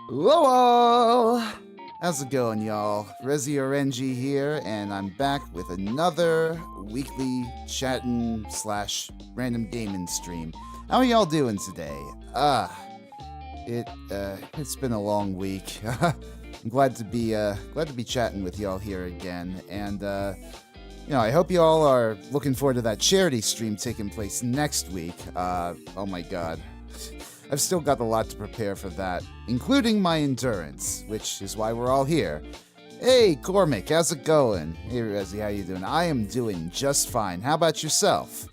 Hello! How's it going, y'all? ResiOrenG here, and I'm back with another weekly chattin' slash random gaming stream. How are y'all doing today? It's been a long week. I'm glad to be chatting with y'all here again, and I hope y'all are looking forward to that charity stream taking place next week. Oh my god. I've still got a lot to prepare for that, including my endurance, which is why we're all here. Hey, Cormac, how's it going? Hey, Rezi, how you doing? I am doing just fine. How about yourself?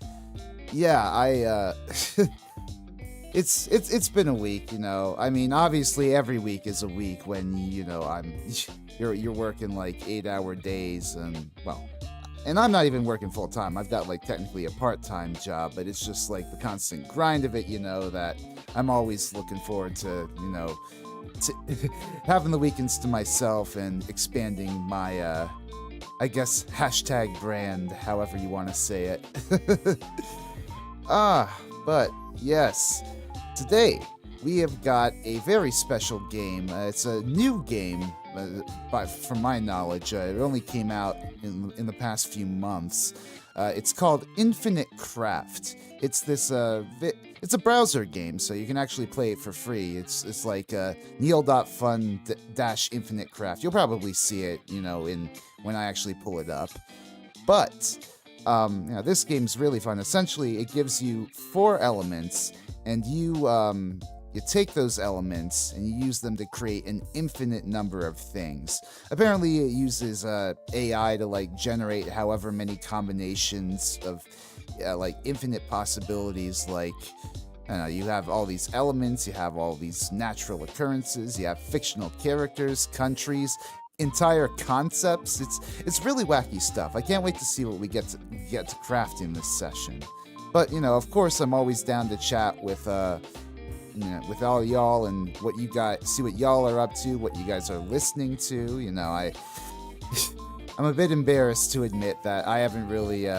Yeah, it's been a week, you know. I mean, obviously every week is a week when, you're working like 8-hour days and I'm not even working full time. I've got like technically a part-time job, but it's just like the constant grind of it, that I'm always looking forward to, to having the weekends to myself and expanding my, I guess, hashtag brand, however you want to say it. But yes, today we have got a very special game. It's a new game, from my knowledge. It only came out in the past few months. It's called Infinite Craft. It's this it's a browser game, so you can actually play it for free. It's like neil.fun-infinite craft. You'll probably see it, when I actually pull it up. But this game's really fun. Essentially, it gives you 4 elements, and you take those elements and you use them to create an infinite number of things. Apparently, it uses AI to generate however many combinations of infinite possibilities. You have all these elements, you have all these natural occurrences, you have fictional characters, countries, entire concepts. It's really wacky stuff. I can't wait to see what we get to craft in this session. But of course, I'm always down to chat with all y'all and what you got, see what y'all are up to, what you guys are listening to. I'm a bit embarrassed to admit that I haven't really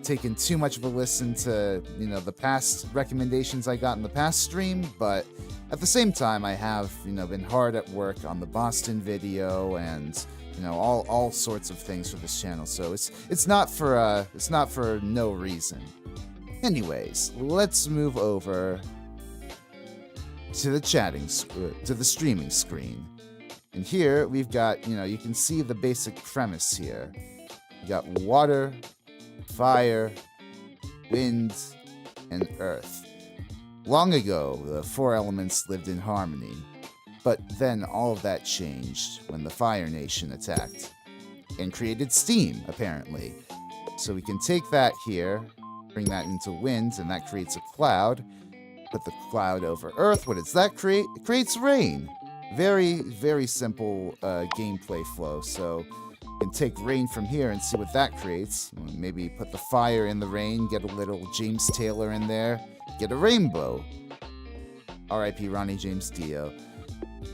taken too much of a listen to, the past recommendations I got in the past stream, but at the same time, I have, been hard at work on the Boston video and, all sorts of things for this channel. So it's not for no reason. Anyways, let's move over to the streaming screen. And here we've got, you can see the basic premise here. You got water, fire, wind, and earth. Long ago, the 4 elements lived in harmony, but then all of that changed when the Fire Nation attacked and created steam, apparently. So we can take that here, bring that into wind, and that creates a cloud. Put the cloud over Earth. What does that create? It creates rain. Very, very simple gameplay flow. So you can take rain from here and see what that creates. Maybe put the fire in the rain, get a little James Taylor in there, get a rainbow. R.I.P. Ronnie James Dio.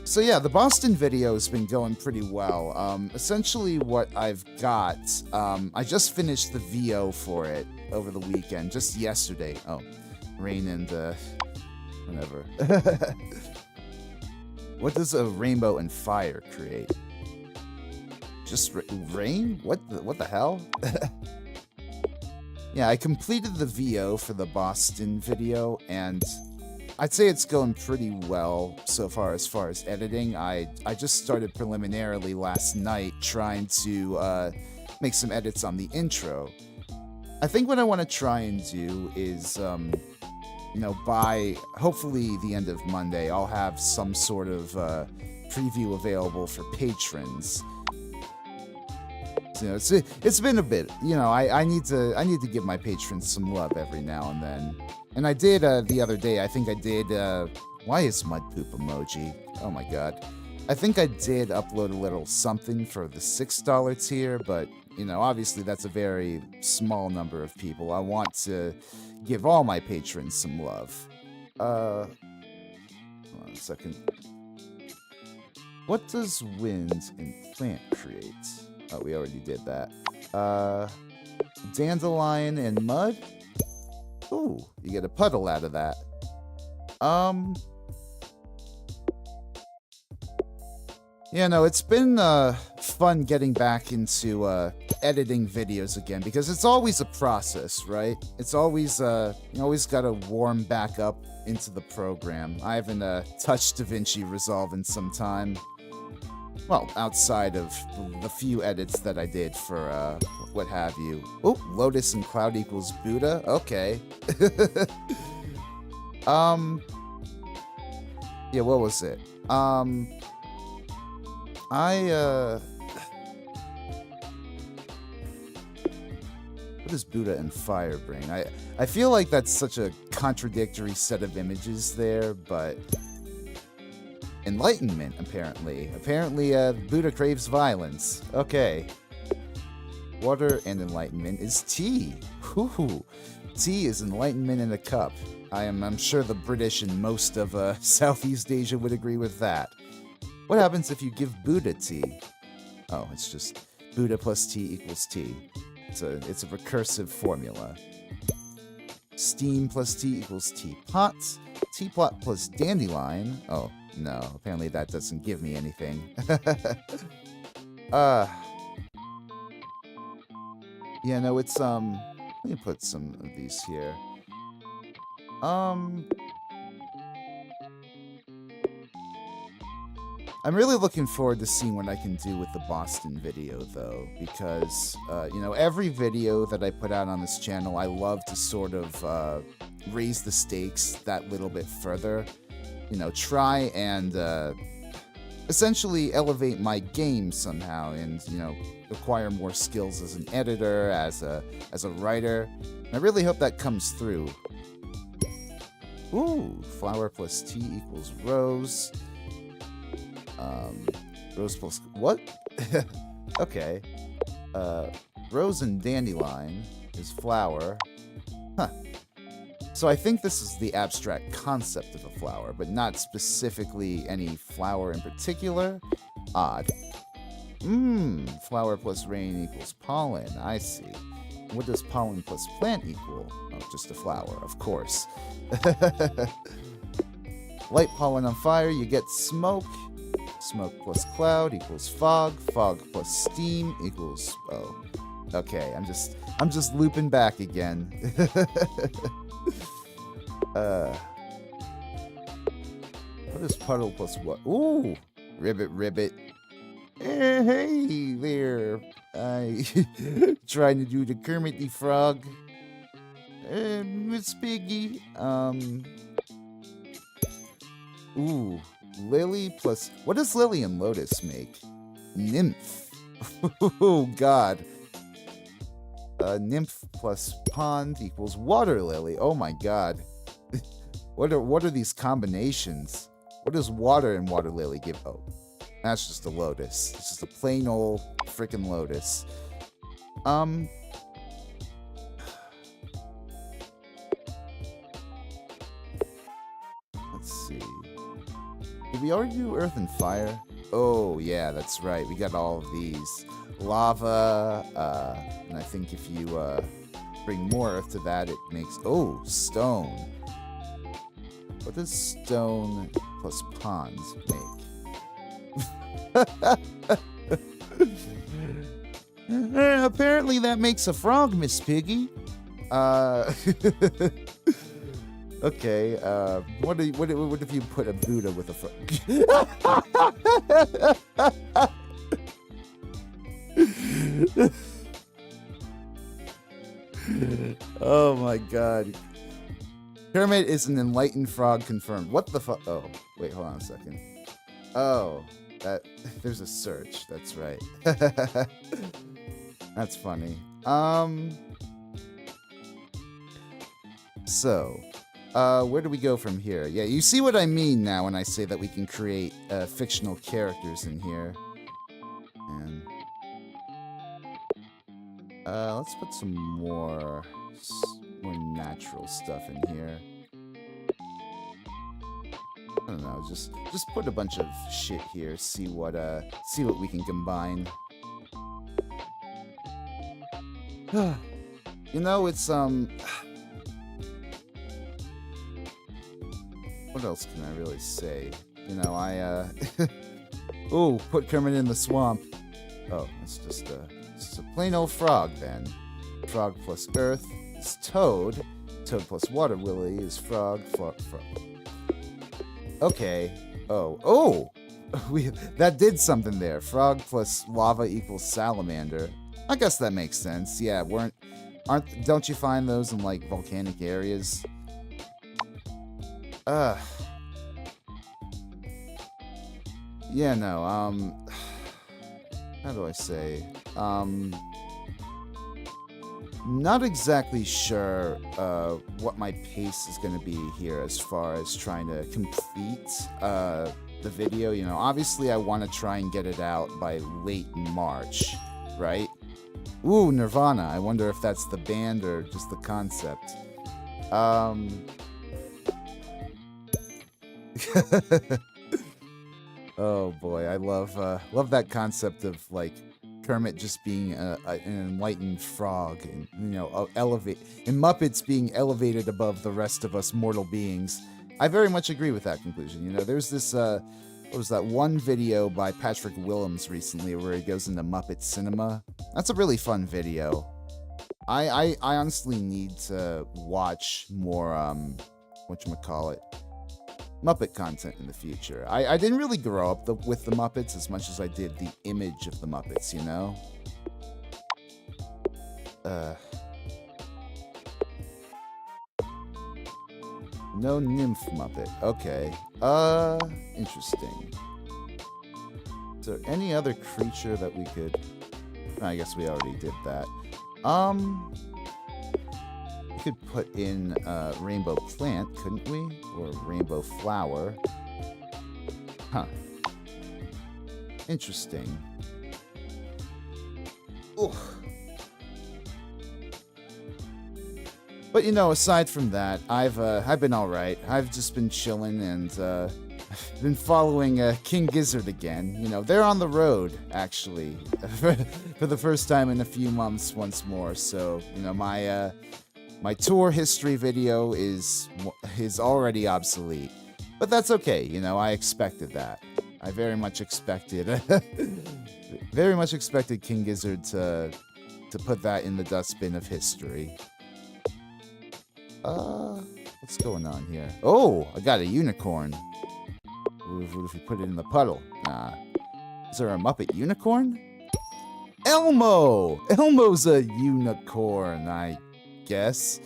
So yeah, the Boston video has been going pretty well. Essentially what I've got, I just finished the VO for it over the weekend, just yesterday. Oh, rain and whatever. What does a rainbow and fire create? Just rain? What the hell? Yeah, I completed the VO for the Boston video, and I'd say it's going pretty well so far as editing. I just started preliminarily last night trying to make some edits on the intro. I think what I want to try and do is by hopefully the end of Monday, I'll have some sort of preview available for patrons. So, it's been a bit. I need to give my patrons some love every now and then. And I did the other day. I think I did. Why is mud poop emoji? Oh my god. I think I did upload a little something for the $6 tier, but obviously that's a very small number of people. I want to give all my patrons some love. Hold on a second. What does wind and plant create? Oh, we already did that. Dandelion and mud? Ooh, you get a puddle out of that. Yeah, no, it's been fun getting back into editing videos again because it's always a process, right? It's always you always gotta warm back up into the program. I haven't touched DaVinci Resolve in some time. Well, outside of the few edits that I did for what have you. Oh, Lotus and Cloud equals Buddha. Okay. Yeah, what was it? What does Buddha and fire bring? I feel like that's such a contradictory set of images there, but enlightenment, apparently. Apparently, Buddha craves violence. Okay. Water and enlightenment is tea. Ooh. Tea is enlightenment in a cup. I'm sure the British and most of Southeast Asia would agree with that. What happens if you give Buddha tea? Oh, it's just Buddha plus tea equals tea. It's a recursive formula. Steam plus tea equals teapot. Teapot plus dandelion. Oh, no. Apparently that doesn't give me anything. Yeah, no, it's, let me put some of these here. I'm really looking forward to seeing what I can do with the Boston video, though, because, you know, every video that I put out on this channel, I love to sort of raise the stakes that little bit further. You know, try and essentially elevate my game somehow and, you know, acquire more skills as an editor, as a writer. And I really hope that comes through. Ooh, flower plus tea equals rose. Rose plus... What? Okay. Rose and dandelion is flower. Huh. So I think this is the abstract concept of a flower, but not specifically any flower in particular. Odd. Flower plus rain equals pollen. I see. What does pollen plus plant equal? Oh, just a flower, of course. Light pollen on fire, you get smoke. Smoke plus cloud equals fog. Fog plus steam equals... Oh. Okay, I'm just looping back again. What is puddle plus what? Ooh! Ribbit, ribbit. Hey there. I trying to do the Kermit the Frog. Miss Piggy. Ooh. Lily plus... What does Lily and Lotus make? Nymph. Oh, God. Nymph plus pond equals water lily. Oh, my God. What are these combinations? What does water and water lily give? Oh, that's just a lotus. It's just a plain old freaking lotus. Let's see. Did we already do earth and fire? Oh, yeah, that's right. We got all of these. Lava, and I think if you bring more earth to that, it makes... Oh, stone. What does stone plus ponds make? Apparently that makes a frog, Miss Piggy. Okay, what if you put a Buddha with a frog? Oh my God. Kermit is an enlightened frog confirmed. What the fuck? Oh, wait, hold on a second. Oh, there's a search. That's right. That's funny. So, where do we go from here? Yeah, you see what I mean now when I say that we can create fictional characters in here. And let's put some more natural stuff in here. I don't know, just put a bunch of shit here. See what we can combine. You know, it's what else can I really say? You know, Ooh, put Kermit in the swamp. Oh, it's just a plain old frog then. Frog plus earth is toad. Toad plus water willy is frog. Frog. Okay. Oh. That did something there. Frog plus lava equals salamander. I guess that makes sense. Yeah, don't you find those in like volcanic areas? Yeah, no, how do I say? Not exactly sure what my pace is going to be here as far as trying to complete the video. You know, obviously I want to try and get it out by late March, right? Ooh, Nirvana. I wonder if that's the band or just the concept. Oh boy, I love that concept of like Kermit just being an enlightened frog, and you know, and Muppets being elevated above the rest of us mortal beings. I very much agree with that conclusion. You know, there's this what was that one video by Patrick Willems recently where he goes into Muppet cinema. That's a really fun video. I honestly need to watch more whatchamacallit, Muppet content in the future. I didn't really grow up with the Muppets as much as I did the image of the Muppets, you know? No nymph Muppet. Okay. Interesting. Is there any other creature that we could... I guess we already did that. We could put in rainbow plant, couldn't we? Or rainbow flower. Huh. Interesting. Ugh. But you know, aside from that, I've been all right. I've just been chilling and been following King Gizzard again. You know, they're on the road actually for the first time in a few months once more. So you know, my tour history video is already obsolete, but that's okay. You know, I expected that. I very much expected King Gizzard to put that in the dustbin of history. What's going on here? Oh, I got a unicorn. What if we put it in the puddle? Nah. Is there a Muppet unicorn? Elmo! Elmo's a unicorn, I guess.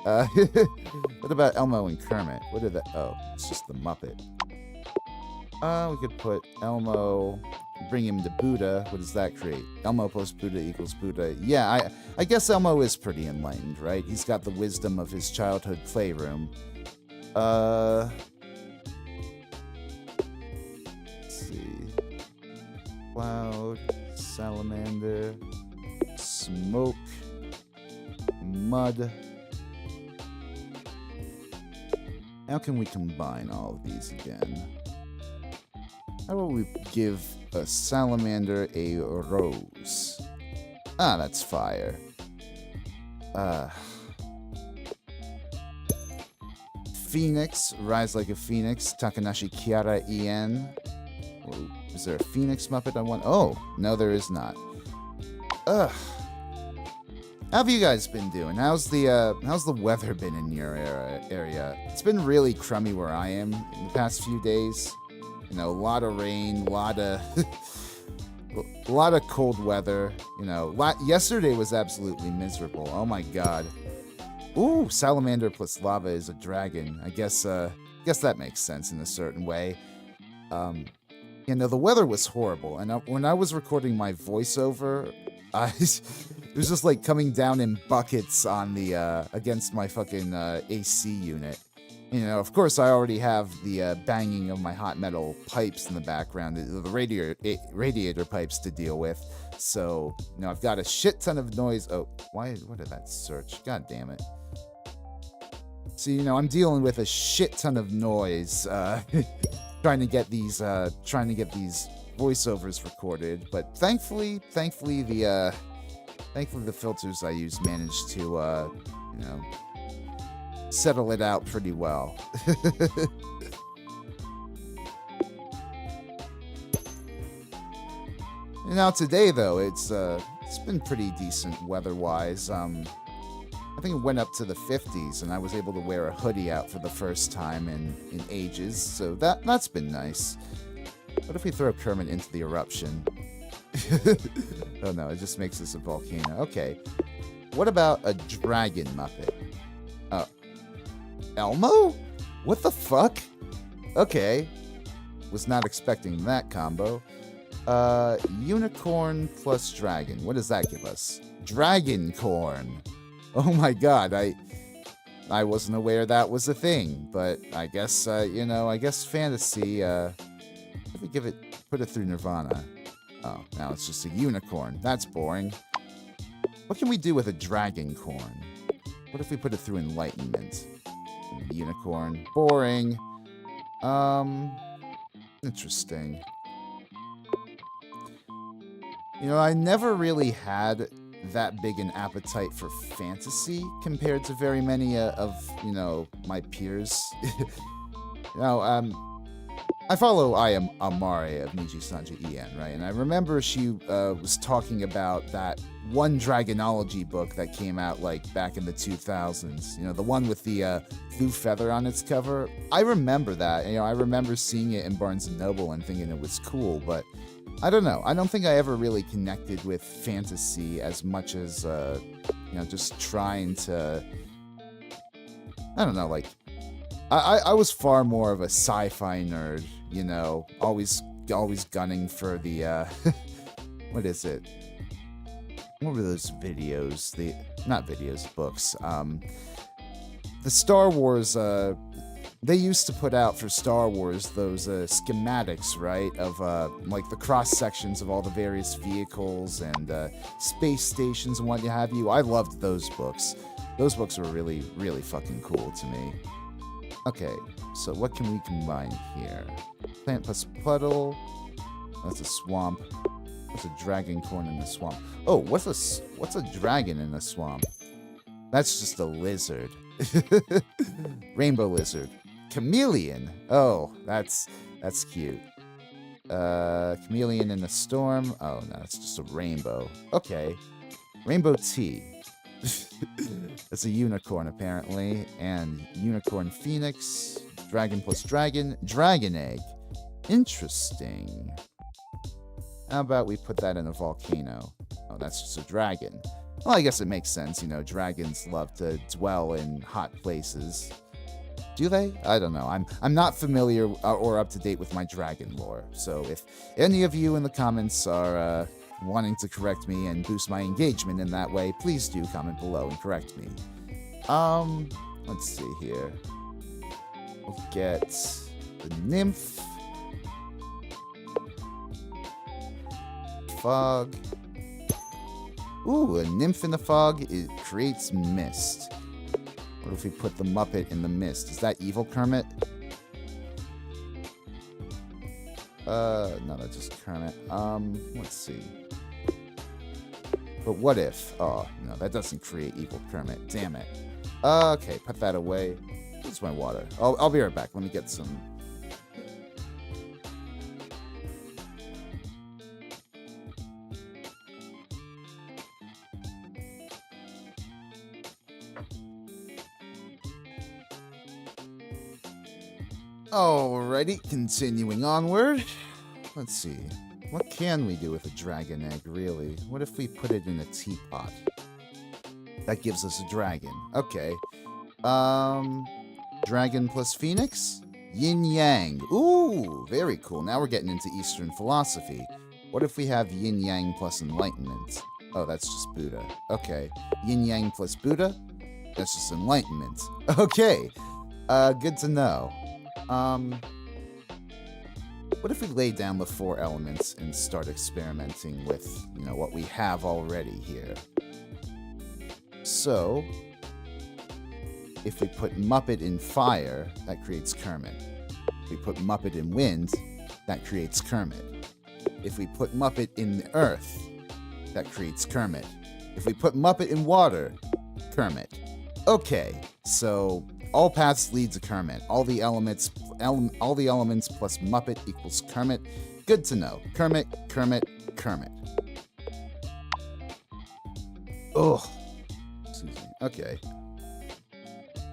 What about Elmo and Kermit? What are the... Oh, it's just the Muppet. We could put Elmo... Bring him to Buddha. What does that create? Elmo plus Buddha equals Buddha. Yeah, I guess Elmo is pretty enlightened, right? He's got the wisdom of his childhood playroom. Let's see. Cloud, salamander, smoke, mud. How can we combine all of these again? How about we give a salamander a rose? Ah, that's fire. Phoenix, rise like a phoenix. Takanashi Kiara Ien. Oh, is there a phoenix Muppet I want? Oh, no, there is not. How have you guys been doing? How's the weather been in your area? It's been really crummy where I am in the past few days. You know, a lot of rain, a lot of cold weather. You know, yesterday was absolutely miserable. Oh my god. Ooh, salamander plus lava is a dragon. I guess that makes sense in a certain way. You know, the weather was horrible, and when I was recording my voiceover, it was just like coming down in buckets on the against my fucking AC unit. You know, of course, I already have the banging of my hot metal pipes in the background, the radiator pipes to deal with. So, you know, I've got a shit ton of noise. Oh, what did that search? God damn it. So, you know, I'm dealing with a shit ton of noise, trying to get these voiceovers recorded. But thankfully the filters I use managed to, you know, settle it out pretty well. Now today, though, it's been pretty decent weather-wise. I think it went up to the 50s, and I was able to wear a hoodie out for the first time in ages, so that's been nice. What if we throw Kermit into the eruption? Oh no, it just makes this a volcano. Okay. What about a dragon Muppet? Elmo? What the fuck? Okay. Was not expecting that combo. Unicorn plus dragon. What does that give us? Dragon corn. Oh my god, I wasn't aware that was a thing, but I guess, I guess fantasy, if we put it through Nirvana. Oh, now it's just a unicorn. That's boring. What can we do with a dragon corn? What if we put it through enlightenment? Unicorn. Boring. Interesting. I never really had that big an appetite for fantasy compared to very many of my peers. I follow Amare of Niji Sanji En, right? And I remember she was talking about that one Dragonology book that came out back in the 2000s. The one with the blue feather on its cover. I remember that. I remember seeing it in Barnes & Noble and thinking it was cool, but I don't know. I don't think I ever really connected with fantasy as much as, just trying to, I don't know, I was far more of a sci-fi nerd, always gunning for the, what is it? What were those videos? Books. The Star Wars, they used to put out for Star Wars those schematics, right? Of the cross sections of all the various vehicles and space stations and what have you. I loved those books. Those books were really, really fucking cool to me. Okay, so what can we combine here? Plant plus puddle. That's a swamp. What's a dragon corn in the swamp? Oh, what's a dragon in the swamp? That's just a lizard. Rainbow lizard. Chameleon. Oh, that's cute. Chameleon in the storm. Oh no, it's just a rainbow. Okay. Rainbow tea. That's a unicorn apparently. And unicorn phoenix. Dragon plus dragon. Dragon egg. Interesting. How about we put that in a volcano? Oh, that's just a dragon. Well, I guess it makes sense. Dragons love to dwell in hot places. Do they? I don't know. I'm not familiar or up to date with my dragon lore. So if any of you in the comments are wanting to correct me and boost my engagement in that way, please do comment below and correct me. Let's see here. We'll get the nymph. Fog. Ooh, a nymph in the fog. It creates mist. What if we put the Muppet in the mist? Is that evil Kermit? No, that's just Kermit. Let's see. But what if? Oh, no, that doesn't create evil Kermit. Damn it. Okay, put that away. Where's my water? I'll be right back. Let me get some. Alrighty, continuing onward. Let's see. What can we do with a dragon egg, really? What if we put it in a teapot? That gives us a dragon. Okay. Dragon plus phoenix? Yin-yang. Ooh, very cool. Now we're getting into Eastern philosophy. What if we have yin-yang plus enlightenment? Oh, that's just Buddha. Okay. Yin-yang plus Buddha? That's just enlightenment. Okay. Good to know. What if we lay down the 4 elements and start experimenting with, what we have already here? So, if we put Muppet in fire, that creates Kermit. If we put Muppet in wind, that creates Kermit. If we put Muppet in the earth, that creates Kermit. If we put Muppet in water, Kermit. Okay, so all paths lead to Kermit. All the elements plus Muppet equals Kermit. Good to know. Kermit, Kermit, Kermit. Ugh. Excuse me. Okay.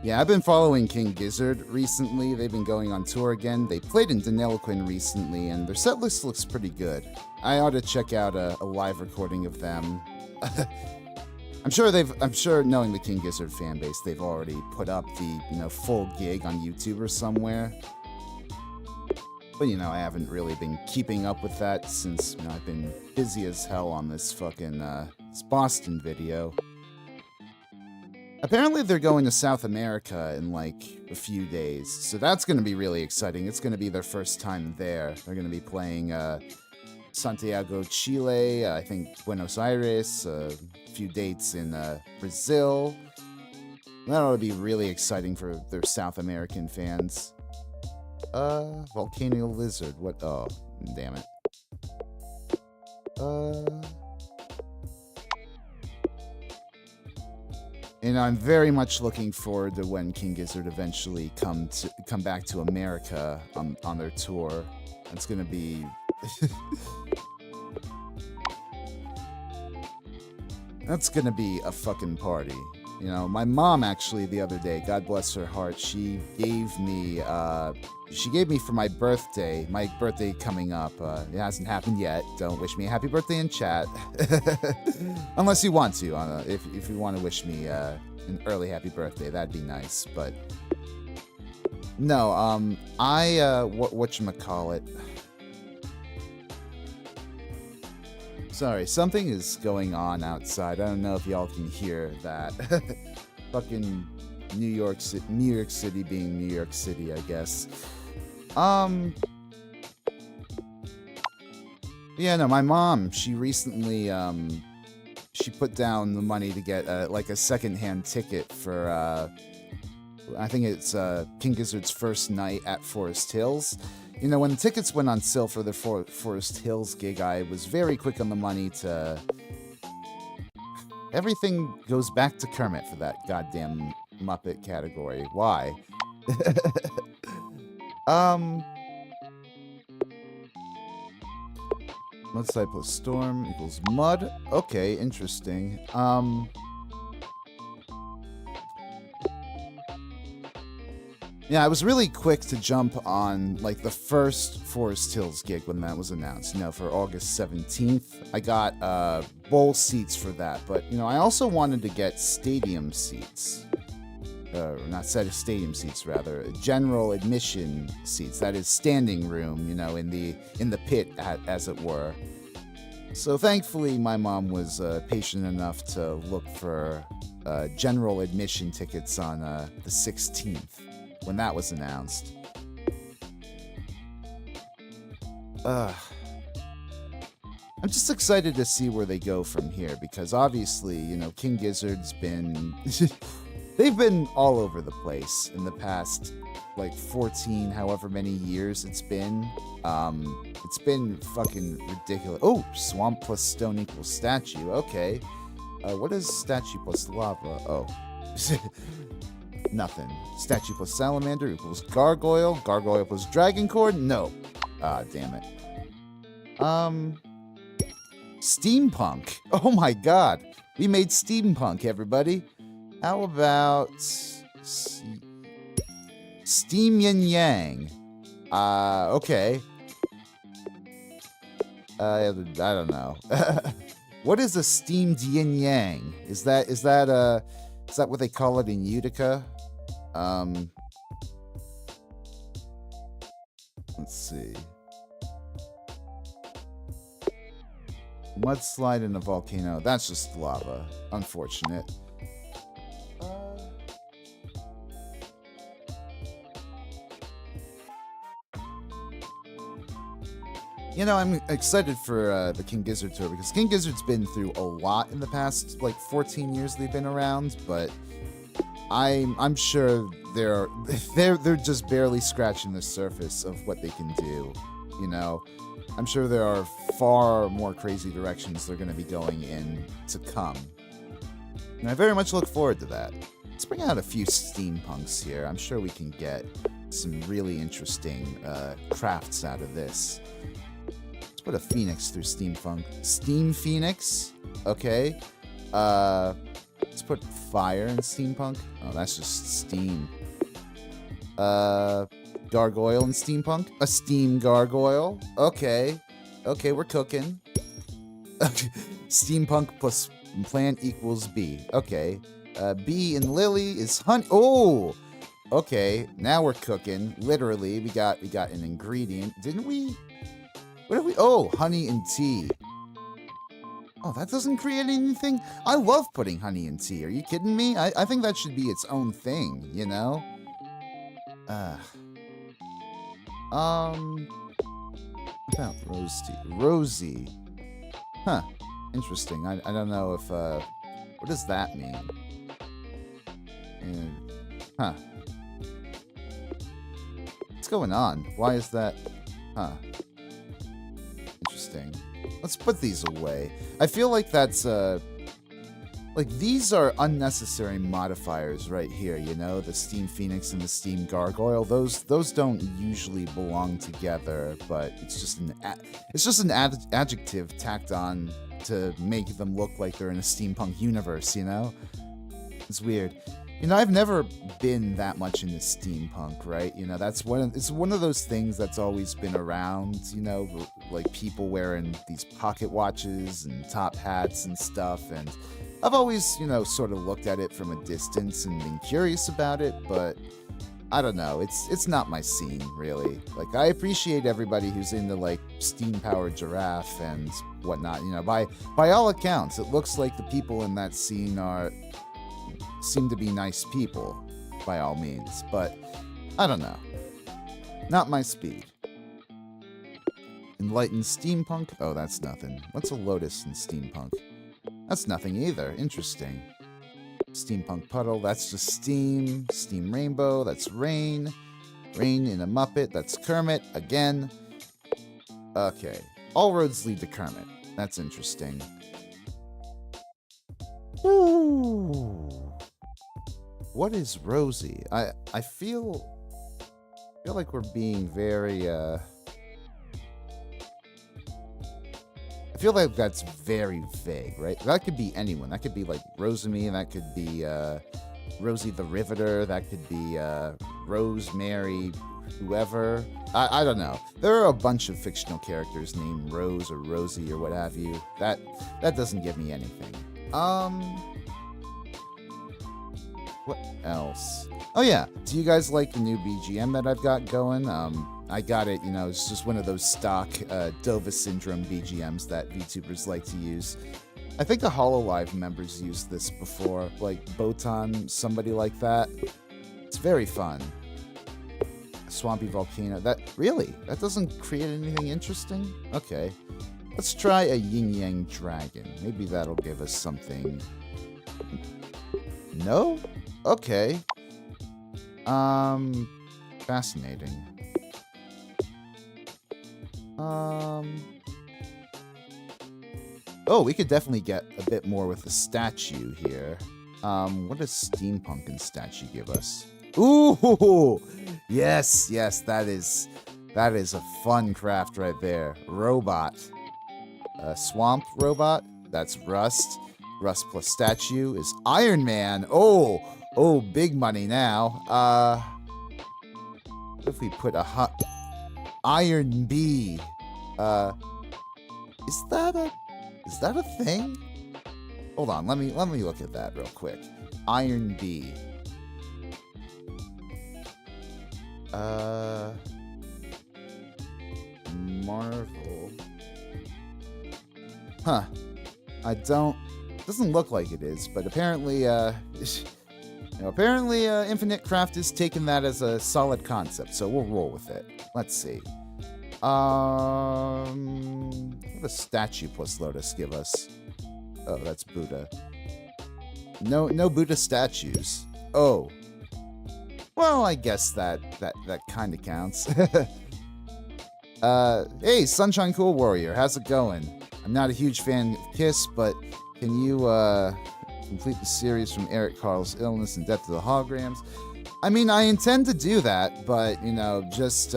Yeah, I've been following King Gizzard recently. They've been going on tour again. They played in Deniliquin recently, and their set list looks pretty good. I ought to check out a live recording of them. I'm sure knowing the King Gizzard fan base, they've already put up the, full gig on YouTube or somewhere. But, I haven't really been keeping up with that since, I've been busy as hell on this fucking, this Boston video. Apparently they're going to South America in, like, a few days, so that's going to be really exciting. It's going to be their first time there. They're going to be playing, Santiago, Chile, I think Buenos Aires, a few dates in, Brazil. That ought to be really exciting for their South American fans. Volcano Lizard, what? Oh, damn it. And I'm very much looking forward to when King Gizzard eventually come back to America on their tour. It's gonna be that's gonna be a fucking party. My mom actually the other day, God bless her heart, she gave me for my birthday coming up. It hasn't happened yet. Don't wish me a happy birthday in chat. Unless you want to. If you want to wish me an early happy birthday, that'd be nice. But no, whatchamacallit. Sorry, something is going on outside. I don't know if y'all can hear that. Fucking New York City being New York City, I guess. Yeah, no, my mom, she recently, she put down the money to get, like, a secondhand ticket for, I think it's, King Gizzard's first night at Forest Hills. When the tickets went on sale for the Forest Hills gig, I was very quick on the money to... Everything goes back to Kermit for that goddamn Muppet category. Why? Mudslide plus storm equals mud. Okay, interesting. Yeah, I was really quick to jump on, like, the first Forest Hills gig when that was announced, for August 17th. I got, bowl seats for that, but, I also wanted to get stadium seats. Not stadium seats, rather. General admission seats. That is standing room, in the pit, as it were. So thankfully, my mom was patient enough to look for general admission tickets on the 16th. When that was announced. I'm just excited to see where they go from here, because obviously, King Gizzard's been... they've been all over the place in the past, like, 14, however many years it's been. It's been fucking ridiculous. Oh, swamp plus stone equals statue. Okay. What is statue plus lava? Oh. Nothing. Statue plus salamander equals gargoyle. Gargoyle plus dragon cord? No. Ah, damn it. Steampunk. Oh my god. We made steampunk, everybody. How about... Steam Yin Yang? Okay. I don't know. What is a steamed yin yang? Is that what they call it in Utica? Let's see. Mudslide in a volcano. That's just lava. Unfortunate. I'm excited for the King Gizzard tour, because King Gizzard's been through a lot in the past, like, 14 years they've been around, but I'm sure they're just barely scratching the surface of what they can do. I'm sure there are far more crazy directions they're going to be going in to come, and I very much look forward to that. Let's bring out a few steampunks here. I'm sure we can get some really interesting crafts out of this. Let's put a phoenix through steampunk. Steam phoenix. Okay. Let's put fire in steampunk. Oh, that's just steam. Gargoyle in steampunk. A steam gargoyle. Okay. Okay, we're cooking. Steampunk plus plant equals bee. Okay. Bee in lily is honey. Oh! Okay, now we're cooking. Literally, we got an ingredient. Didn't we? What did we? Oh, honey and tea. Oh, that doesn't create anything? I love putting honey in tea. Are you kidding me? I think that should be its own thing, you know? What about rose tea? Rosy. Huh. Interesting. I don't know if, what does that mean? Huh. What's going on? Why is that? Huh. Interesting. Let's put these away. I feel like that's, like, these are unnecessary modifiers right here, you know? The Steam Phoenix and the Steam Gargoyle. Those don't usually belong together, but it's just an adjective tacked on to make them look like they're in a steampunk universe, you know? It's weird. You know, I've never been that much into steampunk, right? You know, it's one of those things that's always been around, you know, like people wearing these pocket watches and top hats and stuff, and I've always, you know, sort of looked at it from a distance and been curious about it, but I don't know, it's not my scene, really. Like, I appreciate everybody who's into, like, steam-powered giraffe and whatnot, you know, by all accounts, it looks like the people in that scene seem to be nice people, by all means, but I don't know. Not my speed. Enlightened steampunk? Oh, that's nothing. What's a lotus in steampunk? That's nothing either. Interesting. Steampunk puddle, that's just steam. Steam rainbow, that's rain. Rain in a Muppet, that's Kermit. Again. Okay. All roads lead to Kermit. That's interesting. Ooh. What is Rosie? I feel like we're being very I feel like that's very vague, right? That could be anyone. That could be like Rosamie, that could be Rosie the Riveter, that could be Rosemary, whoever. I don't know. There are a bunch of fictional characters named Rose or Rosie or what have you. That doesn't give me anything. What else? Oh yeah, do you guys like the new BGM that I've got going? I got it, you know, it's just one of those stock Dova Syndrome BGMs that VTubers like to use. I think the HoloLive members used this before, like Botan, somebody like that. It's very fun. Swampy Volcano, that doesn't create anything interesting? Okay. Let's try a Yin Yang Dragon. Maybe that'll give us something. No? Okay. Fascinating. Oh, we could definitely get a bit more with the statue here. What does steampunk and statue give us? Ooh! Yes, that is a fun craft right there. Robot. Swamp robot. That's Rust. Rust plus statue is Iron Man. Oh, big money now. What if we put a Iron Bee? Is that a thing? Hold on, let me look at that real quick. Iron Bee. Marvel. Huh. Doesn't look like it is, but apparently, Infinite Craft is taking that as a solid concept, so we'll roll with it. Let's see. What does statue plus lotus give us? Oh, that's Buddha. No Buddha statues. Oh. Well, I guess that kind of counts. Hey, Sunshine Cool Warrior, how's it going? I'm not a huge fan of Kiss, but can you complete the series from Eric Carl's illness and death to the holograms? I mean, I intend to do that, but, you know, just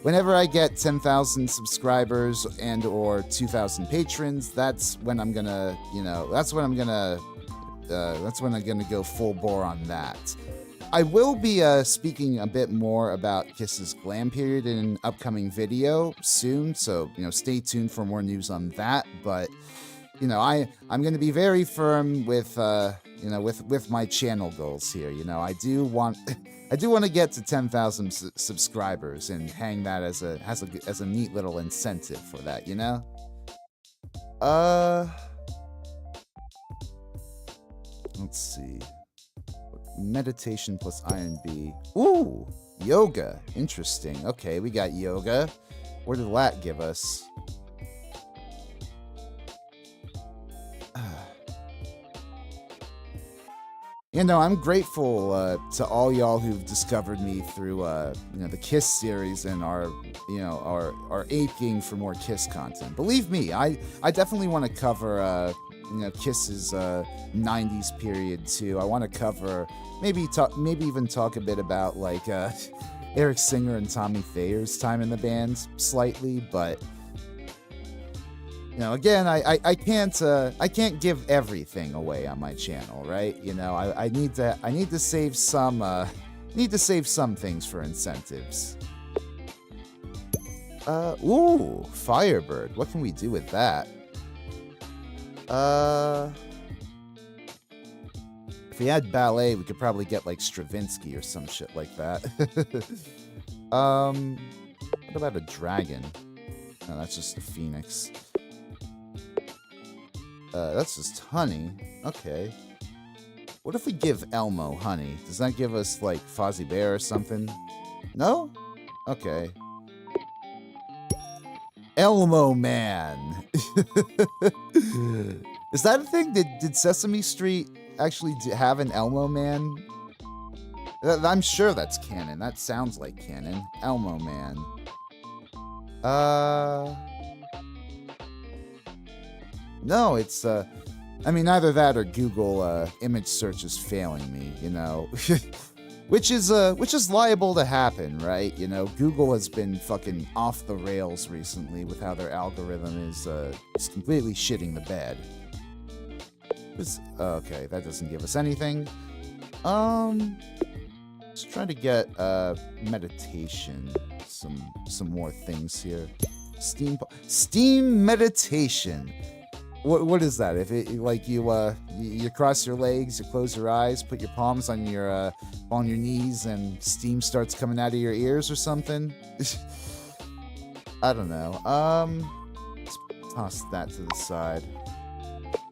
whenever I get 10,000 subscribers and or 2,000 patrons, that's when I'm gonna, you know, that's when I'm gonna go full bore on that. I will be speaking a bit more about Kiss's glam period in an upcoming video soon, so, you know, stay tuned for more news on that, but, you know, I'm going to be very firm with, you know, with my channel goals here. You know, I do want to get to 10,000 subscribers and hang that as a neat little incentive for that, you know? Let's see. Meditation plus iron B. Ooh, yoga. Interesting. Okay, we got yoga. What did that give us? You know, I'm grateful to all y'all who've discovered me through, you know, the Kiss series and are aching for more Kiss content. Believe me, I definitely want to cover, you know, Kiss's 90s period too. I want to cover, maybe even talk a bit about like Eric Singer and Tommy Thayer's time in the band slightly, but you know, again, I can't give everything away on my channel, right? You know, I need to save some things for incentives. Ooh, Firebird. What can we do with that? If we had ballet, we could probably get like Stravinsky or some shit like that. What about a dragon? No, that's just a phoenix. That's just honey. Okay. What if we give Elmo honey? Does that give us, like, Fozzie Bear or something? No? Okay. Elmo Man! Is that a thing? Did Sesame Street actually have an Elmo Man? I'm sure that's canon. That sounds like canon. Elmo Man. No, it's, I mean, either that or Google image search is failing me, you know, which is liable to happen, right? You know, Google has been fucking off the rails recently with how their algorithm is completely shitting the bed. Okay, that doesn't give us anything. Let's try to get meditation, some more things here. Steam meditation. What is that? If it like you cross your legs, you close your eyes, put your palms on your knees, and steam starts coming out of your ears or something? I don't know. Let's toss that to the side.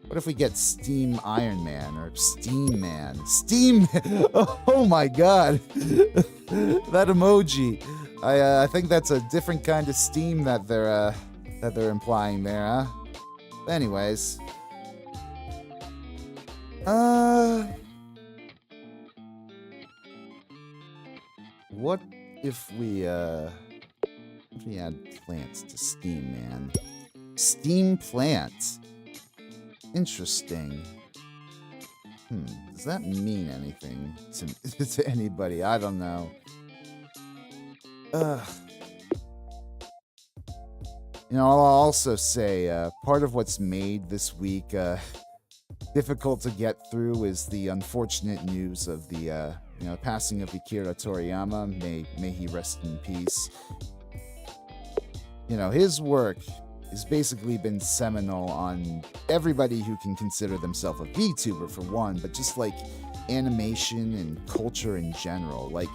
What if we get Steam Iron Man or Steam Man? Steam! Oh my god! That emoji. I think that's a different kind of steam that they're implying there, huh? Anyways, what if we add plants to Steam Man? Steam plant. Interesting. Does that mean anything to anybody? I don't know. You know, I'll also say part of what's made this week difficult to get through is the unfortunate news of the you know, passing of Akira Toriyama. May he rest in peace. You know, his work has basically been seminal on everybody who can consider themselves a VTuber for one, but just like animation and culture in general. Like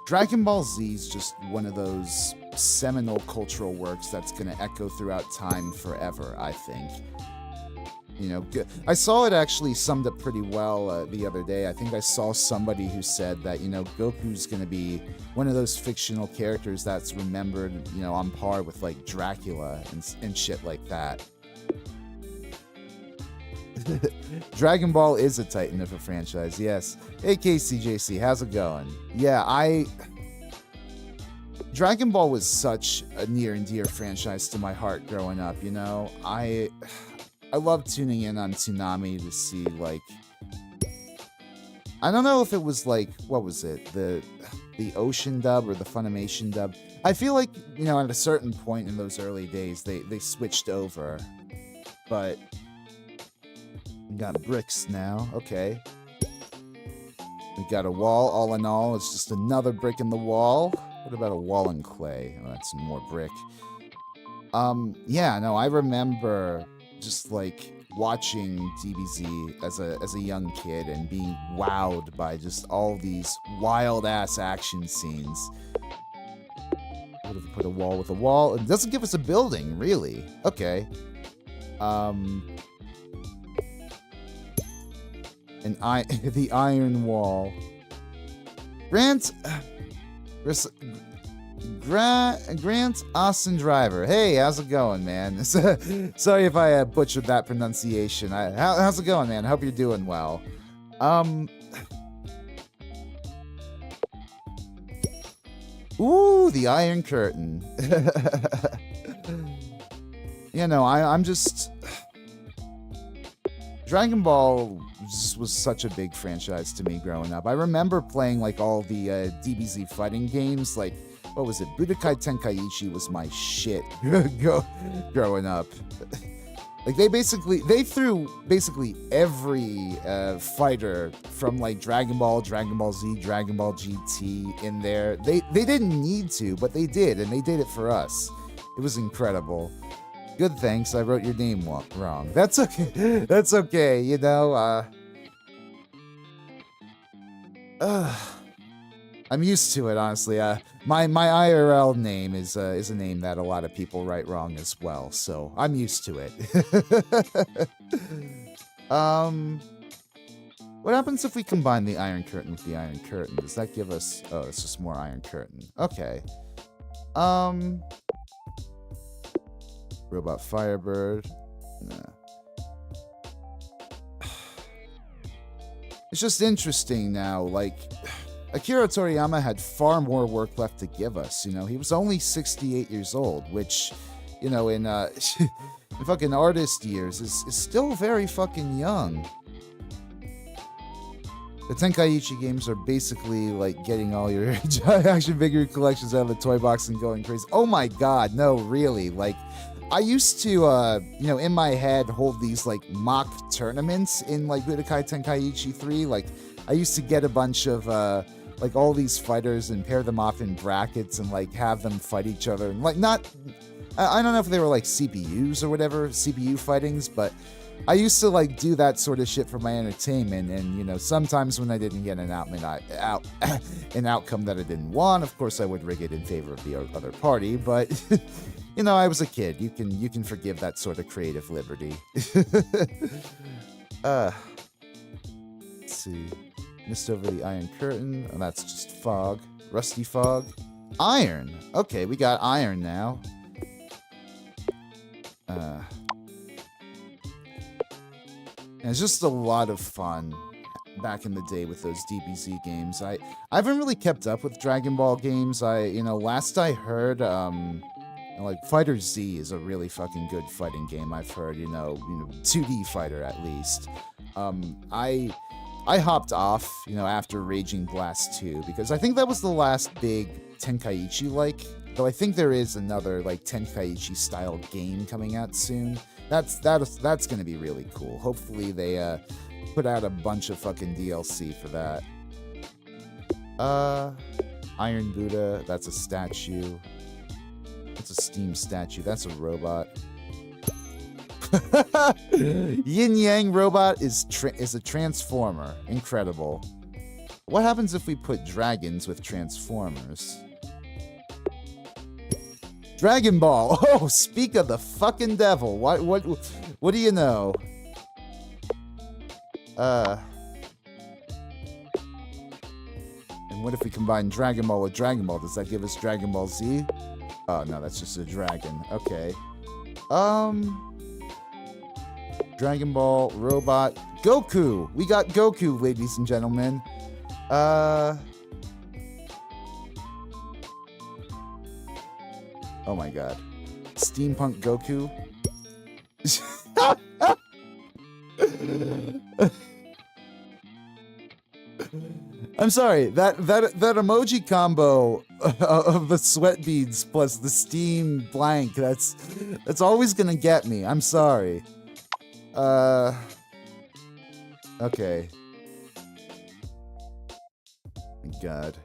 Dragon Ball Z is just one of those seminal cultural works that's going to echo throughout time forever, I think. You know, I saw it actually summed up pretty well the other day. I think I saw somebody who said that, you know, Goku's going to be one of those fictional characters that's remembered, you know, on par with, like, Dracula and shit like that. Dragon Ball is a titan of a franchise, yes. Hey, KCJC, how's it going? Yeah, Dragon Ball was such a near and dear franchise to my heart growing up, you know? I love tuning in on Toonami to see, like, I don't know if it was like, what was it? The Ocean dub or the Funimation dub. I feel like, you know, at a certain point in those early days, they switched over. But we got bricks now. Okay. We got a wall. All in all, it's just another brick in the wall. What about a wall in clay? Oh, that's some more brick. Yeah, no, I remember just like watching DBZ as a young kid and being wowed by just all these wild ass action scenes. What if we put a wall with a wall? It doesn't give us a building, really. Okay. The iron wall. Grant Austin Driver. Hey, how's it going, man? Sorry if I butchered that pronunciation. How's it going, man? I hope you're doing well. Ooh, the Iron Curtain. You know, I'm just... Dragon Ball was such a big franchise to me growing up. I remember playing like all the DBZ fighting games, like, what was it? Budokai Tenkaichi was my shit growing up. Like they threw basically every fighter from like Dragon Ball, Dragon Ball Z, Dragon Ball GT in there. They didn't need to, but they did, and they did it for us. It was incredible. Good, thanks. I wrote your name wrong. That's okay. That's okay. You know, I'm used to it, honestly. My IRL name is a name that a lot of people write wrong as well, so I'm used to it. What happens if we combine the Iron Curtain with the Iron Curtain? Does that give us... Oh, it's just more Iron Curtain. Okay. Robot Firebird. Nah. It's just interesting now, like... Akira Toriyama had far more work left to give us, you know? He was only 68 years old, which, you know, in fucking artist years is still very fucking young. The Tenkaichi games are basically like getting all your action figure collections out of the toy box and going crazy. Oh my god, no, really. Like, I used to, you know, in my head hold these like mock tournaments in like Budokai Tenkaichi 3. Like, I used to get a bunch of, like all these fighters and pair them off in brackets and like have them fight each other. And like, I don't know if they were like CPUs or whatever, CPU fightings, but I used to like do that sort of shit for my entertainment. And, you know, sometimes when I didn't get an outcome that I didn't want, of course I would rig it in favor of the other party, but you know, I was a kid. You can forgive that sort of creative liberty. Let's see. Missed over the Iron Curtain. Oh, that's just fog. Rusty fog. Iron. Okay, we got iron now. And it's just a lot of fun back in the day with those DBZ games. I haven't really kept up with Dragon Ball games. You know, last I heard, like Fighter Z is a really fucking good fighting game. I've heard, you know, 2D fighter at least. I hopped off, you know, after Raging Blast 2 because I think that was the last big Tenkaichi-like. Though I think there is another like Tenkaichi-style game coming out soon. That's gonna be really cool. Hopefully they put out a bunch of fucking DLC for that. Iron Buddha. That's a statue. That's a steam statue. That's a robot. Yin Yang robot is a transformer. Incredible. What happens if we put dragons with transformers? Dragon Ball. Oh, speak of the fucking devil. What do you know? And what if we combine Dragon Ball with Dragon Ball? Does that give us Dragon Ball Z? Oh no, that's just a dragon. Okay. Dragon Ball, robot, Goku! We got Goku, ladies and gentlemen. Oh my god. Steampunk Goku? I'm sorry, that emoji combo of the sweat beads plus the steam blank, that's always gonna get me. I'm sorry. Okay. My God.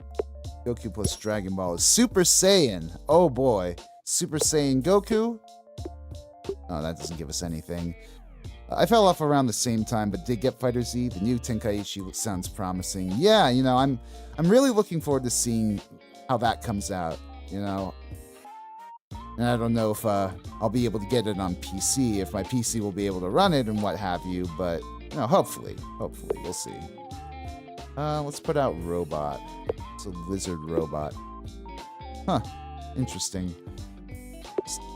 Goku plus Dragon Ball is Super Saiyan. Oh boy. Super Saiyan Goku? Oh, that doesn't give us anything. I fell off around the same time, but did get Fighter Z. The new Tenkaichi sounds promising. Yeah, you know, I'm really looking forward to seeing how that comes out, you know. And I don't know if I'll be able to get it on PC, if my PC will be able to run it and what have you, but, you know, hopefully, we'll see. Let's put out Robot. It's a lizard robot. Huh, interesting.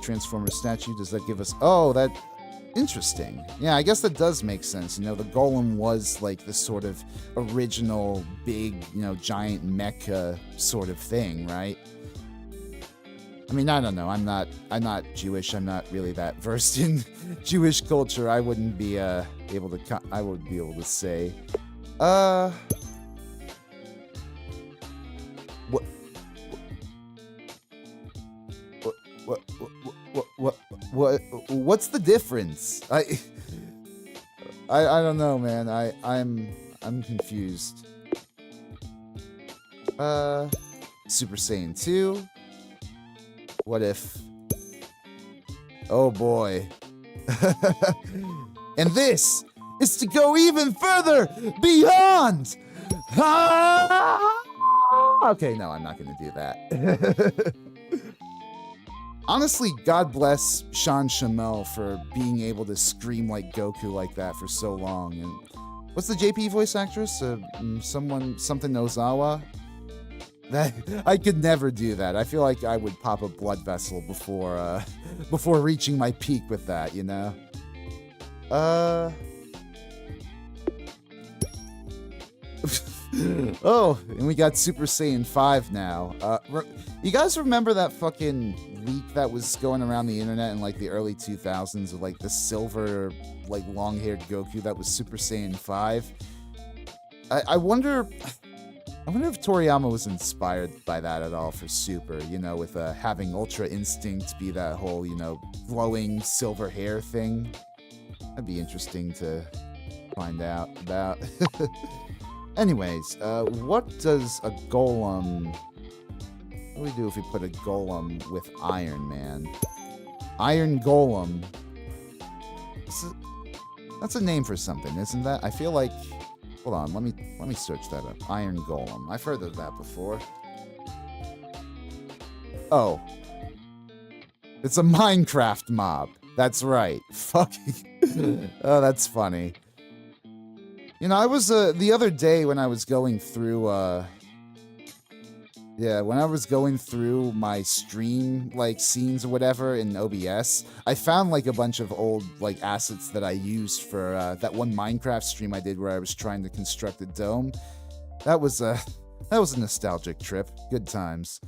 Transformer statue, does that give us... Oh, that... Interesting. Yeah, I guess that does make sense. You know, the golem was like the sort of original big, you know, giant mecha sort of thing, right? I mean, I don't know. I'm not Jewish. I'm not really that versed in Jewish culture. I wouldn't be able to say. What's the difference? I don't know, man. I'm confused. Super Saiyan 2. What if... Oh boy. And this is to go even further beyond! Okay, no, I'm not gonna do that. Honestly, God bless Sean Shamel for being able to scream like Goku like that for so long. And what's the JP voice actress? Something Ozawa? That I could never do that. I feel like I would pop a blood vessel before reaching my peak with that, you know? Oh, and we got Super Saiyan 5 now. You guys remember that fucking leak that was going around the internet in like the early 2000s of like the silver, like long-haired Goku that was Super Saiyan 5? I wonder if Toriyama was inspired by that at all for Super, you know, with having Ultra Instinct be that whole, you know, glowing silver hair thing. That'd be interesting to find out about. Anyways, what does a golem... What do we do if we put a golem with Iron Man? Iron Golem. That's a name for something, isn't that? I feel like... Hold on, let me search that up. Iron Golem. I've heard of that before. Oh. It's a Minecraft mob. That's right. Fucking... Oh, that's funny. You know, I was, the other day when I was going through, when I was going through my stream, like, scenes or whatever in OBS, I found, like, a bunch of old, like, assets that I used for, that one Minecraft stream I did where I was trying to construct a dome. That was a nostalgic trip. Good times.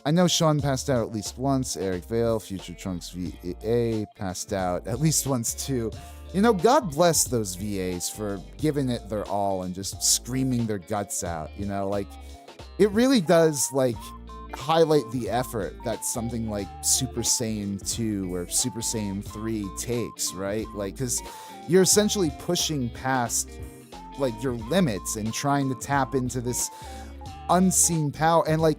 I know Sean passed out at least once. Eric Vale, Future Trunks VA, passed out at least once, too. You know, God bless those VAs for giving it their all and just screaming their guts out, you know? Like, it really does, like, highlight the effort that something like Super Saiyan 2 or Super Saiyan 3 takes, right? Like, because you're essentially pushing past, like, your limits and trying to tap into this unseen power. And, like,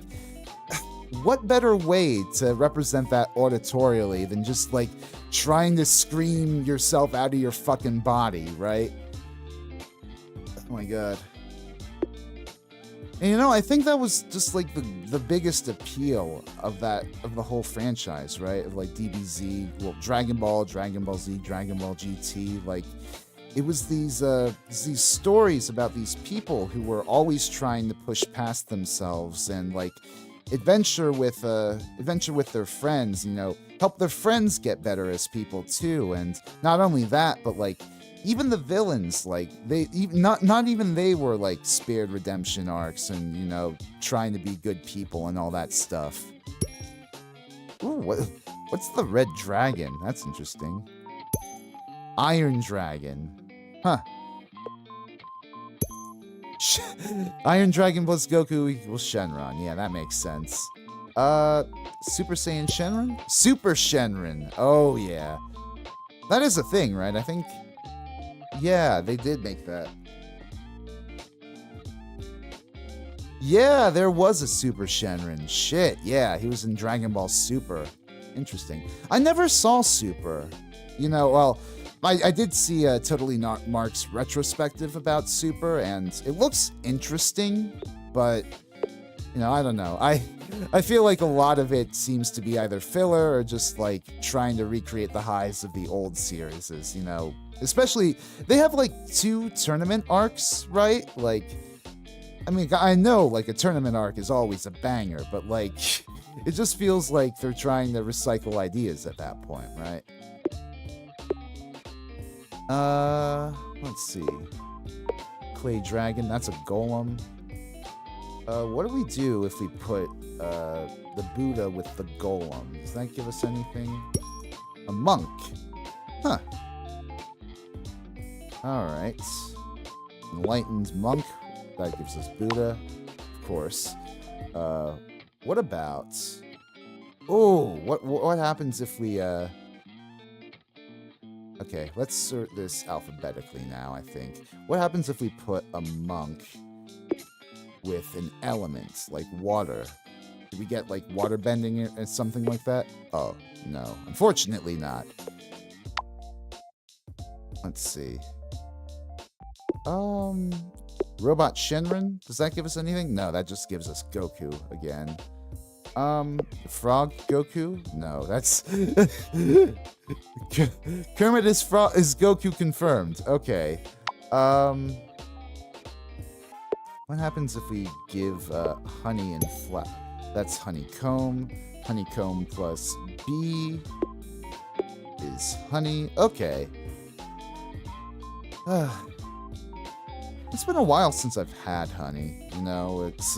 what better way to represent that auditorially than just, like, trying to scream yourself out of your fucking body, right? Oh my god. And you know, I think that was just like the biggest appeal of the whole franchise, right? Of like DBZ, well, Dragon Ball Z, Dragon Ball GT, like it was these stories about these people who were always trying to push past themselves and like adventure with their friends, you know, help their friends get better as people too. And not only that, but like even the villains, like not even they were like spared redemption arcs and, you know, trying to be good people and all that stuff. Ooh, what's the red dragon? That's interesting. Iron Dragon. Huh. Iron Dragon plus Goku equals Shenron. Yeah, that makes sense. Super Saiyan Shenron? Super Shenron. Oh, yeah. That is a thing, right? I think... Yeah, they did make that. Yeah, there was a Super Shenron. Shit, yeah, he was in Dragon Ball Super. Interesting. I never saw Super. You know, well, I did see a Totally Not Mark's retrospective about Super, and it looks interesting, but, you know, I don't know. I feel like a lot of it seems to be either filler or just, like, trying to recreate the highs of the old series, you know. Especially, they have, like, 2 tournament arcs, right? Like, I mean, I know, like, a tournament arc is always a banger, but, like, it just feels like they're trying to recycle ideas at that point, right? Let's see. Clay Dragon, that's a golem. What do we do if we put, the Buddha with the golem? Does that give us anything? A monk. Huh. Alright. Enlightened monk. That gives us Buddha. Of course. What about... Oh, what happens if we, Okay, let's sort this alphabetically now, I think. What happens if we put a monk with an element, like water? Do we get, like, water bending or something like that? Oh, no. Unfortunately not. Let's see. Robot Shenron? Does that give us anything? No, that just gives us Goku again. Frog Goku? No, that's... Kermit is Goku confirmed. Okay. What happens if we give, honey and flower? That's honeycomb. Honeycomb plus B is honey. Okay. It's been a while since I've had honey. You know, it's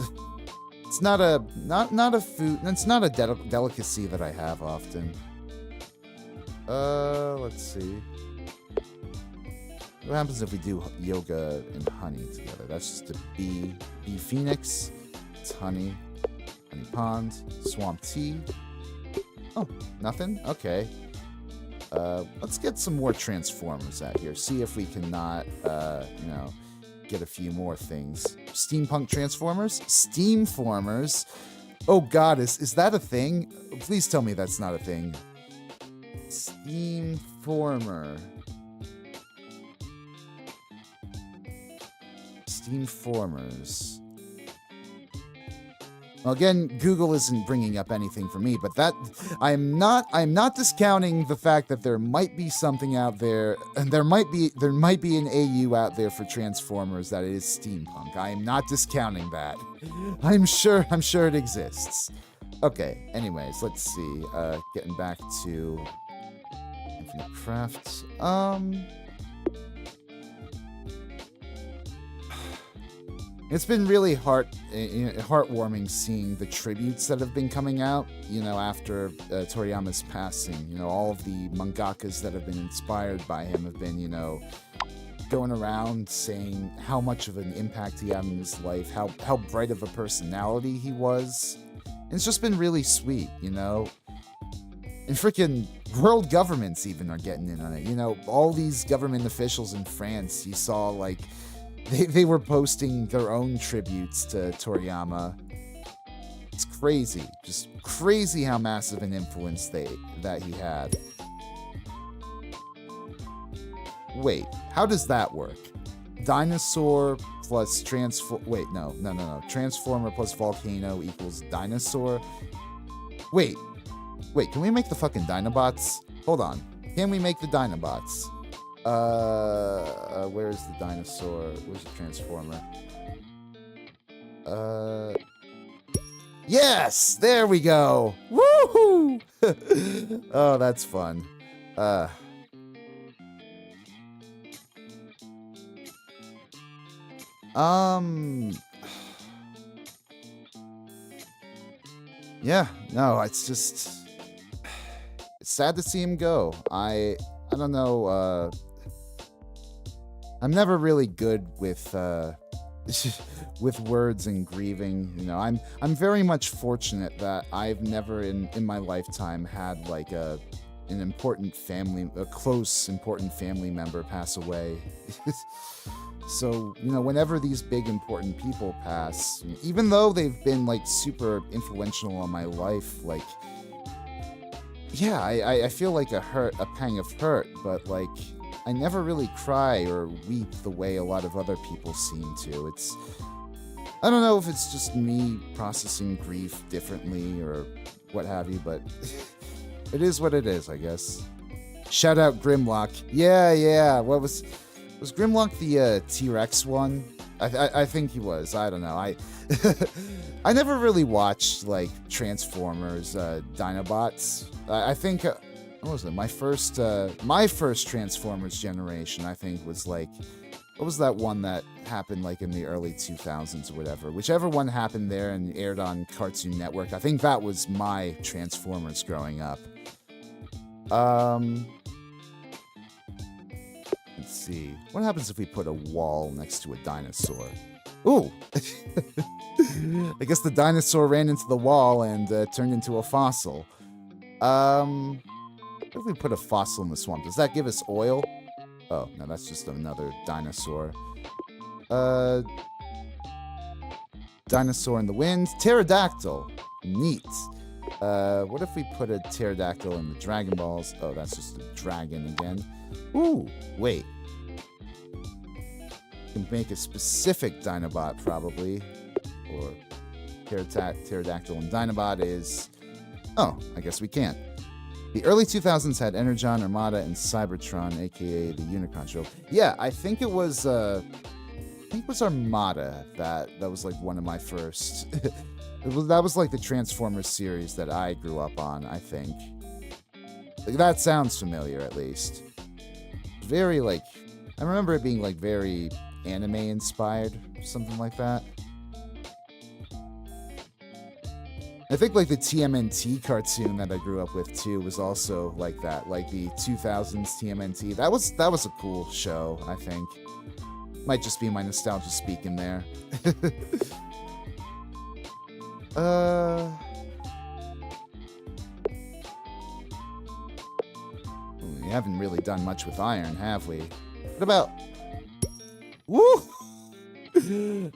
not a food. It's not a delicacy that I have often. Let's see. What happens if we do yoga and honey together? That's just a bee phoenix. It's honey. Honey pond. Swamp tea. Oh, nothing? Okay. Let's get some more transformers out here. See if we cannot, you know, get a few more things. Steampunk transformers? Steamformers? Oh god, is that a thing? Please tell me that's not a thing. Steamformer. Steamformers. Well, again, Google isn't bringing up anything for me, but that I'm not discounting the fact that there might be something out there, and there might be an AU out there for Transformers that is steampunk. I am not discounting that. I'm sure it exists. Okay. Anyways, let's see. Getting back to Infinite Craft. It's been really heartwarming seeing the tributes that have been coming out, you know, after Toriyama's passing. You know, all of the mangakas that have been inspired by him have been, you know, going around saying how much of an impact he had in his life, how bright of a personality he was. And it's just been really sweet, you know. And freaking world governments even are getting in on it. You know, all these government officials in France, you saw, like, they were posting their own tributes to Toriyama. It's crazy. Just crazy how massive an influence that he had. Wait, how does that work? Dinosaur plus Wait, no. Transformer plus volcano equals dinosaur. Wait, can we make the fucking Dinobots? Hold on. Can we make the Dinobots? Where's the dinosaur? Where's the transformer? Yes! There we go! Woohoo! Oh, that's fun. Yeah, no, it's just... It's sad to see him go. I don't know, I'm never really good with with words and grieving. You know, I'm very much fortunate that I've never in my lifetime had like an important family, a close important family member pass away. So, you know, whenever these big important people pass, even though they've been like super influential on my life, like, yeah, I feel like a pang of hurt, but like I never really cry or weep the way a lot of other people seem to. I don't know if it's just me processing grief differently or what have you, but it is what it is, I guess. Shout out Grimlock. Yeah. Was Grimlock the T-Rex one? I think he was. I don't know. I never really watched like Transformers, Dinobots. I think what was it? My first Transformers generation, I think, was like, what was that one that happened like in the early 2000s or whatever? Whichever one happened there and aired on Cartoon Network. I think that was my Transformers growing up. Let's see. What happens if we put a wall next to a dinosaur? Ooh! I guess the dinosaur ran into the wall and turned into a fossil. What if we put a fossil in the swamp? Does that give us oil? Oh, no, that's just another dinosaur. Dinosaur in the wind. Pterodactyl. Neat. What if we put a pterodactyl in the Dragon Balls? Oh, that's just a dragon again. Ooh, wait. We can make a specific Dinobot, probably. Or pterodactyl and Dinobot is... Oh, I guess we can't. The early 2000s had Energon, Armada, and Cybertron, aka the Unicron show. Yeah, I think it was Armada that was like one of my first. That was like the Transformers series that I grew up on, I think. Like, that sounds familiar, at least. Very like, I remember it being like very anime inspired, something like that. I think like the TMNT cartoon that I grew up with too was also like that, like the 2000s TMNT. That was a cool show, I think. Might just be my nostalgia speaking there. We haven't really done much with iron, have we? What about... Woo!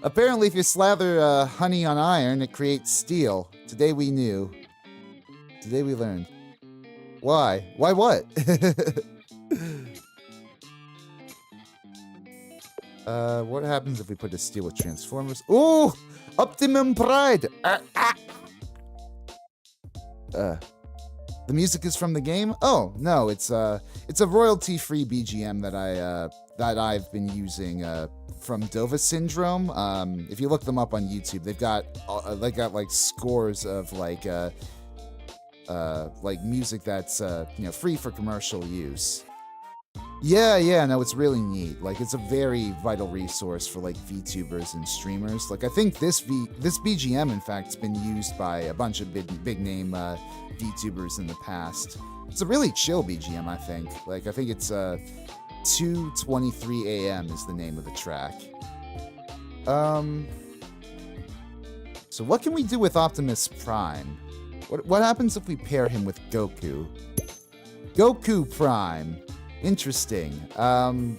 Apparently, if you slather honey on iron, it creates steel. Today we knew. Today we learned. Why? Why what? What happens if we put a steel with Transformers? Ooh! Optimum Pride! The music is from the game? Oh, no, it's a royalty-free BGM that I've been using from Dova Syndrome. If you look them up on YouTube, they got like scores of like music that's free for commercial use. Yeah, no, it's really neat. Like, it's a very vital resource for like VTubers and streamers. Like, I think this BGM, in fact, has been used by a bunch of big name VTubers in the past. It's a really chill BGM, I think. Like, I think it's 2:23 a.m. is the name of the track. So what can we do with Optimus Prime? What happens if we pair him with Goku? Goku Prime. Interesting. Let me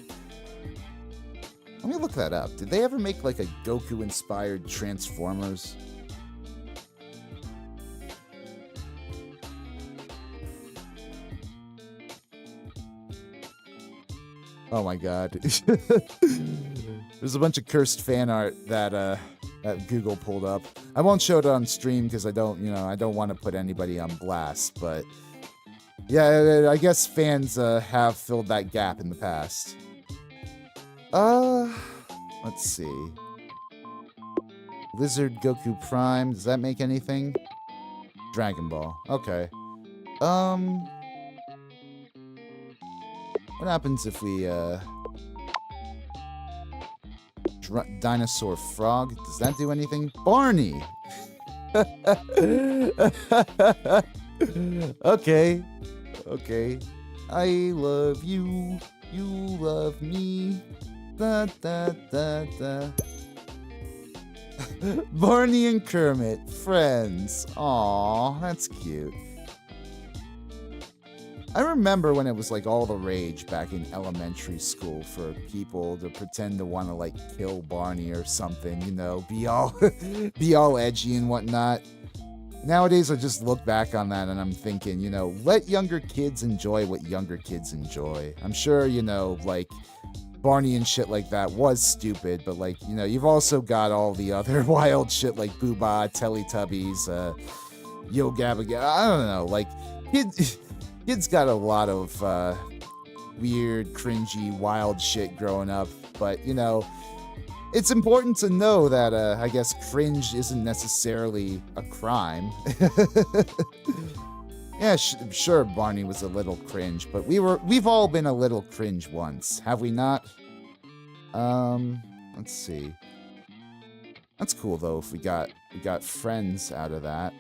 look that up. Did they ever make like a Goku-inspired Transformers? Oh my god. There's a bunch of cursed fan art that Google pulled up. I won't show it on stream because I don't want to put anybody on blast, but yeah, I guess fans have filled that gap in the past. Let's see. Lizard Goku Prime, does that make anything? Dragon Ball. Okay. What happens if we Dinosaur Frog? Does that do anything? Barney. Okay. I love you. You love me. Da da da da. Barney and Kermit, friends. Aw, that's cute. I remember when it was like all the rage back in elementary school for people to pretend to want to like kill Barney or something, you know, be all edgy and whatnot. Nowadays, I just look back on that and I'm thinking, you know, let younger kids enjoy what younger kids enjoy. I'm sure, you know, like Barney and shit like that was stupid, but like, you know, you've also got all the other wild shit like Booba, Teletubbies, Yo Gabba Gabba. I don't know, like kids got a lot of weird, cringy, wild shit growing up, but you know, it's important to know that I guess cringe isn't necessarily a crime. Yeah, sure, Barney was a little cringe, but we've all been a little cringe once, have we not? Let's see. That's cool though. If we got friends out of that.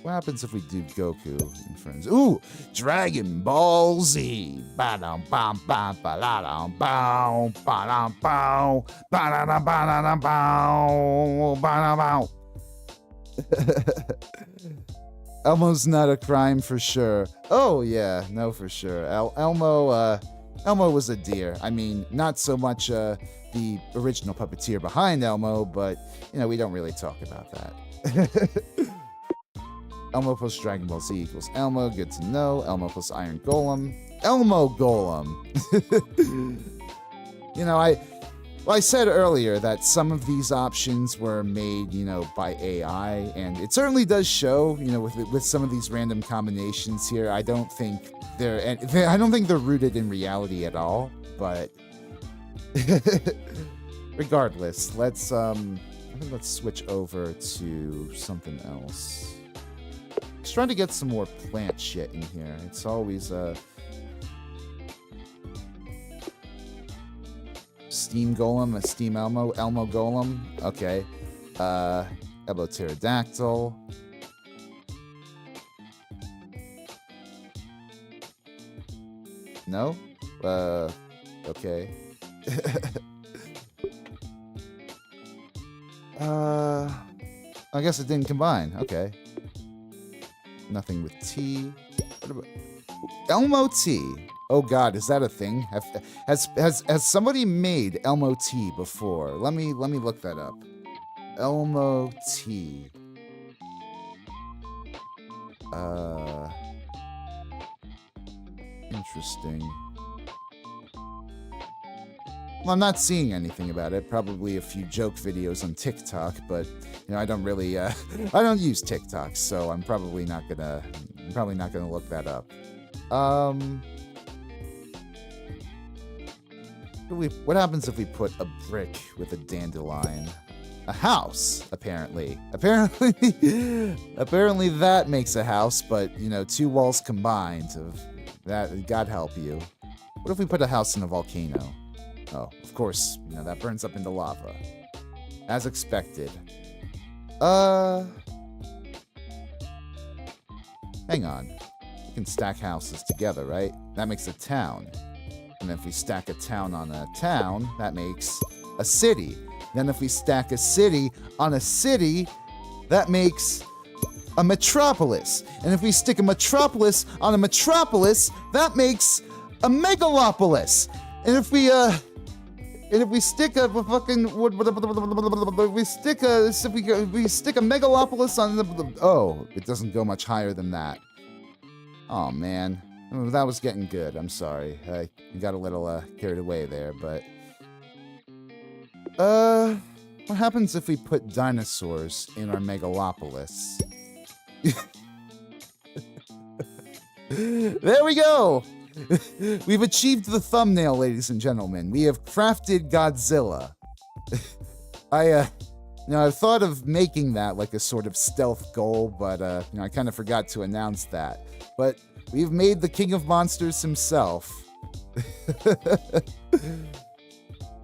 What happens if we do Goku and friends? Ooh, Dragon Ball Z. Ba-dum bam bam ba-la-dum bow ba-dum bow ba-da-dum ba-da-dum bow ba-dum bow. Elmo's not a crime for sure. Oh yeah, no for sure. Elmo was a deer. I mean, not so much the original puppeteer behind Elmo, but you know, we don't really talk about that. Elmo plus Dragon Ball Z equals Elmo, good to know. Elmo plus Iron Golem. Elmo Golem! You know, I said earlier that some of these options were made, you know, by AI, and it certainly does show, you know, with some of these random combinations here. I don't think they're rooted in reality at all, but regardless, let's switch over to something else. Just trying to get some more plant shit in here. It's always Steam Golem, a Steam Elmo Golem. Okay. Elbow Pterodactyl. No? Okay. I guess it didn't combine. Okay. Nothing with T. What about Elmo T? Oh God, is that a thing? Has somebody made Elmo T before? Let me look that up. Elmo T. Interesting. Well, I'm not seeing anything about it. Probably a few joke videos on TikTok, but you know, I don't really I don't use TikTok, so I'm probably not gonna look that up. What happens if we put a brick with a dandelion? A house, apparently. Apparently that makes a house, but you know, two walls combined of that, God help you. What if we put a house in a volcano? Oh, of course, you know, that burns up into lava. As expected. Hang on. We can stack houses together, right? That makes a town. And if we stack a town on a town, that makes a city. Then if we stack a city on a city, that makes a metropolis. And if we stick a metropolis on a metropolis, that makes a megalopolis. And if we stick a fucking we stick a megalopolis on the oh, it doesn't go much higher than that. Oh man, that was getting good. I'm sorry, I got a little carried away there, but what happens if we put dinosaurs in our megalopolis? There we go. We've achieved the thumbnail, ladies and gentlemen. We have crafted Godzilla. I've thought of making that like a sort of stealth goal, but I kind of forgot to announce that. But we've made the King of Monsters himself.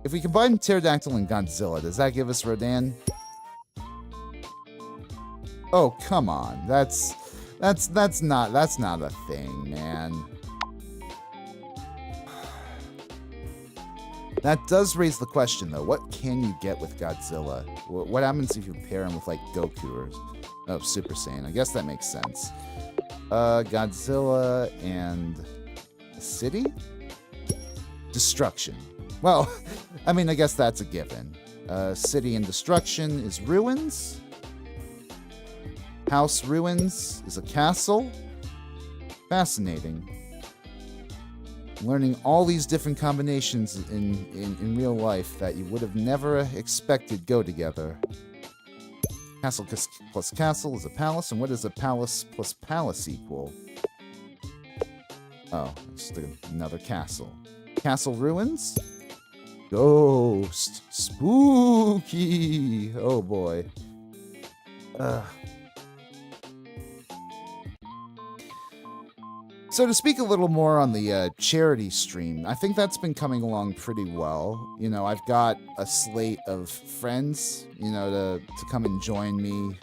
If we combine Pterodactyl and Godzilla, does that give us Rodan? Oh, come on. That's not a thing, man. That does raise the question, though. What can you get with Godzilla? What happens if you pair him with, like, Goku or... Oh, Super Saiyan. I guess that makes sense. Godzilla and... a city? Destruction. Well, I mean, I guess that's a given. City and destruction is ruins. House ruins is a castle. Fascinating. Learning all these different combinations in real life that you would have never expected go together. Castle plus castle is a palace, and what does a palace plus palace equal? Oh, it's another castle. Castle ruins? Ghost. Spooky. Oh boy. So to speak a little more on the charity stream, I think that's been coming along pretty well. You know, I've got a slate of friends, you know, to come and join me, you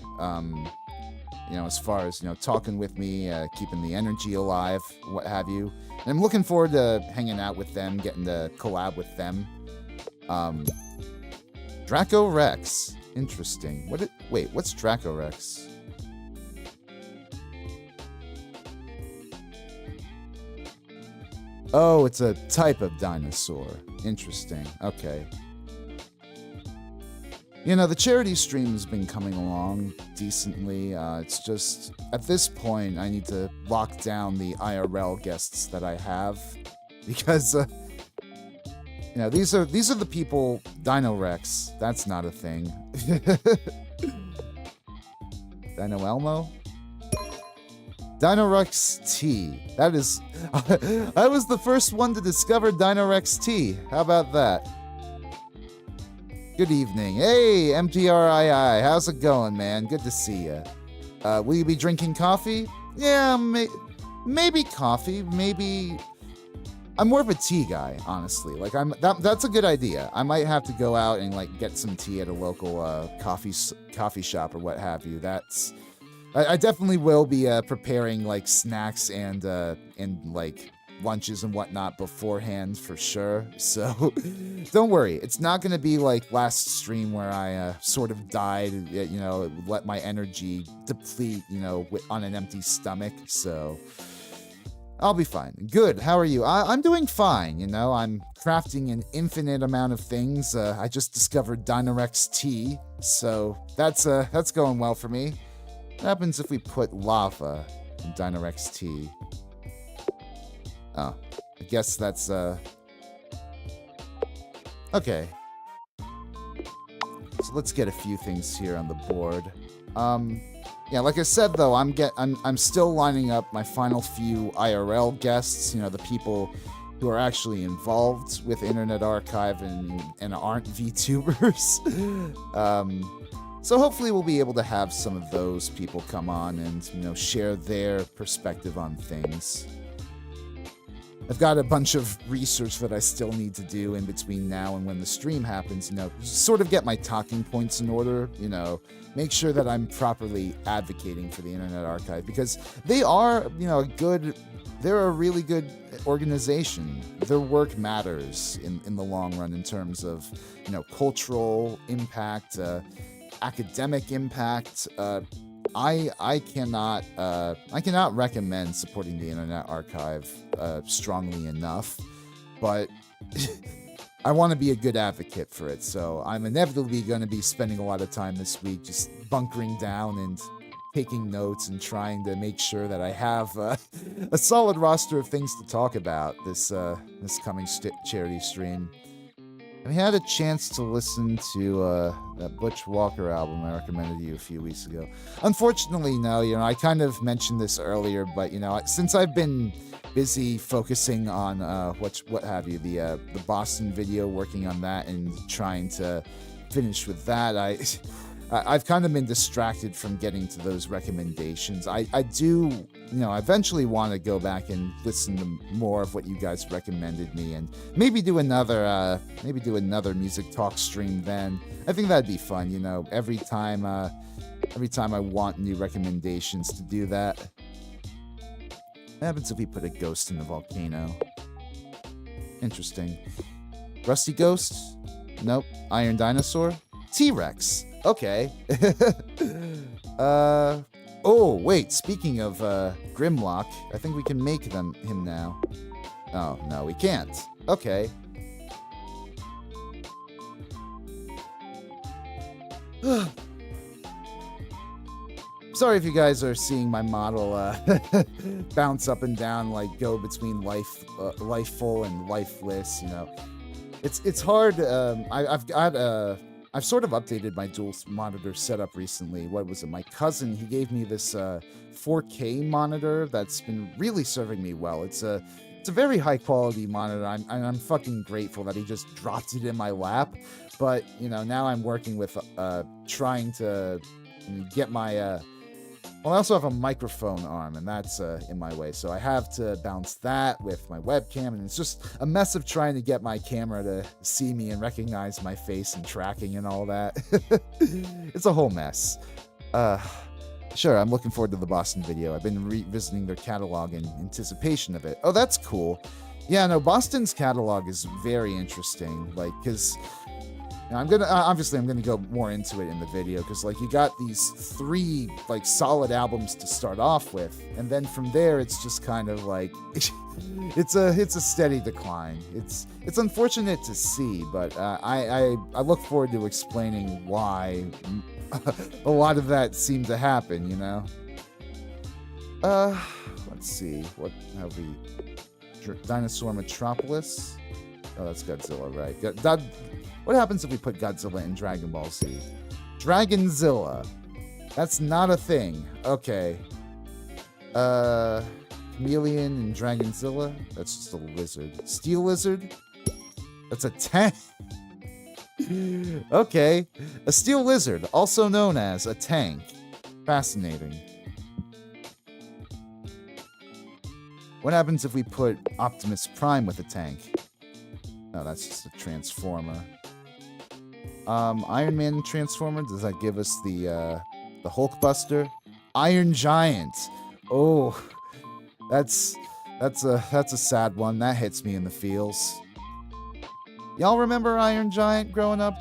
know, as far as, you know, talking with me, keeping the energy alive, what have you. And I'm looking forward to hanging out with them, getting to collab with them. Draco Rex. Interesting. Wait, what's Draco Rex? Oh, it's a type of dinosaur. Interesting. Okay. You know, the charity stream has been coming along decently. It's just, at this point, I need to lock down the IRL guests that I have. Because, you know, these are the people... Dino Rex. That's not a thing. Dino Elmo? Dino Rex T. That is... I was the first one to discover Dino Rex T. How about that? Good evening. Hey, MTRII. How's it going, man? Good to see you. Will you be drinking coffee? Yeah, maybe coffee. Maybe... I'm more of a tea guy, honestly. Like, that's a good idea. I might have to go out and, like, get some tea at a local coffee shop or what have you. That's... I definitely will be preparing like snacks and like lunches and whatnot beforehand for sure. So don't worry, it's not gonna be like last stream where I sort of died, you know, let my energy deplete, you know, on an empty stomach. So I'll be fine. Good. How are you? I'm doing fine. You know, I'm crafting an infinite amount of things. I just discovered Dinorex Tea, so that's going well for me. What happens if we put lava in Dinorex Tea? Oh, I guess that's, okay. So let's get a few things here on the board. Yeah, like I said though, I'm still lining up my final few IRL guests, you know, the people who are actually involved with Internet Archive and aren't VTubers. So hopefully we'll be able to have some of those people come on and, you know, share their perspective on things. I've got a bunch of research that I still need to do in between now and when the stream happens, you know, sort of get my talking points in order, you know, make sure that I'm properly advocating for the Internet Archive, because they are, you know, they're a really good organization. Their work matters in the long run in terms of, you know, cultural impact, academic impact. I cannot recommend supporting the Internet Archive strongly enough, but I want to be a good advocate for it, so I'm inevitably going to be spending a lot of time this week just bunkering down and taking notes and trying to make sure that I have a solid roster of things to talk about this coming charity stream. I had a chance to listen to that Butch Walker album I recommended to you a few weeks ago. Unfortunately, no. You know, I kind of mentioned this earlier, but you know, since I've been busy focusing on what have you, the Boston video, working on that and trying to finish with that, I've kind of been distracted from getting to those recommendations. I do, you know, eventually want to go back and listen to more of what you guys recommended me, and maybe do another music talk stream then. I think that'd be fun, you know, every time I want new recommendations to do that. What happens if we put a ghost in the volcano? Interesting. Rusty Ghost? Nope. Iron Dinosaur? T-Rex. Okay. Oh, wait. Speaking of Grimlock, I think we can make him now. Oh, no, we can't. Okay. Sorry if you guys are seeing my model bounce up and down, like go between lifeful and lifeless. You know, it's hard. I've sort of updated my dual monitor setup recently. What was it? My cousin, he gave me this 4K monitor that's been really serving me well. It's a very high quality monitor. I'm fucking grateful that he just dropped it in my lap. But you know, now I'm working with trying to get my well, I also have a microphone arm, and that's in my way. So I have to bounce that with my webcam, and it's just a mess of trying to get my camera to see me and recognize my face and tracking and all that. It's a whole mess. Sure, I'm looking forward to the Boston video. I've been revisiting their catalog in anticipation of it. Oh, that's cool. Yeah, no, Boston's catalog is very interesting. Like, because I'm gonna go more into it in the video, because like you got these 3 like solid albums to start off with, and then from there it's just kind of like it's a steady decline. It's unfortunate to see, but I look forward to explaining why a lot of that seemed to happen. You know. Let's see, what have we? Dinosaur Metropolis. Oh, that's Godzilla, right? What happens if we put Godzilla in Dragon Ball Z? Dragonzilla. That's not a thing. Okay. Chameleon and Dragonzilla. That's just a lizard. Steel Lizard. That's a tank. Okay. A Steel Lizard, also known as a tank. Fascinating. What happens if we put Optimus Prime with a tank? No, that's just a Transformer. Iron Man Transformer, does that give us the Hulkbuster? Iron Giant. Oh, that's a sad one. That hits me in the feels. Y'all remember Iron Giant growing up?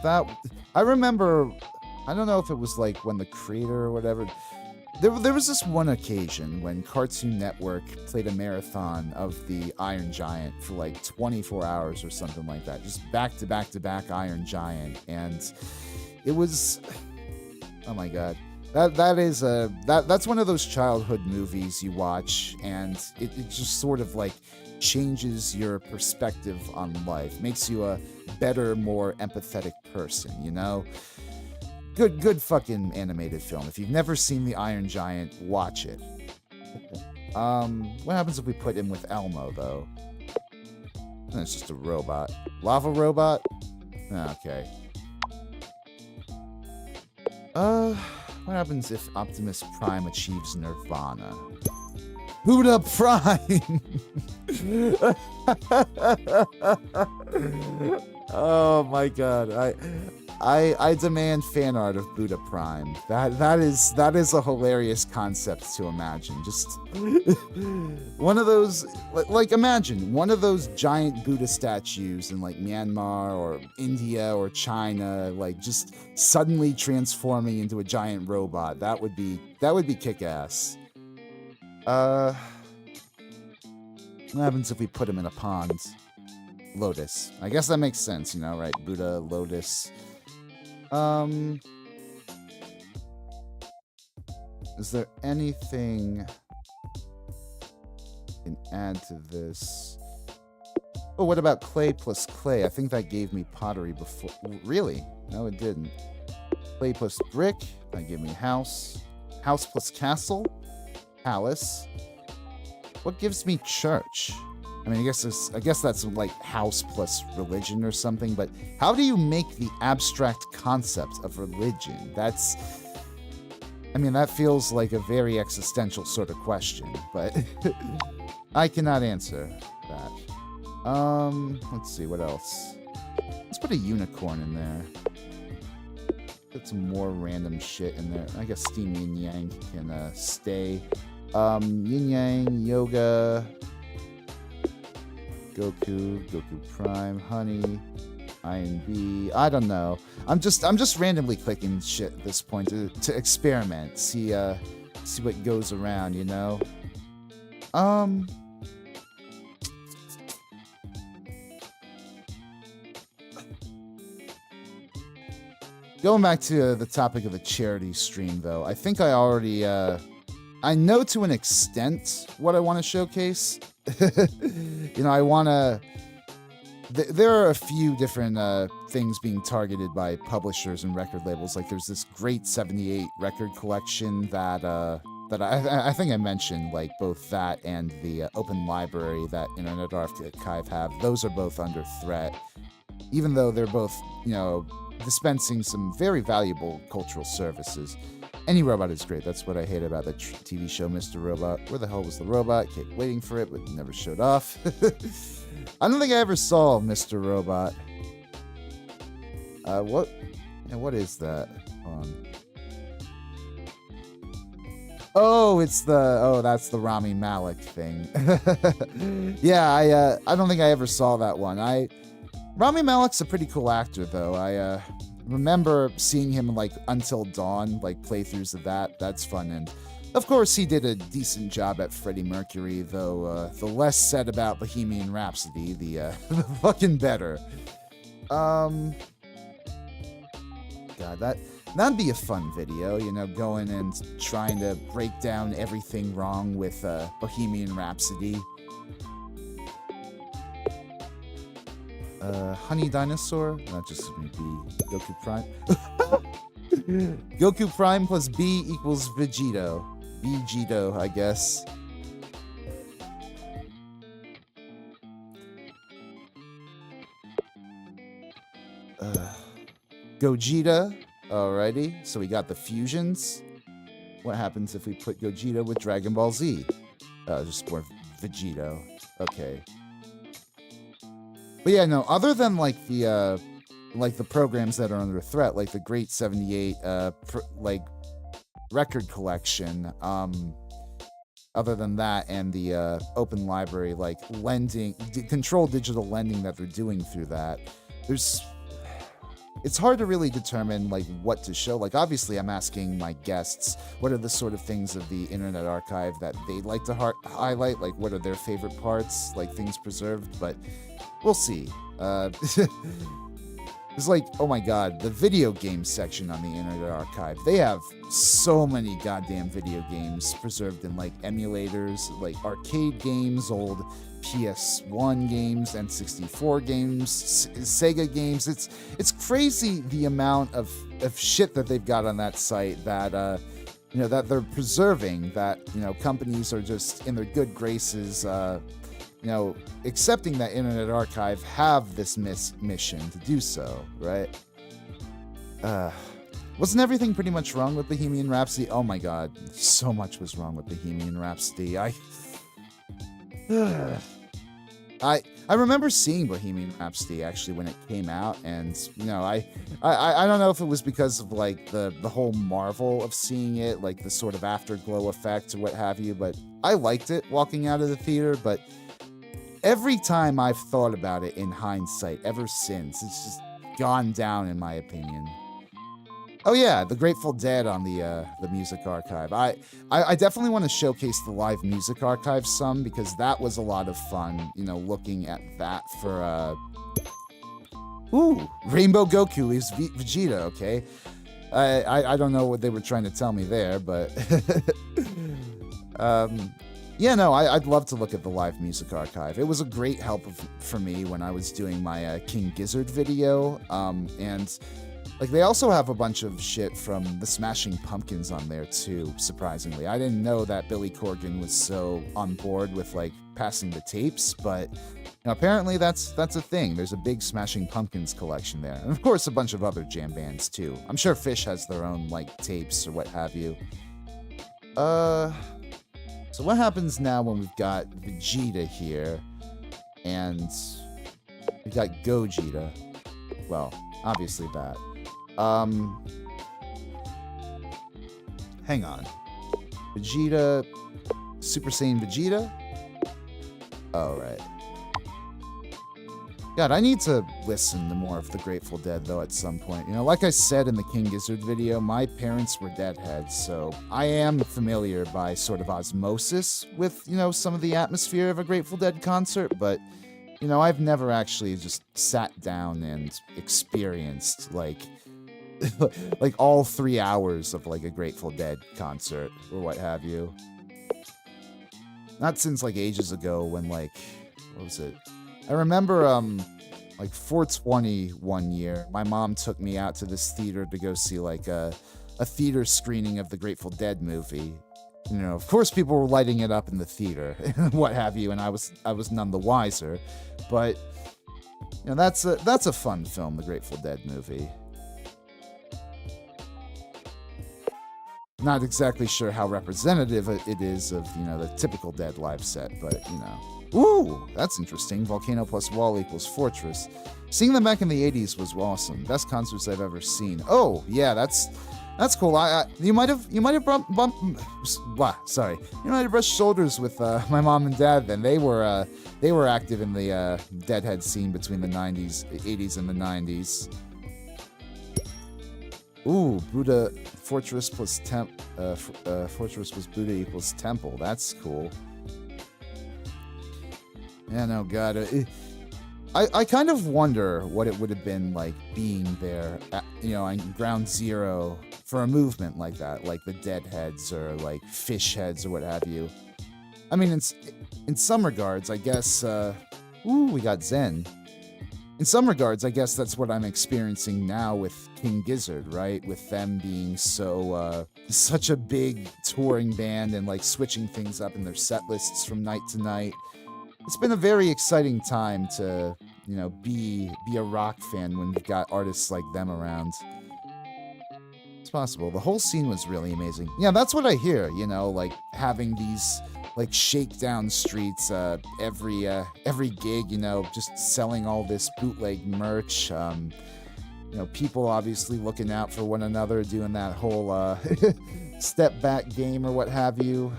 I remember, I don't know if it was like when the creator or whatever. There was this one occasion when Cartoon Network played a marathon of the Iron Giant for like 24 hours or something like that. Just back to back to back Iron Giant. And it was, oh my God. That's one of those childhood movies you watch, and it just sort of like changes your perspective on life. Makes you a better, more empathetic person, you know? Good fucking animated film. If you've never seen The Iron Giant, watch it. What happens if we put him with Elmo, though? It's just a robot. Lava robot? Okay. What happens if Optimus Prime achieves Nirvana? Buddha Prime! Oh my God. I demand fan art of Buddha Prime. That is a hilarious concept to imagine. Just one of those, like imagine one of those giant Buddha statues in like Myanmar or India or China, like just suddenly transforming into a giant robot. That would be kick-ass. What happens if we put him in a pond? Lotus. I guess that makes sense, you know, right? Buddha, Lotus. Is there anything I can add to this? Oh, what about clay plus clay? I think that gave me pottery before. Really? No, it didn't. Clay plus brick. That gave me house. House plus castle. Palace. What gives me church? I mean, I guess that's like house plus religion or something, but how do you make the abstract concept of religion? I mean, that feels like a very existential sort of question, but I cannot answer that. Let's see, what else? Let's put a unicorn in there. Put some more random shit in there. I guess Steam Yin Yang can stay. Yin Yang, Yoga... Goku Prime, Honey, INB. I don't know. I'm just randomly clicking shit at this point to experiment, see what goes around, you know. Going back to the topic of the charity stream, though, I think I already, I know to an extent what I want to showcase. You know, I want to... There are a few different things being targeted by publishers and record labels. Like, there's this great 78 record collection that I think I mentioned, like, both that and the open library that Internet Archive have. Those are both under threat, even though they're both, you know, dispensing some very valuable cultural services. Any Robot is great. That's what I hate about the TV show Mr. Robot. Where the hell was the robot? Kept waiting for it, but it never showed off. I don't think I ever saw Mr. Robot. What is that? Hold on. Oh, that's the Rami Malek thing. Yeah, I don't think I ever saw that one. Rami Malek's a pretty cool actor, though. I remember seeing him in, like, Until Dawn, like, playthroughs of that. That's fun. And, of course, he did a decent job at Freddie Mercury, though the less said about Bohemian Rhapsody, the fucking better. God, that'd be a fun video, you know, going and trying to break down everything wrong with Bohemian Rhapsody. Honey Dinosaur? That just would be Goku Prime. Goku Prime plus B equals Vegito. Vegito, I guess. Gogeta. Alrighty. So we got the fusions. What happens if we put Gogeta with Dragon Ball Z? Just more Vegito. Okay. But yeah, no, other than like the programs that are under threat, like the Great 78 like record collection, other than that and the open library, like lending, controlled digital lending that they're doing through that, it's hard to really determine like what to show. Like, obviously I'm asking my guests what are the sort of things of the Internet Archive that they'd like to highlight, like what are their favorite parts, like things preserved, but we'll see. It's like, oh my god, the video game section on the Internet Archive. They have so many goddamn video games preserved in like emulators, like arcade games, old PS1 games, N64 games, Sega games. It's crazy the amount of shit that they've got on that site that you know, that they're preserving, that, you know, companies are just in their good graces you know, accepting that Internet Archive have this mission to do so, right? Wasn't everything pretty much wrong with Bohemian Rhapsody? Oh my god, so much was wrong with Bohemian Rhapsody. I remember seeing Bohemian Rhapsody actually when it came out, and you know, I don't know if it was because of like the whole marvel of seeing it, like the sort of afterglow effect or what have you, but I liked it walking out of the theater. But every time I've thought about it in hindsight, ever since, it's just gone down in my opinion. Oh yeah, the Grateful Dead on the Music Archive. I definitely want to showcase the live Music Archive some, because that was a lot of fun, you know, looking at that for, Ooh, Rainbow Goku is Vegeta, okay. I don't know what they were trying to tell me there, but... Yeah, no, I'd love to look at the live Music Archive. It was a great help for me when I was doing my King Gizzard video, and like they also have a bunch of shit from the Smashing Pumpkins on there too, surprisingly. I didn't know that Billy Corgan was so on board with like passing the tapes, but you know, apparently that's a thing. There's a big Smashing Pumpkins collection there, and of course a bunch of other jam bands too. I'm sure Fish has their own like tapes or what have you. So what happens now when we've got Vegeta here, and we've got Gogeta? Well, obviously that. Hang on. Vegeta, Super Saiyan Vegeta? Oh, right. God, I need to listen to more of the Grateful Dead, though, at some point. You know, like I said in the King Gizzard video, my parents were Deadheads, so I am familiar by sort of osmosis with, you know, some of the atmosphere of a Grateful Dead concert, but, you know, I've never actually just sat down and experienced, like, like all 3 hours of, like, a Grateful Dead concert, or what have you. Not since, like, ages ago when, like, what was it? I remember, like 420 one year, my mom took me out to this theater to go see like a theater screening of the Grateful Dead movie. You know, of course, people were lighting it up in the theater, and what have you, and I was none the wiser. But you know, that's a fun film, the Grateful Dead movie. Not exactly sure how representative it is of, you know, the typical Dead live set, but you know. Ooh, that's interesting. Volcano plus wall equals fortress. Seeing them back in the 80s was awesome. Best concerts I've ever seen. Oh, yeah, that's cool. You might have You might have brushed shoulders with my mom and dad then. They were active in the Deadhead scene between the 80s and the 90s. Ooh, Buddha fortress plus fortress plus Buddha equals temple. That's cool. Yeah, no, God. I kind of wonder what it would have been like being there, at, you know, on ground zero for a movement like that, like the Deadheads or like Fish Heads or what have you. I mean, in some regards, I guess, we got Zen. In some regards, I guess that's what I'm experiencing now with King Gizzard, right? With them being such a big touring band and like switching things up in their set lists from night to night. It's been a very exciting time to, you know, be a rock fan when you've got artists like them around. It's possible. The whole scene was really amazing. Yeah, that's what I hear, you know, like having these like shakedown streets every gig, you know, just selling all this bootleg merch. You know, people obviously looking out for one another, doing that whole step back game or what have you.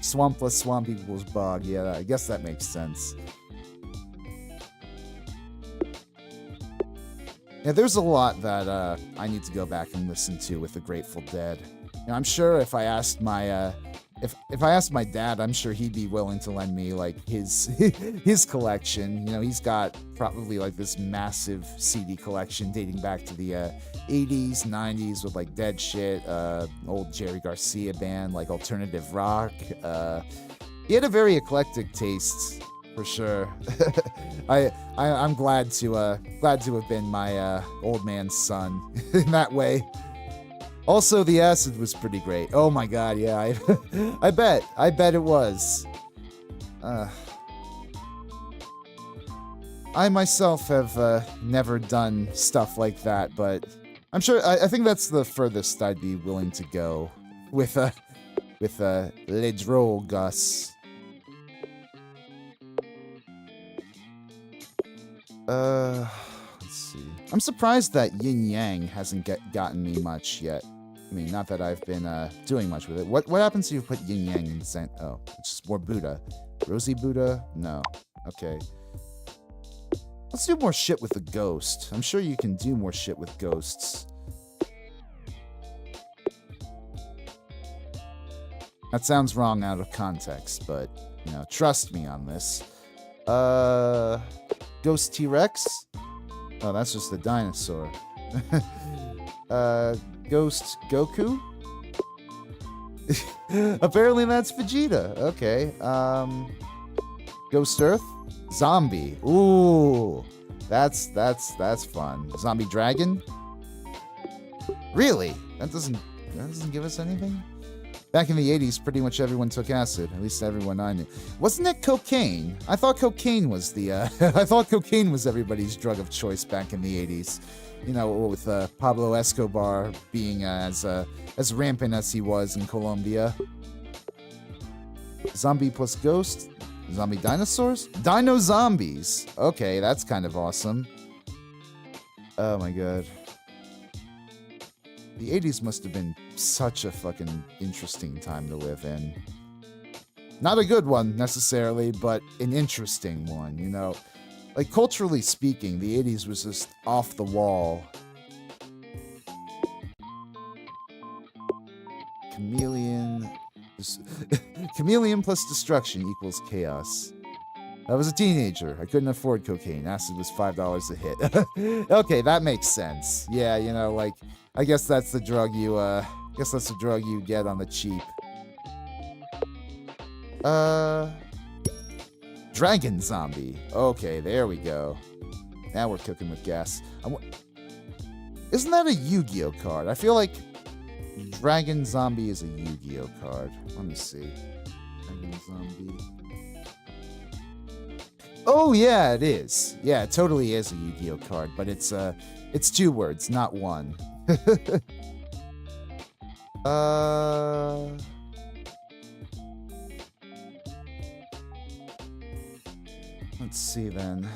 Swamp plus swamp equals bog. Yeah, I guess that makes sense. Yeah, there's a lot that I need to go back and listen to with the Grateful Dead. You know, I'm sure if I asked my if I asked my dad, I'm sure he'd be willing to lend me like his his collection. You know, he's got probably like this massive CD collection dating back to the 80s, 90s with like Dead shit, old Jerry Garcia band, like alternative rock. He had a very eclectic taste, for sure. I'm glad to have been my old man's son in that way. Also, the acid was pretty great. Oh my god, yeah, I bet it was. I myself have never done stuff like that, but I'm sure I think that's the furthest I'd be willing to go with Le Drogas. Let's see. I'm surprised that Yin Yang hasn't gotten me much yet. I mean, not that I've been doing much with it. What happens if you put Yin Yang in Zen? Oh, it's just more Buddha. Rosy Buddha? No. Okay. Let's do more shit with the ghost. I'm sure you can do more shit with ghosts. That sounds wrong out of context, but, you know, trust me on this. Ghost T-Rex? Oh, that's just the dinosaur. Ghost Goku? Apparently that's Vegeta. Okay. Ghost Earth? Zombie. Ooh. That's fun. Zombie Dragon? Really? That doesn't give us anything? Back in the 80s, pretty much everyone took acid. At least everyone I knew. Wasn't it cocaine? I thought cocaine was I thought cocaine was everybody's drug of choice back in the 80s. You know, with Pablo Escobar being as rampant as he was in Colombia. Zombie plus ghost? Zombie dinosaurs? Dino zombies! Okay, that's kind of awesome. Oh my god. The 80s must have been such a fucking interesting time to live in. Not a good one, necessarily, but an interesting one, you know? Like, culturally speaking, the 80s was just off the wall. Chameleon... Chameleon plus destruction equals chaos. I was a teenager. I couldn't afford cocaine. Acid was $5 a hit. Okay, that makes sense. Yeah, you know, like, I guess that's the drug you, get on the cheap. Dragon zombie. Okay, there we go. Now we're cooking with gas. Isn't that a Yu-Gi-Oh card? I feel like Dragon Zombie is a Yu-Gi-Oh card. Let me see. Dragon Zombie. Oh yeah, it is. Yeah, it totally is a Yu-Gi-Oh card, but it's 2 words, not 1. Let's see then.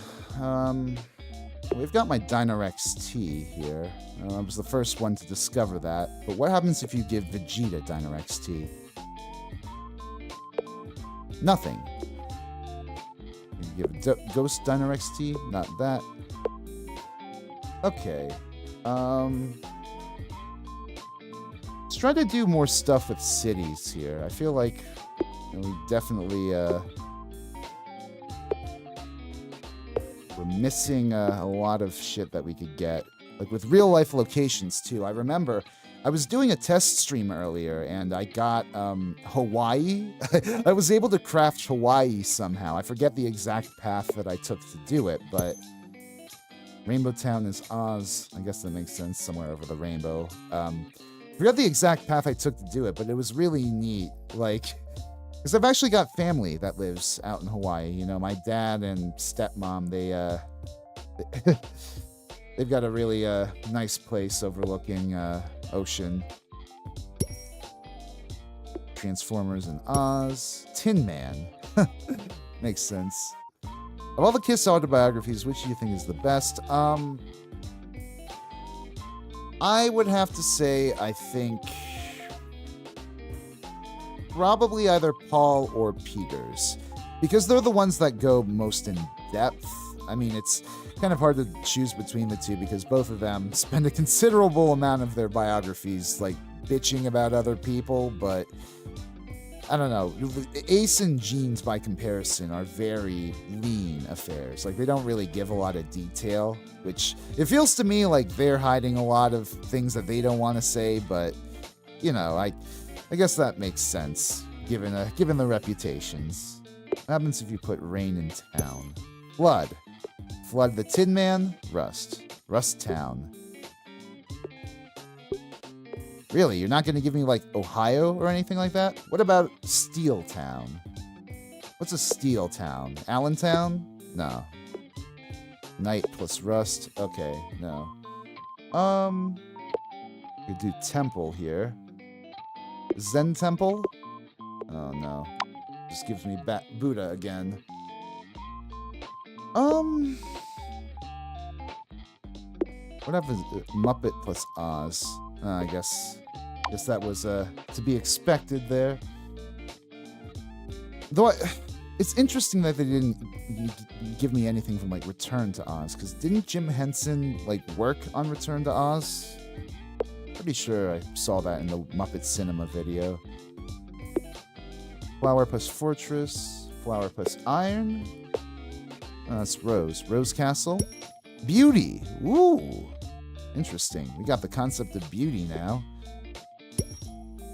We've got my Dynarex T here. I was the first one to discover that. But what happens if you give Vegeta Dynarex T? Nothing. You give Ghost Dynarex T? Not that. Okay. Let's try to do more stuff with cities here. I feel like we definitely... we're missing a lot of shit that we could get. Like with real life locations too. I remember I was doing a test stream earlier and I got Hawaii. I was able to craft Hawaii somehow. I forget the exact path that I took to do it, but Rainbow Town is Oz. I guess that makes sense, somewhere over the rainbow. Forgot the exact path I took to do it, but it was really neat. Like, because I've actually got family that lives out in Hawaii. You know, my dad and stepmom, they've got a really nice place overlooking ocean. Transformers and Oz. Tin Man. Makes sense. Of all the Kiss autobiographies, which do you think is the best? I would have to say, I think... probably either Paul or Peter's, because they're the ones that go most in depth. I mean, it's kind of hard to choose between the two because both of them spend a considerable amount of their biographies like bitching about other people, but I don't know. Ace and Gene's, by comparison, are very lean affairs. Like, they don't really give a lot of detail, which it feels to me like they're hiding a lot of things that they don't want to say, but you know, I guess that makes sense, given the reputations. What happens if you put rain in town? Flood. Flood the Tin Man, Rust. Rust Town. Really? You're not going to give me, like, Ohio or anything like that? What about Steel Town? What's a Steel Town? Allentown? No. Night plus Rust? Okay, no. We could do Temple here. Zen Temple? Oh, no. Just gives me Buddha again. What happens? Muppet plus Oz. I guess that was to be expected there. Though it's interesting that they didn't give me anything from like Return to Oz, because didn't Jim Henson like work on Return to Oz? Pretty sure I saw that in the Muppet Cinema video. Flower plus Fortress. Flower plus Iron. That's Rose. Rose Castle. Beauty. Ooh. Interesting. We got the concept of beauty now.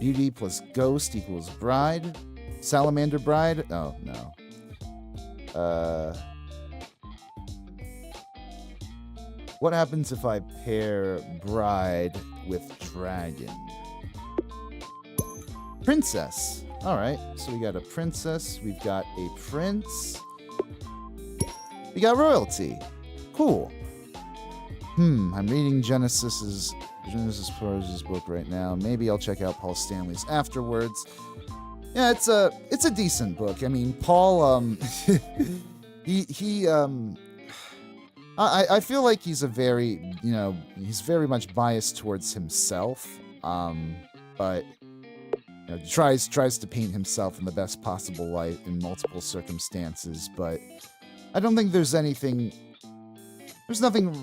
Beauty plus Ghost equals Bride. Salamander Bride. Oh, no. What happens if I pair Bride with Dragon? Princess. Alright, so we got a princess. We've got a prince. We got royalty. Cool. I'm reading Genesis Prose book right now. Maybe I'll check out Paul Stanley's afterwards. Yeah, it's a decent book. I mean, Paul, I feel like he's a very, he's very much biased towards himself. But I tries to paint himself in the best possible light in multiple circumstances, but I don't think there's nothing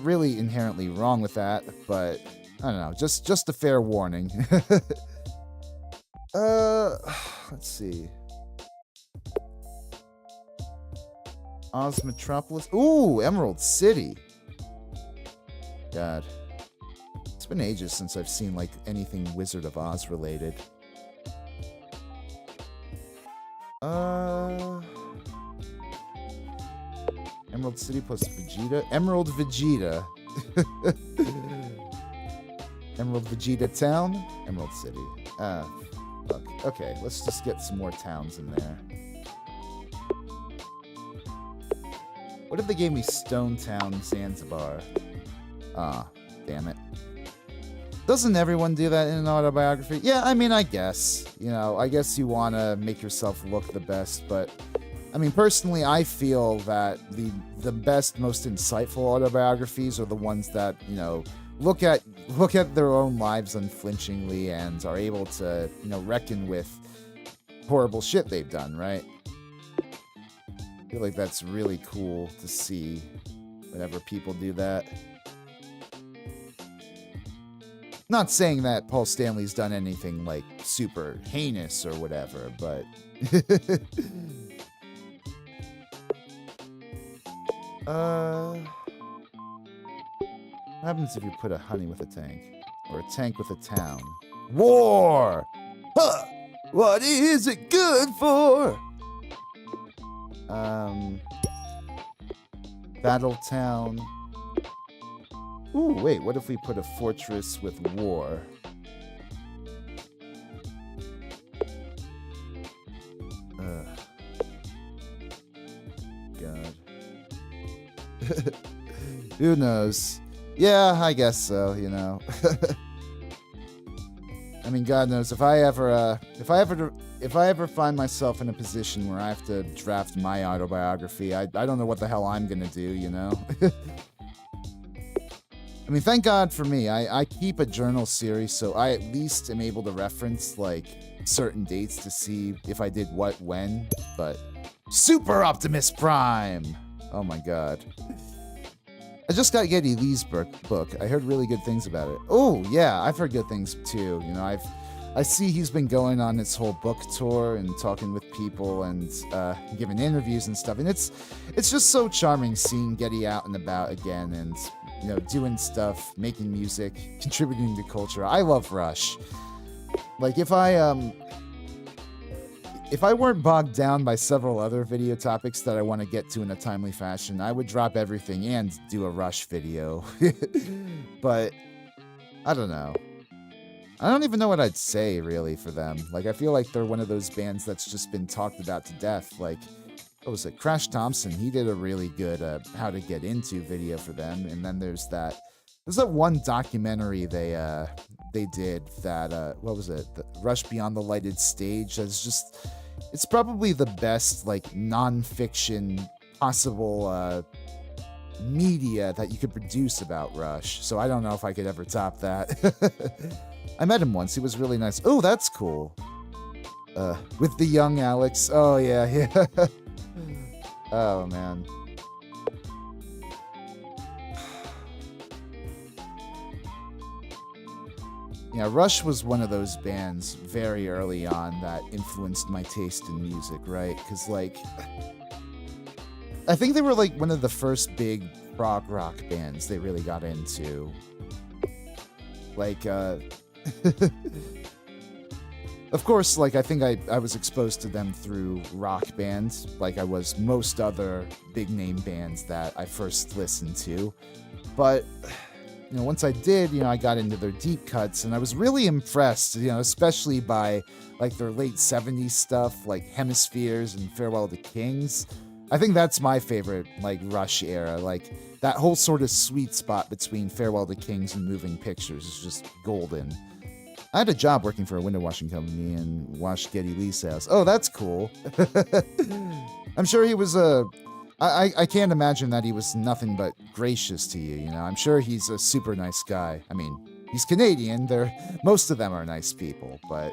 really inherently wrong with that, but I don't know, just a fair warning. Let's see. Oz Metropolis. Ooh, Emerald City. God. It's been ages since I've seen, like, anything Wizard of Oz related. Emerald City plus Vegeta. Emerald Vegeta. Emerald Vegeta Town. Emerald City. Fuck. Okay, let's just get some more towns in there. What if they gave me Stone Town, Zanzibar? Ah, damn it. Doesn't everyone do that in an autobiography? Yeah, I mean, I guess. I guess you want to make yourself look the best, but I mean, personally, I feel that the best, most insightful autobiographies are the ones that, look at their own lives unflinchingly and are able to, reckon with horrible shit they've done, right? I feel like that's really cool to see whenever people do that. Not saying that Paul Stanley's done anything, like, super heinous or whatever, but... What happens if you put a honey with a tank? Or a tank with a town? War! Huh! What is it good for? Battletown. Ooh, wait, what if we put a fortress with war? God. Who knows? Yeah, I guess so, I mean, God knows, if I ever find myself in a position where I have to draft my autobiography, I don't know what the hell I'm gonna do, I mean, thank God for me. I keep a journal series, so I at least am able to reference, like, certain dates to see if I did what when, but... Super Optimus Prime! Oh my God. I just got Geddy Lee's book. I heard really good things about it. Oh, yeah, I've heard good things, too. I see he's been going on this whole book tour and talking with people and giving interviews and stuff, and it's just so charming seeing Geddy out and about again and... doing stuff, making music, contributing to culture. I love Rush. Like, if I weren't bogged down by several other video topics that I want to get to in a timely fashion, I would drop everything and do a Rush video. But, I don't know. I don't even know what I'd say, really, for them. Like, I feel like they're one of those bands that's just been talked about to death. Like, what was it? Crash Thompson, he did a really good how to get into video for them. And then there's that one documentary they did that, what was it? The Rush Beyond the Lighted Stage. It's probably the best, like, non-fiction possible media that you could produce about Rush. So I don't know if I could ever top that. I met him once. He was really nice. Oh, that's cool. With the young Alex. Oh, yeah. Oh, man. Yeah, Rush was one of those bands very early on that influenced my taste in music, right? Because, like, I think they were, like, one of the first big prog rock bands they really got into. Like, of course, like, I think I was exposed to them through rock bands, like I was most other big-name bands that I first listened to. But, once I did, I got into their deep cuts, and I was really impressed, especially by, like, their late 70s stuff, like Hemispheres and Farewell to Kings. I think that's my favorite, like, Rush era. Like, that whole sort of sweet spot between Farewell to Kings and Moving Pictures is just golden. I had a job working for a window washing company and washed Geddy Lee's house. Oh, that's cool. I'm sure he was I can't imagine that he was nothing but gracious to you, I'm sure he's a super nice guy. I mean, he's Canadian. Most of them are nice people, but,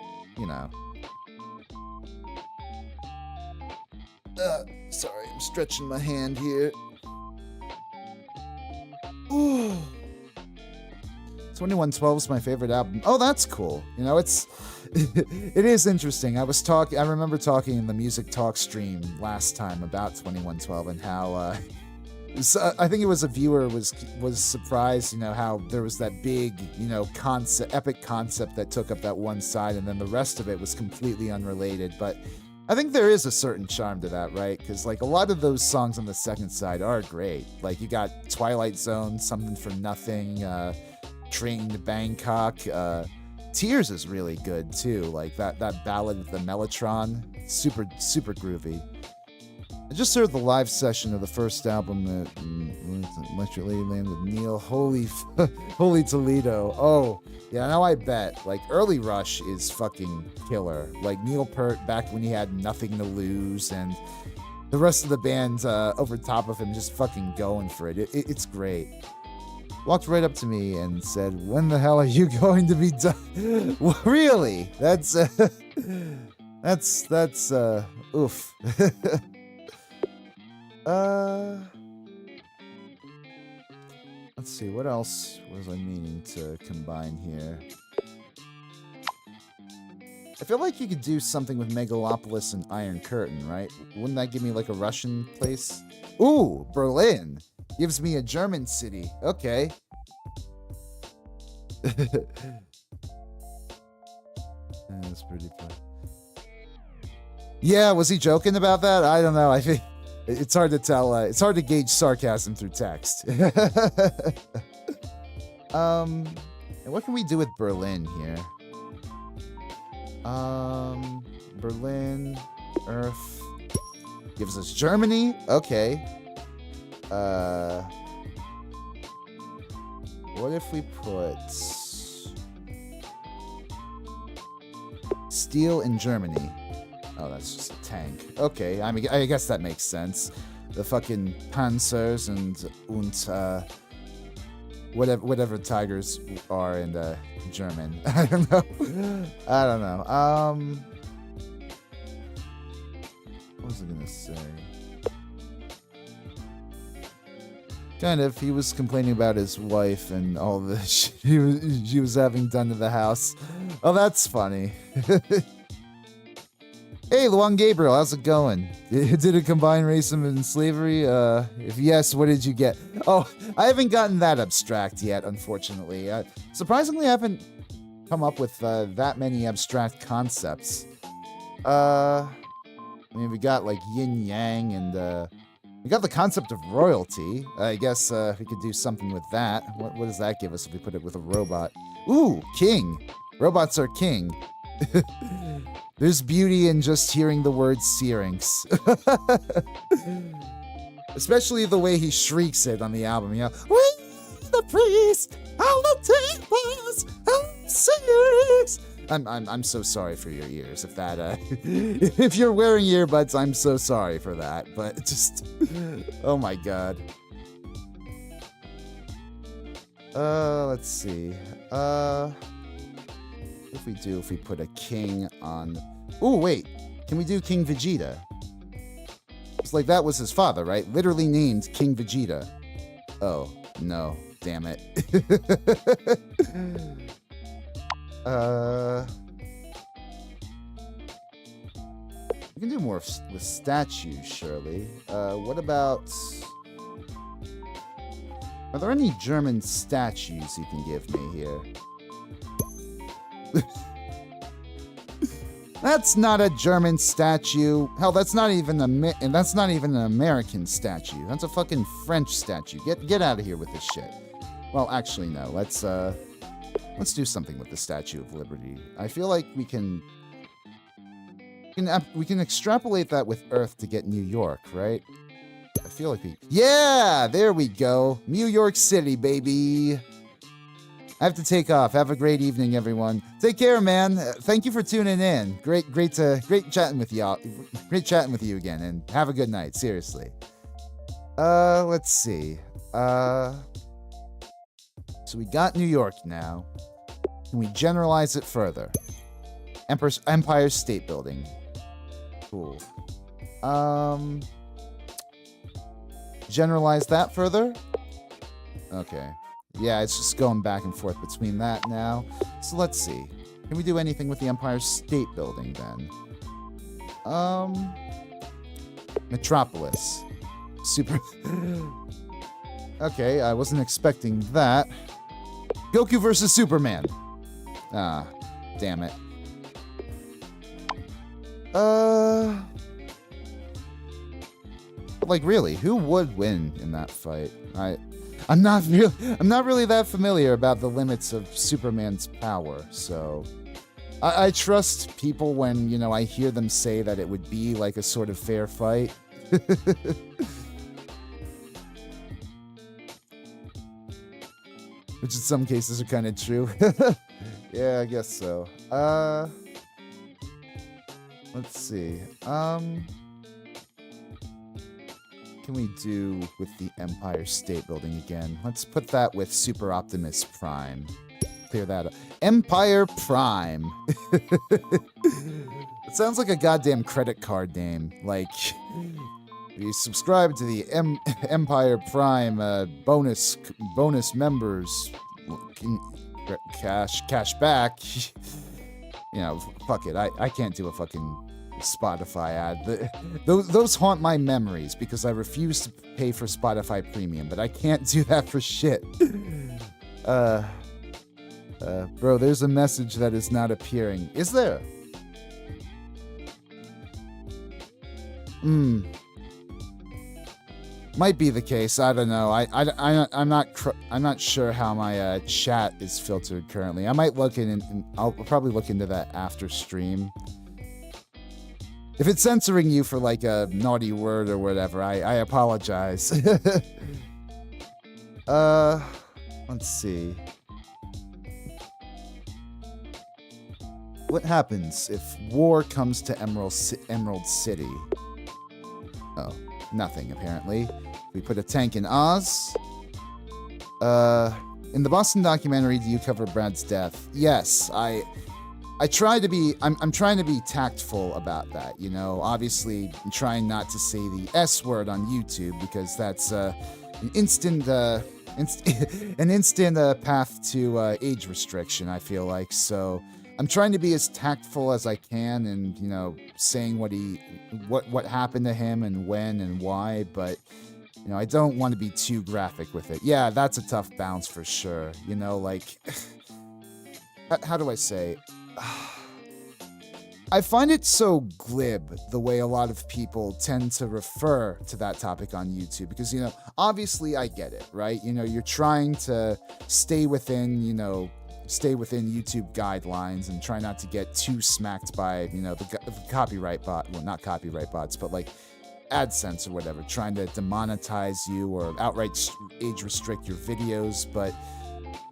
Sorry, I'm stretching my hand here. Ooh. 2112 is my favorite album. Oh, that's cool. You know, it's it is interesting. I remember talking in the Music Talk stream last time about 2112 and how I think it was a viewer was surprised, you know, how there was that big, you know, epic concept that took up that one side, and then the rest of it was completely unrelated. But I think there is a certain charm to that, right? Because like a lot of those songs on the second side are great. Like you got Twilight Zone, Something for Nothing, Train to Bangkok. Tears is really good too. Like that ballad with the Mellotron, super groovy. I just heard the live session of the first album at Electric Ladyland with Neil. Holy Toledo. Oh, yeah, now I bet. Like, early Rush is fucking killer. Like, Neil Peart back when he had nothing to lose, and the rest of the band over top of him just fucking going for it. It's great. Walked right up to me and said, "When the hell are you going to be done?" Well, really? That's oof. Let's see, what else was I meaning to combine here? I feel like you could do something with Megalopolis and Iron Curtain, right? Wouldn't that give me like a Russian place? Ooh, Berlin! Gives me a German city. Okay. That's pretty fun. Yeah, was he joking about that? I don't know. I think it's hard to tell. It's hard to gauge sarcasm through text. And what can we do with Berlin here? Berlin, Earth gives us Germany. Okay. What if we put steel in Germany? Oh, that's just a tank. Okay, I mean, I guess that makes sense. The fucking Panzers and whatever tigers are in the German. I don't know. What was I gonna say? Kind of. He was complaining about his wife and all the shit she was having done to the house. Oh, that's funny. Hey, Luan Gabriel, how's it going? Did it combine racism and slavery? If yes, what did you get? Oh, I haven't gotten that abstract yet, unfortunately. Surprisingly, I haven't come up with that many abstract concepts. I mean, we got like yin-yang and we got the concept of royalty. I guess we could do something with that. What does that give us if we put it with a robot? Ooh, king. Robots are king. There's beauty in just hearing the word Syrinx. Especially the way he shrieks it on the album, you know? We the priest, all the tables, Syrinx. I'm so sorry for your ears. If that if you're wearing earbuds, I'm so sorry for that. But just oh my god. Let's see. If we put a king on... Ooh, wait. Can we do King Vegeta? It's like that was his father, right? Literally named King Vegeta. Oh, no. Damn it. We can do more with statues, surely. What about... Are there any German statues you can give me here? That's not a German statue. Hell, that's not even an American statue. That's a fucking French statue. Get out of here with this shit. Well, actually, no. Let's do something with the Statue of Liberty. I feel like we can extrapolate that with Earth to get New York, right? I feel like yeah, there we go. New York City, baby. I have to take off. Have a great evening, everyone. Take care, man. Thank you for tuning in. Great chatting with y'all. Great chatting with you again, and have a good night. Seriously. Let's see. So we got New York now. Can we generalize it further? Empire State Building. Cool. generalize that further? Okay. Yeah, it's just going back and forth between that now. So let's see. Can we do anything with the Empire State Building then? Metropolis. Super... Okay, I wasn't expecting that. Goku versus Superman. Ah, damn it. Like really, who would win in that fight? I'm not really that familiar about the limits of Superman's power, so I trust people when, you know, I hear them say that it would be like a sort of fair fight. Which in some cases are kind of true. Yeah, I guess so. Let's see. Can we do with the Empire State Building again? Let's put that with Super Optimus Prime. Clear that up. Empire Prime. It sounds like a goddamn credit card name. Like, you subscribe to the Empire Prime bonus members. Cash back. You know, fuck it. I can't do a fucking Spotify ad. Those haunt my memories because I refuse to pay for Spotify Premium, but I can't do that for shit. Bro, there's a message that is not appearing. Is there? Might be the case. I don't know. I'm not sure how my chat is filtered currently. I might look in, and I'll probably look into that after stream. If it's censoring you for like a naughty word or whatever, I apologize. Let's see. What happens if war comes to Emerald City? Oh, nothing apparently. We put a tank in Oz. In the Boston documentary, do you cover Brad's death? Yes, I try to be, I'm trying to be tactful about that, you know. Obviously, I'm trying not to say the S word on YouTube because that's an instant path to age restriction, I feel like. So I'm trying to be as tactful as I can and, you know, saying what happened to him and when and why, but, you know, I don't want to be too graphic with it. Yeah, that's a tough bounce for sure. You know, like, how do I say? I find it so glib the way a lot of people tend to refer to that topic on YouTube because, you know, obviously I get it, right? You know, you're trying to stay within YouTube guidelines and try not to get too smacked by, you know, the copyright bot, well, not copyright bots, but like AdSense or whatever, trying to demonetize you or outright age restrict your videos. But,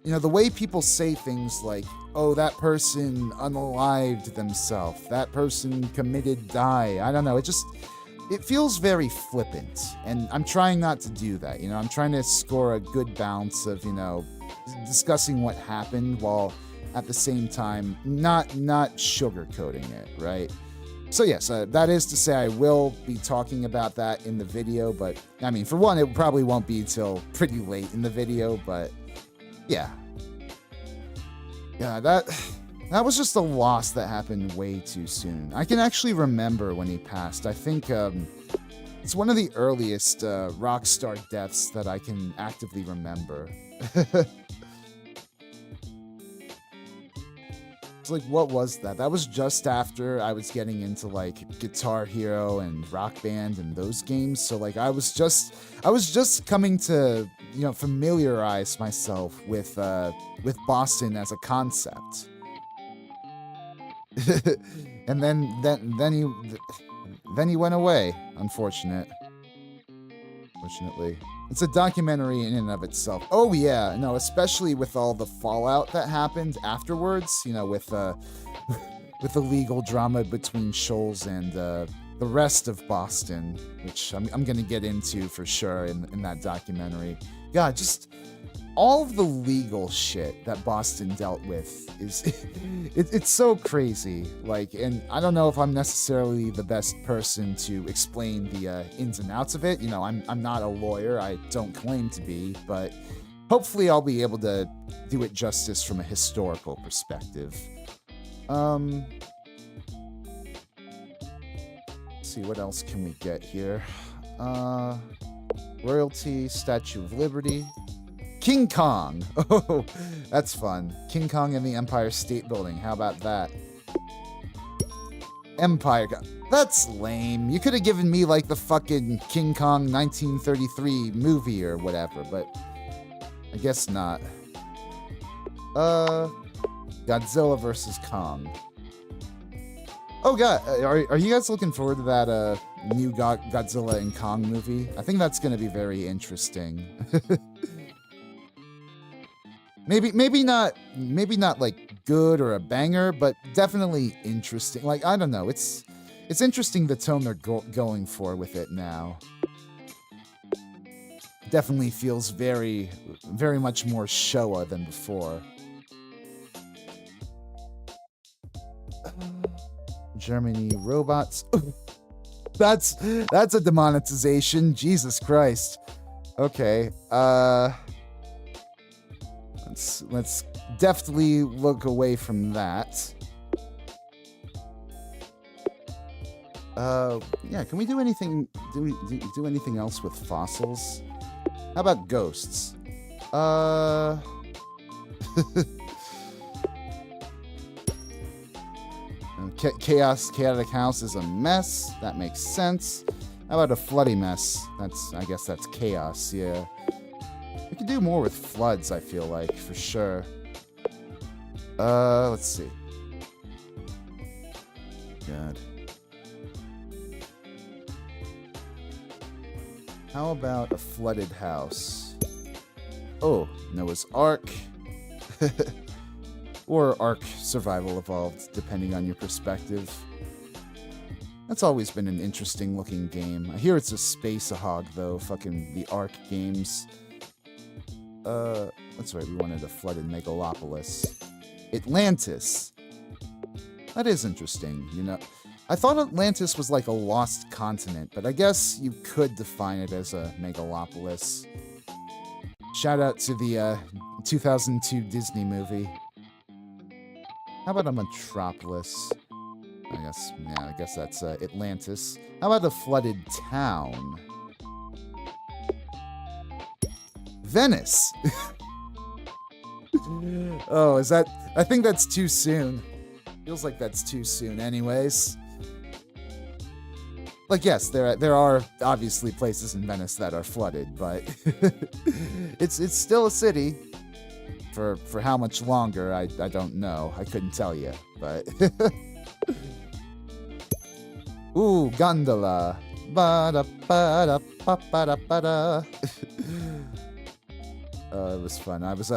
you know, the way people say things like, oh, that person unalived themselves, that person committed die, I don't know, it feels very flippant, and I'm trying not to do that, you know, I'm trying to score a good balance of, you know, discussing what happened while at the same time not sugarcoating it, right? So yes, that is to say I will be talking about that in the video, but I mean, for one, it probably won't be till pretty late in the video, but yeah. Yeah, that was just a loss that happened way too soon. I can actually remember when he passed. I think it's one of the earliest rock star deaths that I can actively remember. It's like, what was that? That was just after I was getting into like Guitar Hero and Rock Band and those games. So like I was just coming to, you know, familiarize myself with Boston as a concept. And then he went away, unfortunately. It's a documentary in and of itself. Oh yeah, no, especially with all the fallout that happened afterwards, you know, with the legal drama between Shoals and the rest of Boston, which I'm gonna get into for sure in that documentary. God, just all of the legal shit that Boston dealt with is it's so crazy. Like, and I don't know if I'm necessarily the best person to explain the ins and outs of it. You know, I'm not a lawyer. I don't claim to be, but hopefully I'll be able to do it justice from a historical perspective. Let's see, what else can we get here? Royalty, Statue of Liberty. King Kong! Oh, that's fun. King Kong and the Empire State Building. How about that? Empire... That's lame. You could have given me, like, the fucking King Kong 1933 movie or whatever, but... I guess not. Godzilla vs. Kong. Oh, God. Are you guys looking forward to that, new Godzilla and Kong movie? I think that's gonna be very interesting. Maybe not like good or a banger, but definitely interesting. Like, I don't know. It's interesting the tone they're going for with it now. Definitely feels very, very much more Showa than before. Germany robots. That's a demonetization. Jesus Christ. Okay. Let's deftly look away from that. Yeah, can we do anything? Do we do anything else with fossils? How about ghosts? Chaotic house is a mess. That makes sense. How about a floody mess? I guess that's chaos. Yeah. We could do more with floods, I feel like, for sure. Let's see. God. How about a flooded house? Oh, Noah's Ark. Or Ark Survival Evolved, depending on your perspective. That's always been an interesting looking game. I hear it's a space hog, though. Fucking the Ark games. That's right, we wanted a flooded megalopolis. Atlantis. That is interesting, you know. I thought Atlantis was like a lost continent, but I guess you could define it as a megalopolis. Shout out to the 2002 Disney movie. How about a metropolis? I guess that's Atlantis. How about a flooded town? Venice! Oh, is that... I think that's too soon. Feels like that's too soon anyways. Like, yes, there are obviously places in Venice that are flooded, but... it's still a city. For how much longer, I don't know. I couldn't tell you, but... Ooh, gondola. Ba-da-ba-da-ba-ba-da-ba-da. It was fun. I was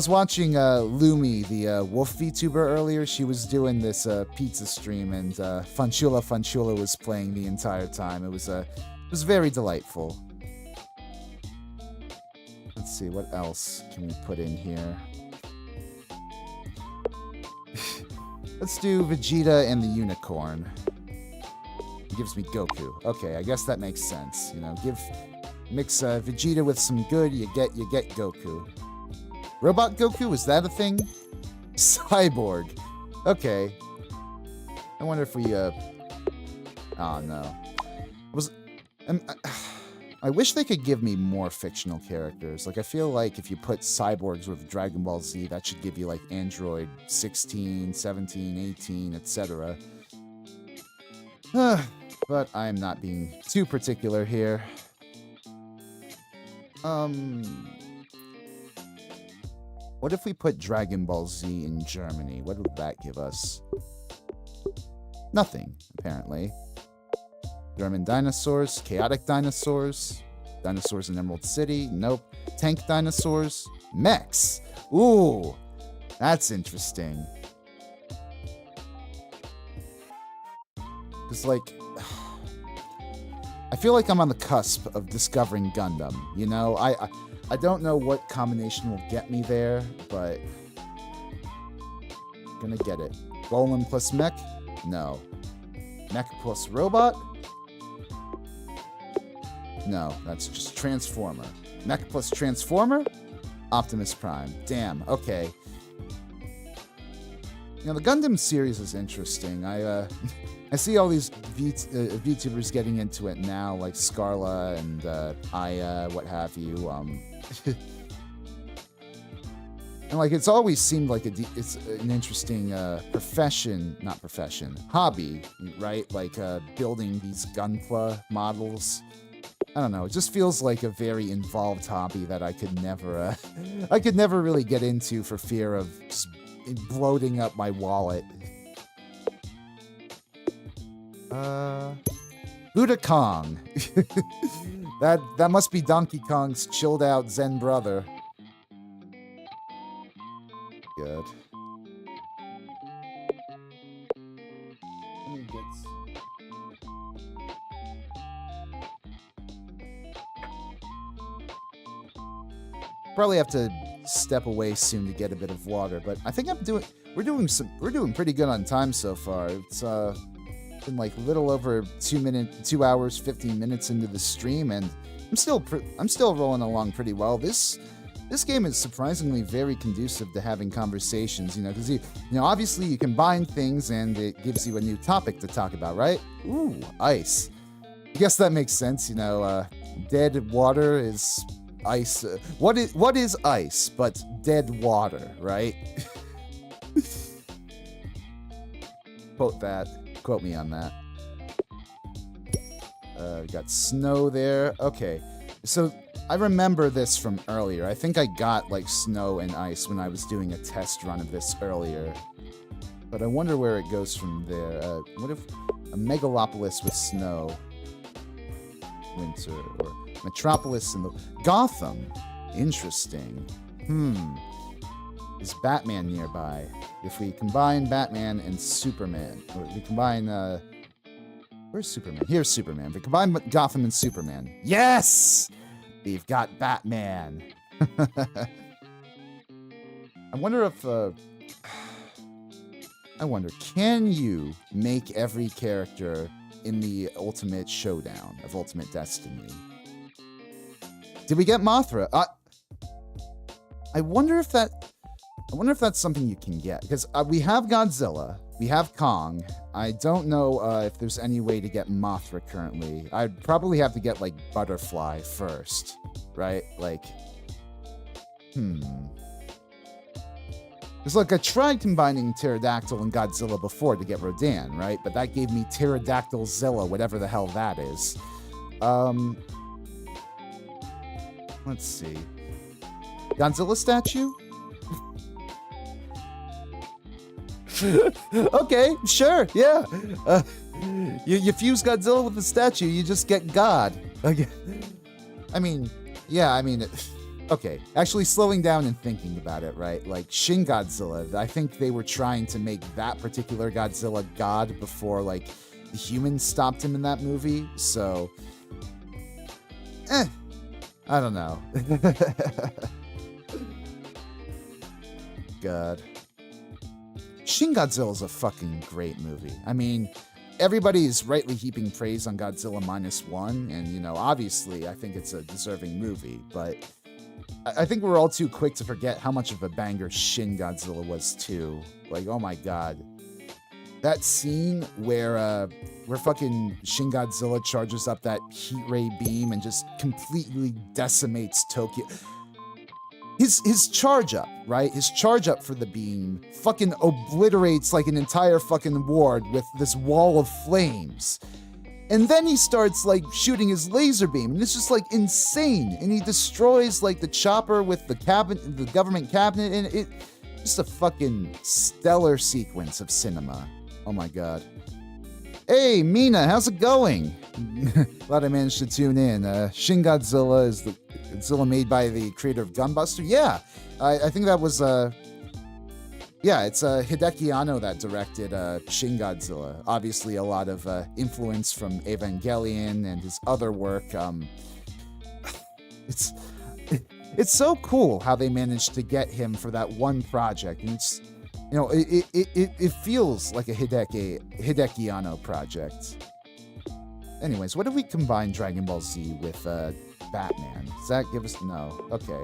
watching Lumi, the wolf VTuber earlier. She was doing this pizza stream, and Funchula was playing the entire time. It was very delightful. Let's see, what else can we put in here? Let's do Vegeta and the Unicorn. It gives me Goku. Okay, I guess that makes sense. You know, mix Vegeta with some good, you get Goku. Robot Goku, is that a thing? Cyborg. Okay. I wonder if we oh no. I wish they could give me more fictional characters. Like, I feel like if you put cyborgs with Dragon Ball Z, that should give you, like, Android 16, 17, 18, etc. But I'm not being too particular here. What if we put Dragon Ball Z in Germany? What would that give us? Nothing, apparently. German dinosaurs, chaotic dinosaurs, dinosaurs in Emerald City, nope. Tank dinosaurs, mechs. Ooh, that's interesting. Because, like, I feel like I'm on the cusp of discovering Gundam. You know, I don't know what combination will get me there, but gonna get it. Golem plus mech? No. Mech plus robot? No, that's just Transformer. Mech plus Transformer? Optimus Prime. Damn, okay. You know, the Gundam series is interesting. I see all these VTubers getting into it now, like Scarla and Aya, what have you. And like it's always seemed like it's an interesting hobby, right? Like building these Gunpla models. I don't know. It just feels like a very involved hobby that I could never really get into for fear of just bloating up my wallet. Buddha Kong. that must be Donkey Kong's chilled out Zen brother. Good. Let me get... Probably have to step away soon to get a bit of water, but I think we're doing pretty good on time so far. It's been like a little over 2 hours, 15 minutes into the stream, and I'm still rolling along pretty well. This game is surprisingly very conducive to having conversations, you know, because obviously you combine things and it gives you a new topic to talk about, right? Ooh, ice. I guess that makes sense, you know. Dead water is ice. What is ice but dead water, right? Quote me on that. We got snow there. Okay, so I remember this from earlier. I think I got like snow and ice when I was doing a test run of this earlier. But I wonder where it goes from there. What if a megalopolis with snow? Winter, or Metropolis in the... Gotham! Interesting. Is Batman nearby? If we combine Batman and Superman, or we combine, where's Superman? Here's Superman. If we combine Gotham and Superman. Yes! We've got Batman. I wonder if, can you make every character in the Ultimate Showdown of Ultimate Destiny? Did we get Mothra? I wonder if that's something you can get, because we have Godzilla, we have Kong. I don't know if there's any way to get Mothra currently. I'd probably have to get like Butterfly first, right? Like, Because look, I tried combining Pterodactyl and Godzilla before to get Rodan, right? But that gave me Pterodactylzilla, whatever the hell that is. Let's see. Godzilla statue? Okay, sure, yeah. You fuse Godzilla with the statue, you just get God. Okay. Okay, actually slowing down and thinking about it, right? Like, Shin Godzilla, I think they were trying to make that particular Godzilla God before, like, the humans stopped him in that movie, so... I don't know. God. Shin Godzilla is a fucking great movie. I mean, everybody's rightly heaping praise on Godzilla -1, and, obviously, I think it's a deserving movie, but... I think we're all too quick to forget how much of a banger Shin Godzilla was too. Like, oh my god. That scene where fucking Shin Godzilla charges up that heat ray beam and just completely decimates Tokyo. His charge up, right? His charge up for the beam fucking obliterates like an entire fucking ward with this wall of flames. And then he starts, like, shooting his laser beam, and it's just, like, insane. And he destroys, like, the chopper with the government cabinet, and it's just a fucking stellar sequence of cinema. Oh my god. Hey, Mina, how's it going? Glad I managed to tune in. Shin Godzilla is the Godzilla made by the creator of Gunbuster? Yeah, I think that was, Yeah, it's Hideki Anno that directed Shin Godzilla. Obviously, a lot of influence from Evangelion and his other work. It's it's so cool how they managed to get him for that one project, and it's, you know, it feels like a Hideki Anno project. Anyways, what if we combine Dragon Ball Z with Batman? Does that give us... No. Okay.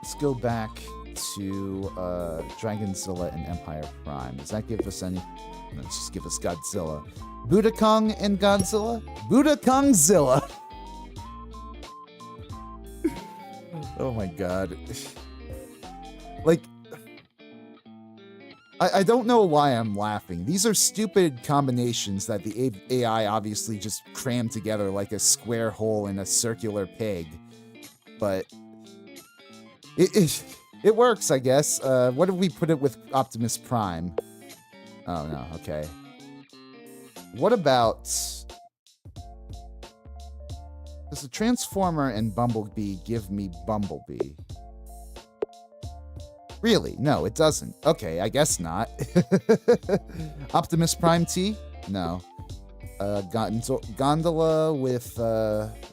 Let's go back to Dragonzilla and Empire Prime. Does that give us any... Let's just give us Godzilla. Budokong and Godzilla? Budokongzilla! Oh my god. Like... I don't know why I'm laughing. These are stupid combinations that the AI obviously just crammed together like a square hole in a circular peg. But it works, I guess. What if we put it with Optimus Prime? Oh, no. Okay. What about... Does the Transformer and Bumblebee give me Bumblebee? Really? No, it doesn't. Okay, I guess not. Optimus Prime T? No. Gondola with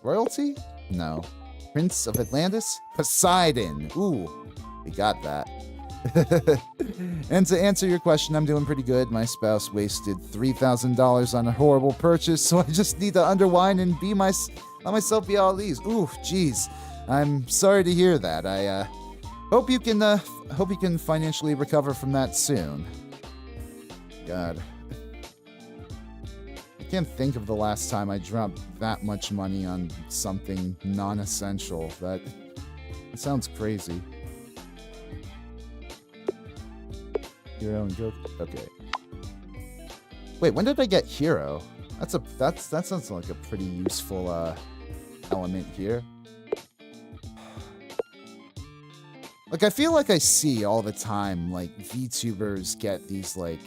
royalty? No. Prince of Atlantis? Poseidon. Ooh, we got that. And to answer your question, I'm doing pretty good. My spouse wasted $3,000 on a horrible purchase, so I just need to underwind and let myself be all these. Ooh, jeez. I'm sorry to hear that. I hope you can financially recover from that soon. God. I can't think of the last time I dropped that much money on something non-essential. That sounds crazy. Hero and joke. Okay. Wait, when did I get Hero? That sounds like a pretty useful element here. Like, I feel like I see all the time, like, VTubers get these, like,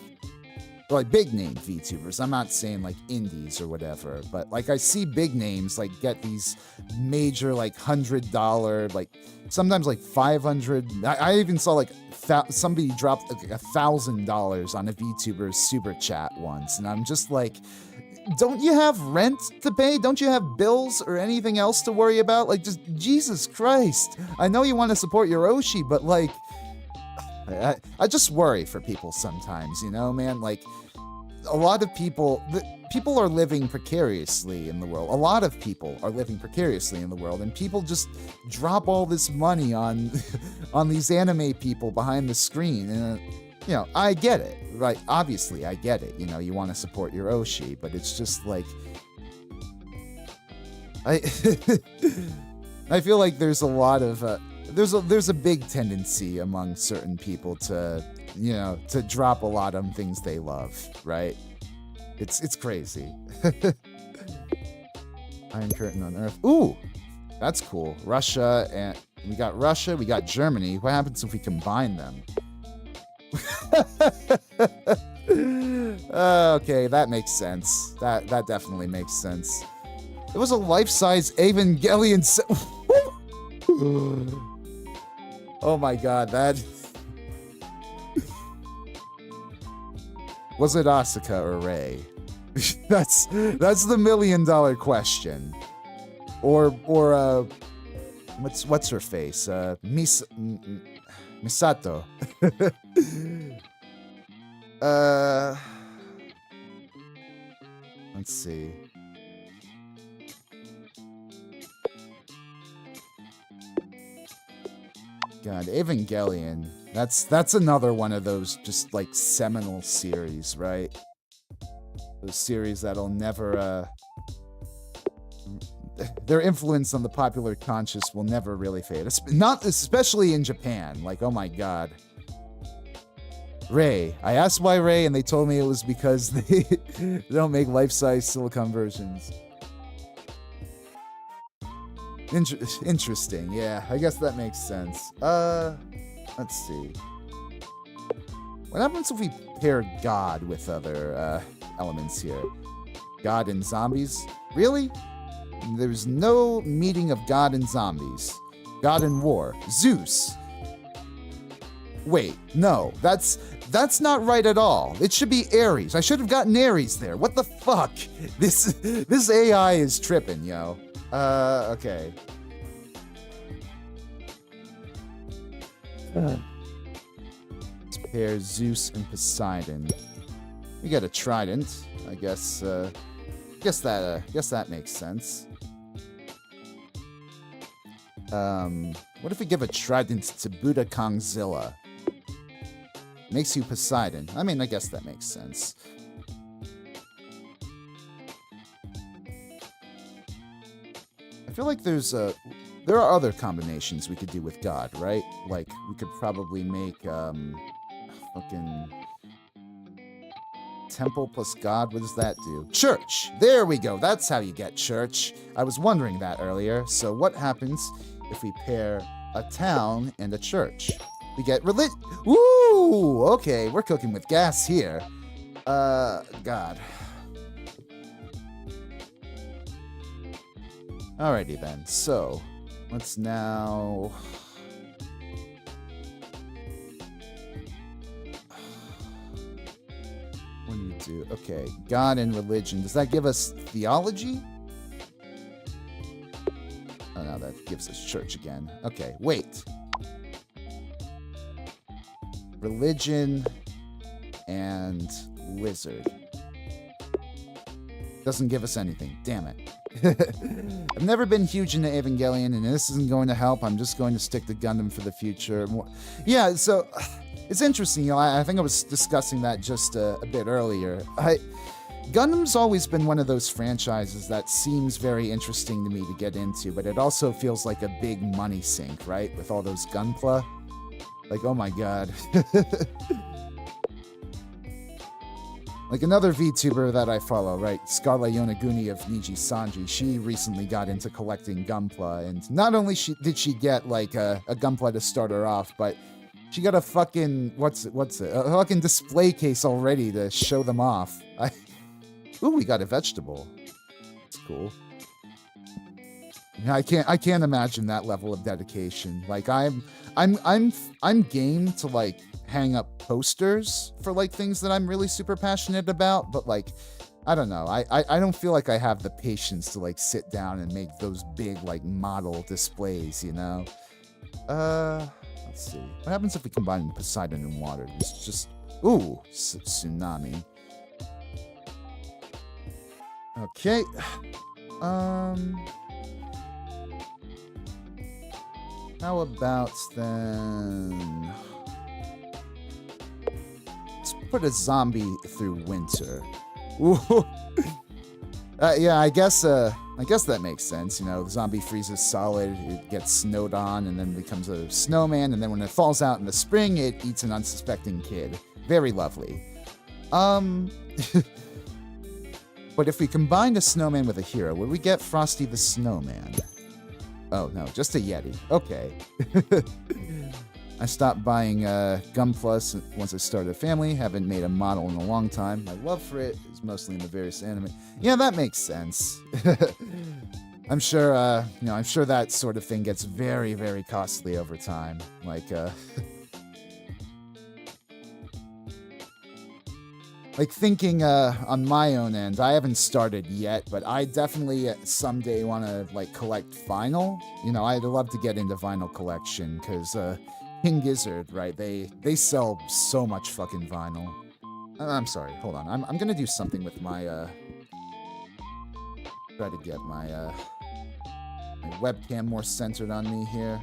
big-name VTubers. I'm not saying, like, indies or whatever, but, like, I see big names, like, get these major, like, $100, like, sometimes, like, $500. I even saw, like, somebody dropped, like, $1,000 on a VTuber's super chat once, and I'm just like... Don't you have rent to pay? Don't you have bills or anything else to worry about? Like, just, Jesus Christ. I know you want to support your Oshi, but, like, I just worry for people sometimes, you know, man? Like, a lot of people are living precariously in the world. A lot of people are living precariously in the world, and people just drop all this money on, on these anime people behind the screen, and, you know, I get it, right? Obviously, I get it. You know, you want to support your Oshi, but it's just like... I feel like there's a lot of... there's a big tendency among certain people to, you know, to drop a lot on things they love, right? It's crazy. Iron Curtain on Earth. Ooh! That's cool. Russia, and... We got Germany. What happens if we combine them? Okay, that makes sense. That definitely makes sense. It was a life-size Evangelion Oh my god, that... Was it Asuka or Rei? That's the $1,000,000 question. Or what's her face? Misato. Let's see. God, Evangelion. That's another one of those just like seminal series, right? Those series that'll never their influence on the popular conscious will never really fade. Not especially in Japan. Like, oh my god. Rei. I asked why Rei, and they told me it was because they don't make life-size silicone versions. Interesting. Yeah, I guess that makes sense. Let's see. What happens if we pair God with other elements here? God and zombies? Really? There's no meeting of God and zombies. God and war. Zeus. Wait, no, that's not right at all. It should be Aries. I should have gotten Aries there. What the fuck? This AI is tripping, yo. Okay. Let's pair Zeus and Poseidon. We got a trident. I guess that makes sense. What if we give a trident to Buddha Kongzilla? Makes you Poseidon. I mean, I guess that makes sense. I feel like there are other combinations we could do with God, right? Like, we could probably make, fucking... Temple plus God, what does that do? Church! There we go, that's how you get church. I was wondering that earlier. So what happens if we pair a town and a church? We get religion. Ooh, okay, we're cooking with gas here. God. Alrighty then, so let's now... What do you do? Okay, God and religion. Does that give us theology? Oh no, that gives us church again. Okay, wait. Religion and lizard. Doesn't give us anything. Damn it. I've never been huge into Evangelion, and this isn't going to help. I'm just going to stick to Gundam for the future. Yeah, so it's interesting. You know, I think I was discussing that just a bit earlier. Gundam's always been one of those franchises that seems very interesting to me to get into, but it also feels like a big money sink, right? With all those gunpla. Like, oh my god. Like another VTuber that I follow, right? Scarlet Yonaguni of Niji Sanji, she recently got into collecting gunpla, and not only did she get like a gunpla to start her off, but she got a fucking, what's it? A fucking display case already to show them off. Ooh, we got a vegetable. That's cool. Yeah, I can't imagine that level of dedication. Like I'm game to like hang up posters for like things that I'm really super passionate about, but like I don't know. I don't feel like I have the patience to like sit down and make those big like model displays, you know? Let's see. What happens if we combine Poseidon and water? It's just ooh, tsunami. Okay. How about then... Let's put a zombie through winter. Ooh. Yeah, I guess that makes sense. You know, the zombie freezes solid, it gets snowed on, and then becomes a snowman, and then when it falls out in the spring, it eats an unsuspecting kid. Very lovely. But if we combined a snowman with a hero, would we get Frosty the Snowman? Oh, no, just a Yeti. Okay. I stopped buying Gunplus once I started a family. Haven't made a model in a long time. My love for it is mostly in the various anime. Yeah, that makes sense. I'm sure, I'm sure that sort of thing gets very, very costly over time. Like, like thinking on my own end, I haven't started yet, but I definitely someday want to like collect vinyl. You know, I'd love to get into vinyl collection because King Gizzard, right? They sell so much fucking vinyl. I'm sorry, hold on. I'm gonna do something with my try to get my my webcam more centered on me here.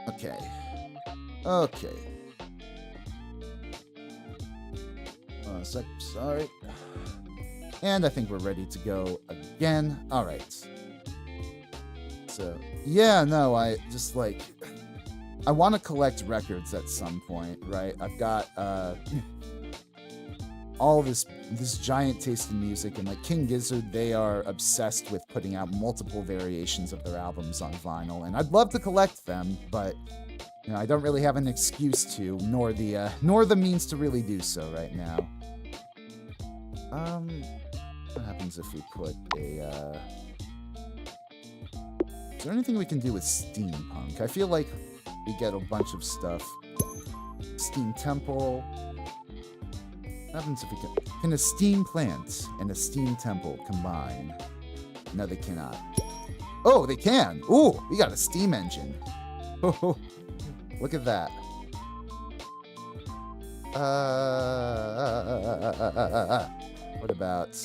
Okay. Okay. Sorry. And I think we're ready to go again. All right. So, yeah, no, I just like... I want to collect records at some point, right? I've got all this giant taste in music, and like King Gizzard, they are obsessed with putting out multiple variations of their albums on vinyl, and I'd love to collect them, but... You know, I don't really have an excuse to, nor the means to really do so right now. What happens if we put a, Is there anything we can do with steampunk? I feel like we get a bunch of stuff. Steam temple. What happens if we can a steam plant and a steam temple combine? No, they cannot. Oh, they can. Ooh, we got a steam engine. Oh, look at that. What about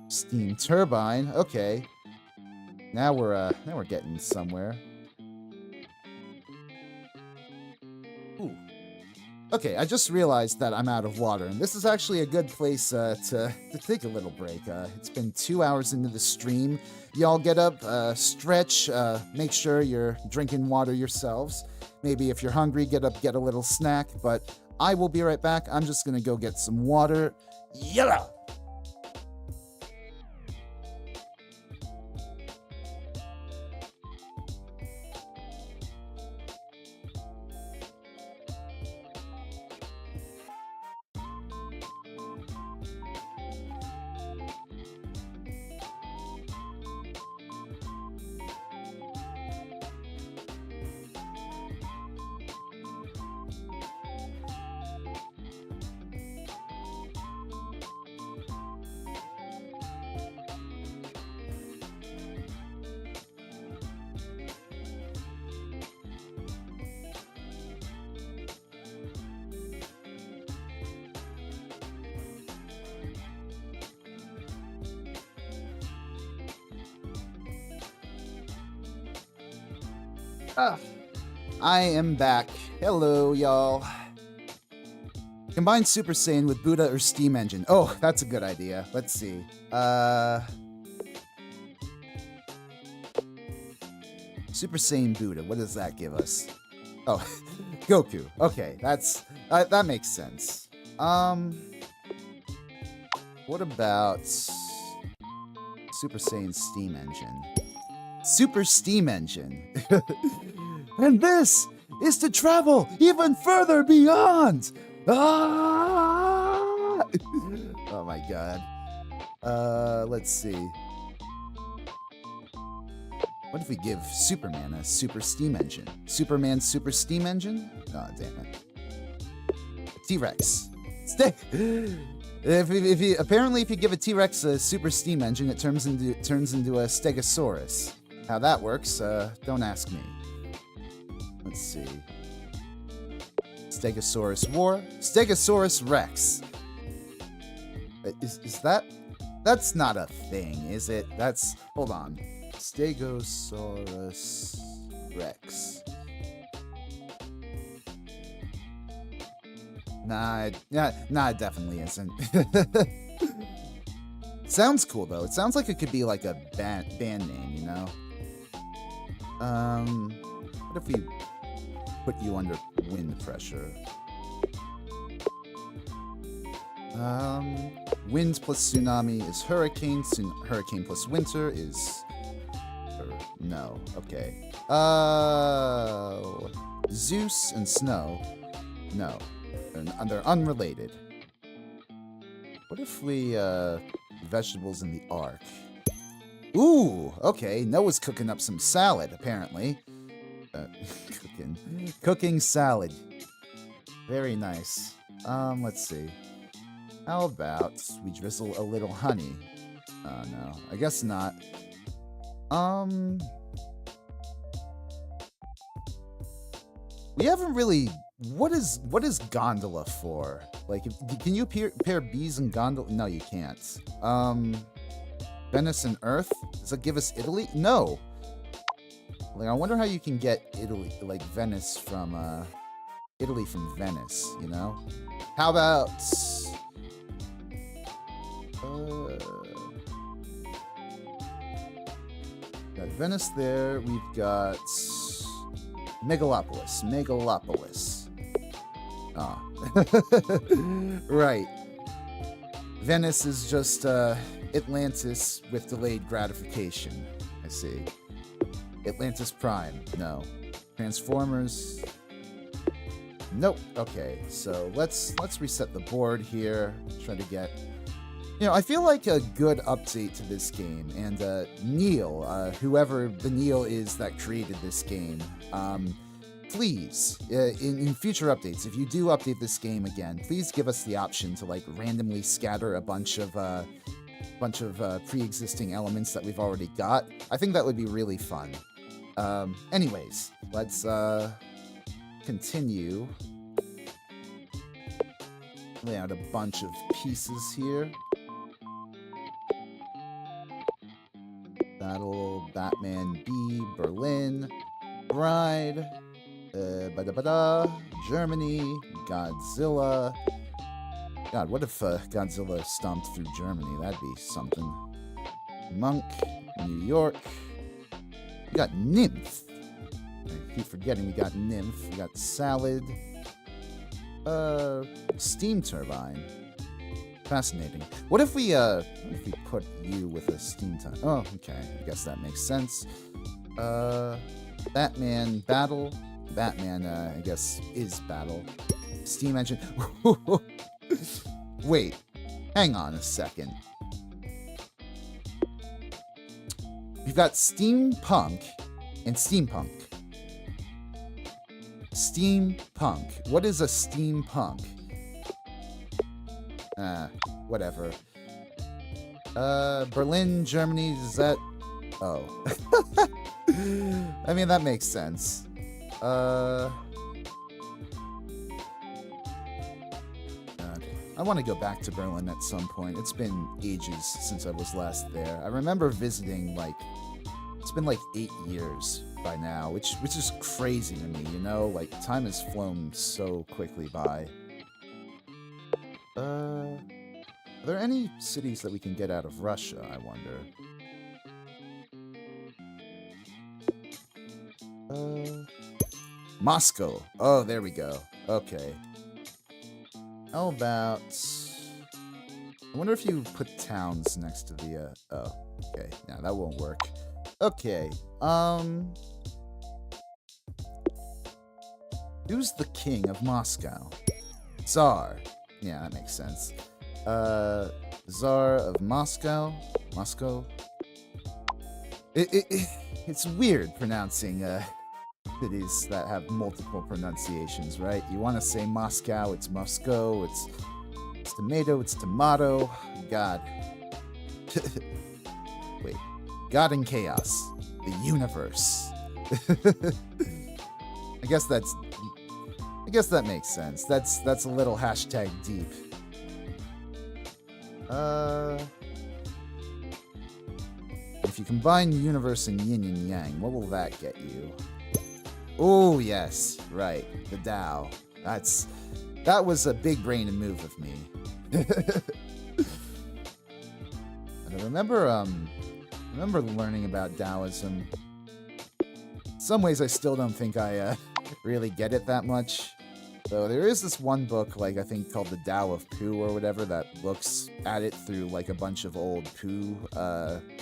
steam turbine? Okay. Now we're getting somewhere. Ooh. Okay, I just realized that I'm out of water, and this is actually a good place to take a little break. It's been 2 hours into the stream. Y'all get up, stretch, make sure you're drinking water yourselves. Maybe if you're hungry, get up, get a little snack, but I will be right back. I'm just gonna go get some water. Yellow! I am back. Hello, y'all. Combine Super Saiyan with Buddha or Steam Engine. Oh, that's a good idea. Let's see. Super Saiyan Buddha. What does that give us? Oh, Goku. Okay, that makes sense. What about Super Saiyan Steam Engine? Super Steam Engine. And this is to travel even further beyond. Ah! Oh my god. Let's see. What if we give Superman a Super Steam Engine? Superman Super Steam Engine? Oh, damn it. T-Rex. Stay. Apparently, if you give a T-Rex a Super Steam Engine, it turns into a Stegosaurus. How that works, don't ask me. Let's see. Stegosaurus War. Stegosaurus Rex. Is that? That's not a thing, is it? That's... Hold on. Stegosaurus Rex. Nah, it definitely isn't. Sounds cool, though. It sounds like it could be like a band name, you know? What if we put you under wind pressure? Wind plus tsunami is hurricane. Hurricane plus winter is... no. Okay. Zeus and snow. No. They're unrelated. What if we, vegetables in the ark? Ooh, okay. Noah's cooking up some salad, apparently. Cooking salad. Very nice. Let's see. How about we drizzle a little honey? Oh, no. I guess not. We haven't really... What is gondola for? Like, can you pair bees and gondola? No, you can't. Venice and Earth? Does that give us Italy? No. Like, I wonder how you can get Italy, like Venice from Italy from Venice. You know? How about? Got Venice there. We've got Megalopolis. Ah. Right. Venice is just Atlantis with delayed gratification. I see. Atlantis Prime. No. Transformers. Nope. Okay, so let's reset the board here. Try to get... You know, I feel like a good update to this game, and Neil, whoever the Neil is that created this game, please, in future updates, if you do update this game again, please give us the option to like randomly scatter a bunch of pre-existing elements that we've already got. I think that would be really fun. Anyways, let's continue. Lay out a bunch of pieces here. Battle, Batman B, Berlin, Bride, Germany, Godzilla. God, what if Godzilla stomped through Germany? That'd be something. Monk, New York. We got Nymph. I keep forgetting we got Nymph. We got Salad. Steam turbine. Fascinating. What if we put you with a steam turbine? Oh, okay. I guess that makes sense. Batman battle. Batman, I guess, is battle. Steam engine. Wait. Hang on a second. We've got steampunk and steampunk. Steampunk. What is a steampunk? Whatever. Berlin, Germany, is that... Oh. I mean, that makes sense. God. I want to go back to Berlin at some point. It's been ages since I was last there. I remember visiting, like... It's been like 8 years by now, which is crazy to me, you know? Like, time has flown so quickly by. Are there any cities that we can get out of Russia, I wonder? Moscow. Oh, there we go. Okay. How about... I wonder if you put towns next to the, oh, okay. No, that won't work. Okay, who's the king of Moscow? Tsar. Yeah, that makes sense. Tsar of Moscow. Moscow. It's weird pronouncing cities that have multiple pronunciations, right? You want to say Moscow, it's Moscow. It's tomato, it's tomato. God. Wait. God and Chaos. The universe. I guess that makes sense. That's a little hashtag deep. If you combine universe and yin and yang, what will that get you? Oh yes, right. The Tao. That was a big brain move of me. And I remember learning about Taoism. In some ways, I still don't think I really get it that much. So there is this one book, like I think called The Tao of Pooh or whatever, that looks at it through like a bunch of old Pooh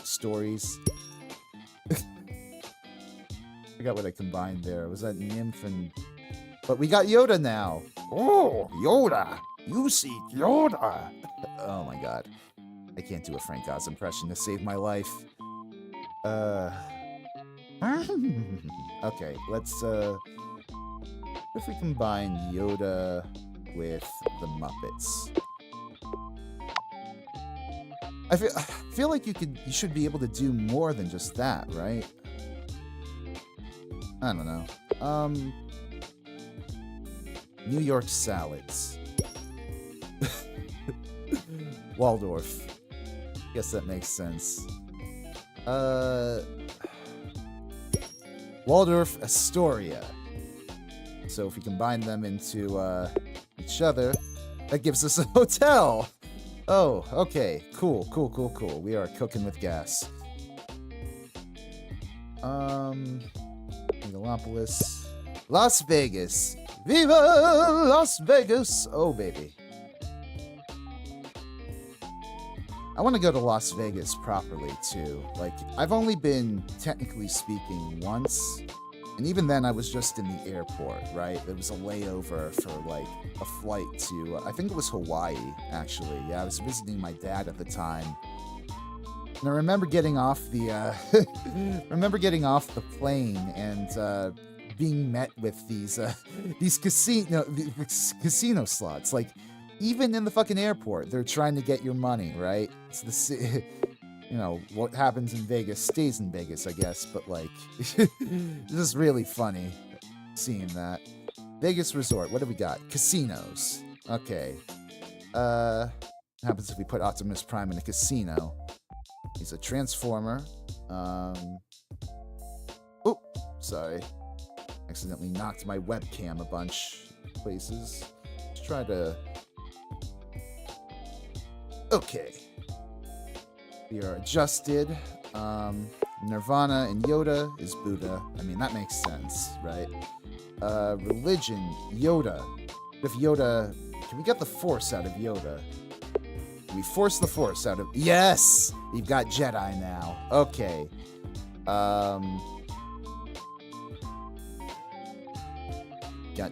stories. I forgot what I combined there. Was that Nymph and... But we got Yoda now. Oh, Yoda. You see Yoda. Oh my god. I can't do a Frank Oz impression to save my life. Okay, let's, if we combine Yoda with the Muppets. I feel like you should be able to do more than just that, right? I don't know. New York salads. Waldorf. Guess that makes sense. Waldorf Astoria. So if we combine them into each other, that gives us a hotel. Oh, okay. Cool. We are cooking with gas. Megalopolis. Las Vegas. Viva Las Vegas! Oh, baby. I want to go to Las Vegas properly, too. Like, I've only been, technically speaking, once. And even then, I was just in the airport, right? There was a layover for, like, a flight to, I think it was Hawaii, actually. Yeah, I was visiting my dad at the time. And I remember getting off the, plane and, being met with these casino slots. Like, even in the fucking airport, they're trying to get your money, right? It's the you know, what happens in Vegas stays in Vegas, I guess. But like, this is really funny seeing that. Vegas Resort. What do we got? Casinos. Okay. What happens if we put Optimus Prime in a casino? He's a transformer. Oh, sorry. Accidentally knocked my webcam a bunch of places. Let's try to... Okay. We are adjusted. Nirvana and Yoda is Buddha. I mean, that makes sense, right? Religion, Yoda. If Yoda... Can we get the Force out of Yoda? Can we force the Force out of... Yes! We've got Jedi now. Okay. Got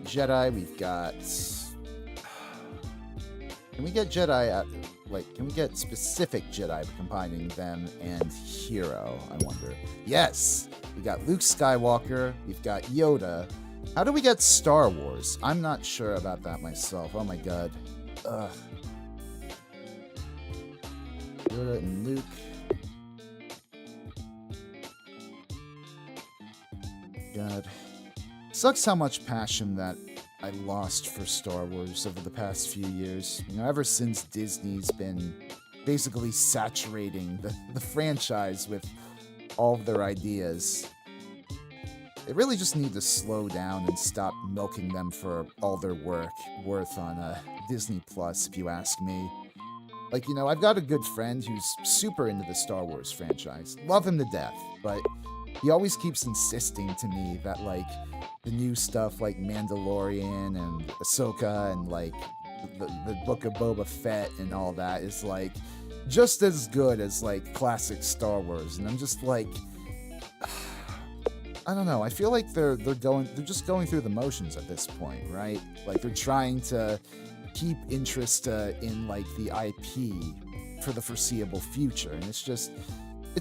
Jedi. We've got... Can we get Jedi at... Like, can we get specific Jedi combining them and Hero, I wonder? Yes! We got Luke Skywalker. We've got Yoda. How do we get Star Wars? I'm not sure about that myself. Oh my god. Ugh. Yoda and Luke. God. Sucks how much passion that I lost for Star Wars over the past few years. You know, ever since Disney's been basically saturating the franchise with all of their ideas. They really just need to slow down and stop milking them for all their worth on Disney Plus, if you ask me. Like, you know, I've got a good friend who's super into the Star Wars franchise. Love him to death, but he always keeps insisting to me that, like, the new stuff like Mandalorian and Ahsoka and, like, the Book of Boba Fett and all that is, like, just as good as, like, classic Star Wars. And I'm just like... I don't know. I feel like they're just going through the motions at this point, right? Like, they're trying to keep interest in, like, the IP for the foreseeable future, and it's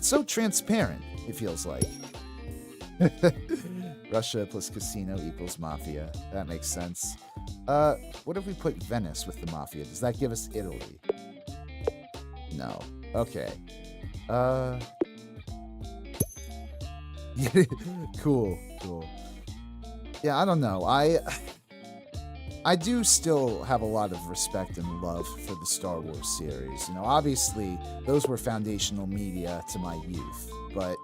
so transparent, it feels like. Russia plus casino equals mafia. That makes sense. What if we put Venice with the mafia? Does that give us Italy? No. Okay. Cool. Yeah, I don't know. I do still have a lot of respect and love for the Star Wars series. You know, obviously, those were foundational media to my youth, but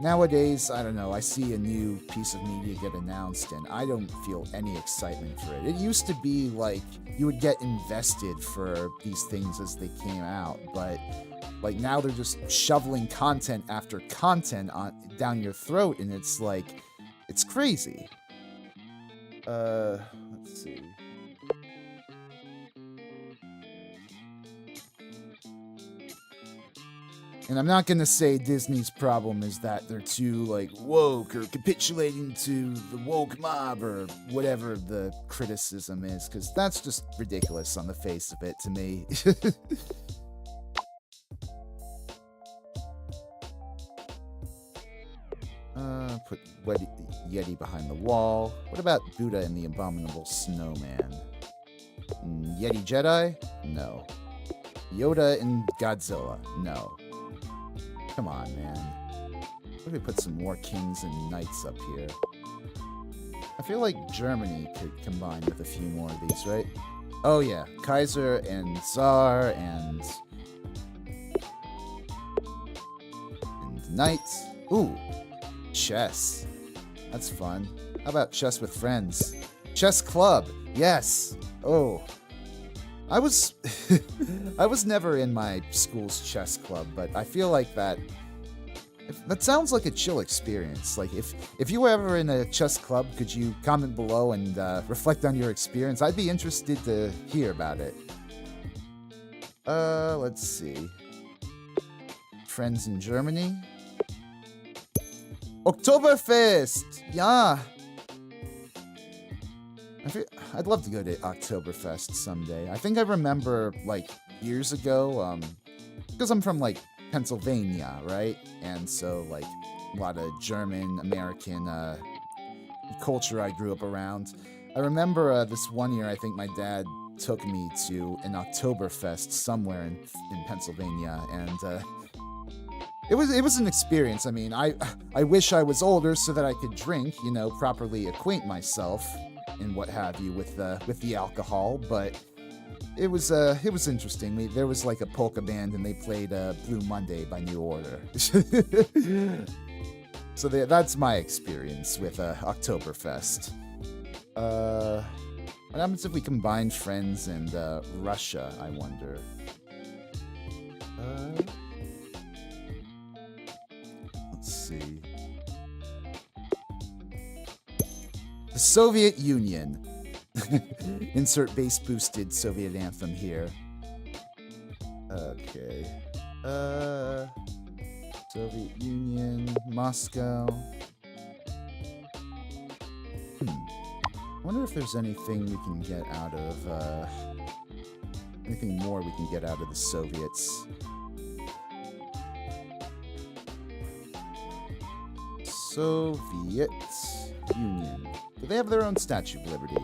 nowadays, I don't know, I see a new piece of media get announced and I don't feel any excitement for it. It used to be like you would get invested for these things as they came out, but like now they're just shoveling content after content down your throat, and it's like, it's crazy. Let's see. And I'm not gonna say Disney's problem is that they're too, like, woke or capitulating to the woke mob or whatever the criticism is, because that's just ridiculous on the face of it to me. Put Yeti behind the wall. What about Buddha and the Abominable Snowman? Yeti Jedi? No. Yoda and Godzilla? No. Come on, man. Maybe put some more kings and knights up here. I feel like Germany could combine with a few more of these, right? Oh yeah, Kaiser and Tsar and knights. Ooh. Chess. That's fun. How about chess with friends? Chess club. Yes. Oh. I was never in my school's chess club, but I feel like that sounds like a chill experience. Like, if you were ever in a chess club, could you comment below and reflect on your experience? I'd be interested to hear about it. Let's see. Friends in Germany. Oktoberfest! Yeah! I'd love to go to Oktoberfest someday. I think I remember, like, years ago, because I'm from, like, Pennsylvania, right? And so, like, a lot of German, American culture I grew up around. I remember this one year, I think my dad took me to an Oktoberfest somewhere in Pennsylvania, and it was an experience. I mean, I wish I was older so that I could drink, you know, properly acquaint myself and what have you with the alcohol, but it was interesting. There was like a polka band and they played Blue Monday by New Order. So that's my experience with Oktoberfest. What happens if we combine friends and Russia, I wonder? Let's see. The Soviet Union. Insert bass-boosted Soviet anthem here. Okay. Soviet Union, Moscow. I wonder if there's anything we can get out of, anything more we can get out of the Soviets. Soviet Union. Do they have their own Statue of Liberty?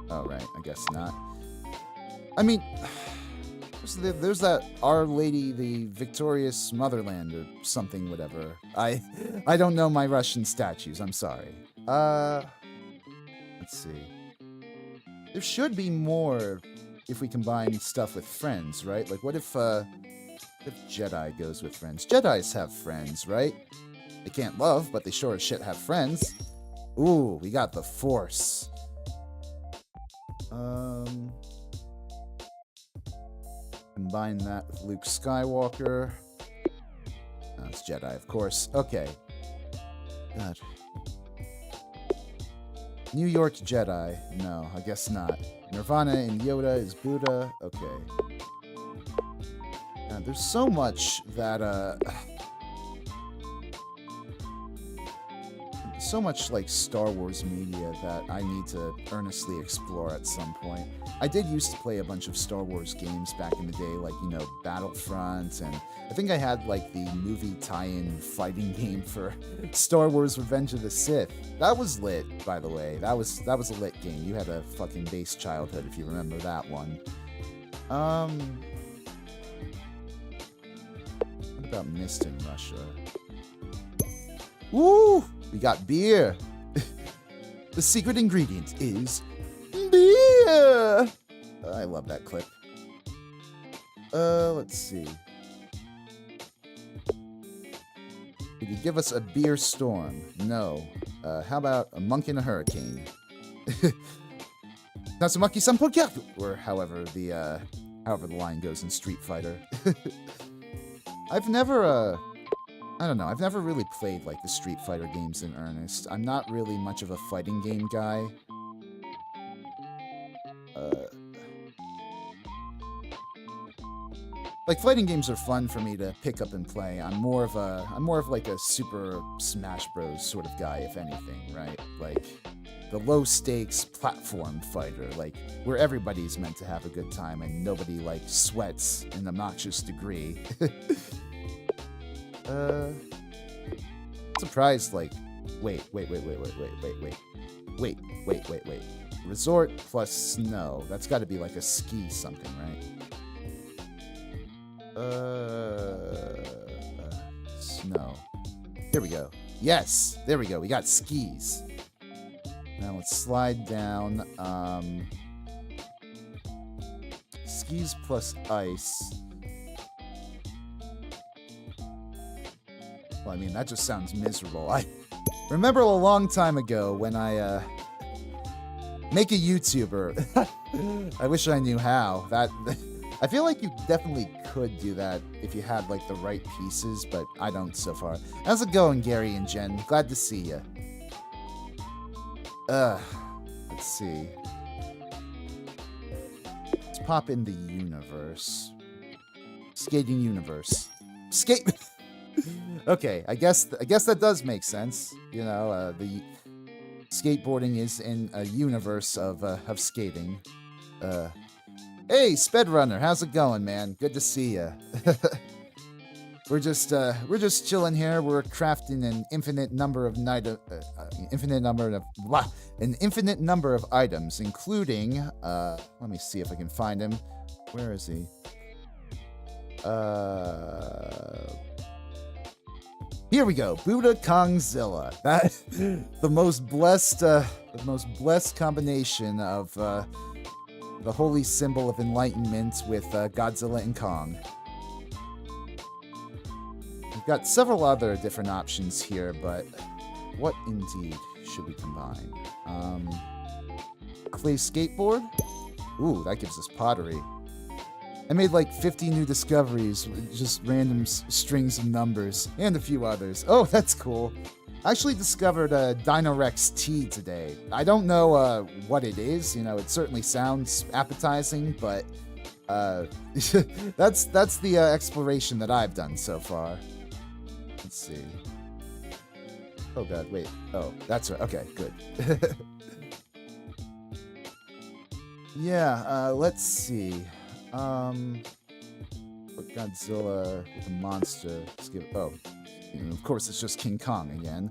Oh, right. I guess not. I mean, there's that Our Lady, the Victorious Motherland, or something, whatever. I don't know my Russian statues. I'm sorry. Let's see. There should be more if we combine stuff with friends, right? Like, what if Jedi goes with friends? Jedis have friends, right? They can't love, but they sure as shit have friends. Ooh, we got the Force. Combine that with Luke Skywalker. That's Jedi, of course. Okay. God. New York Jedi. No, I guess not. Nirvana and Yoda is Buddha. Okay. God, there's so much that, so much like Star Wars media that I need to earnestly explore at some point. I did used to play a bunch of Star Wars games back in the day, like, you know, Battlefront, and I think I had like the movie tie-in fighting game for Star Wars Revenge of the Sith. That was lit, by the way. That was a lit game. You had a fucking base childhood if you remember that one. What about Mist in Russia? Woo! We got beer. The secret ingredient is beer. I love that clip. Let's see. Could you give us a beer storm? No. How about a monk in a hurricane? Natsumaki-san podcast, or however the line goes in Street Fighter. I've never I don't know, I've never really played, like, the Street Fighter games in earnest. I'm not really much of a fighting game guy. Like, fighting games are fun for me to pick up and play. I'm more of like a Super Smash Bros. Sort of guy, if anything, right? Like, the low-stakes platform fighter, like, where everybody's meant to have a good time and nobody, like, sweats in an obnoxious degree. Surprised, like, wait. Resort plus snow. That's got to be like a ski something, right? Snow. Here we go. Yes, there we go. We got skis. Now let's slide down. Skis plus ice. Well, I mean, that just sounds miserable. I remember a long time ago when I, make a YouTuber. I wish I knew how. I feel like you definitely could do that if you had, like, the right pieces, but I don't so far. How's it going, Gary and Jen? Glad to see ya. Let's see. Let's pop in the universe. Skating universe. Skate... Okay, I guess that does make sense. You know, the skateboarding is in a universe of skating. Hey, Spedrunner, how's it going, man? Good to see ya. we're just chilling here. We're crafting an infinite number of an infinite number of items, including let me see if I can find him. Where is he? Here we go. Buddha Kongzilla. That the most blessed combination of the holy symbol of enlightenment with Godzilla and Kong. We've got several other different options here, but what indeed should we combine? Clay skateboard? Ooh, that gives us pottery. I made like 50 new discoveries, just random strings of numbers, and a few others. Oh, that's cool. I actually discovered a Dinorex tea today. I don't know what it is. You know, it certainly sounds appetizing, but that's the exploration that I've done so far. Let's see. Oh god, wait. Oh, that's right. Okay, good. Yeah, let's see. Put Godzilla with a monster. Let's give. Oh, you know, of course it's just King Kong again.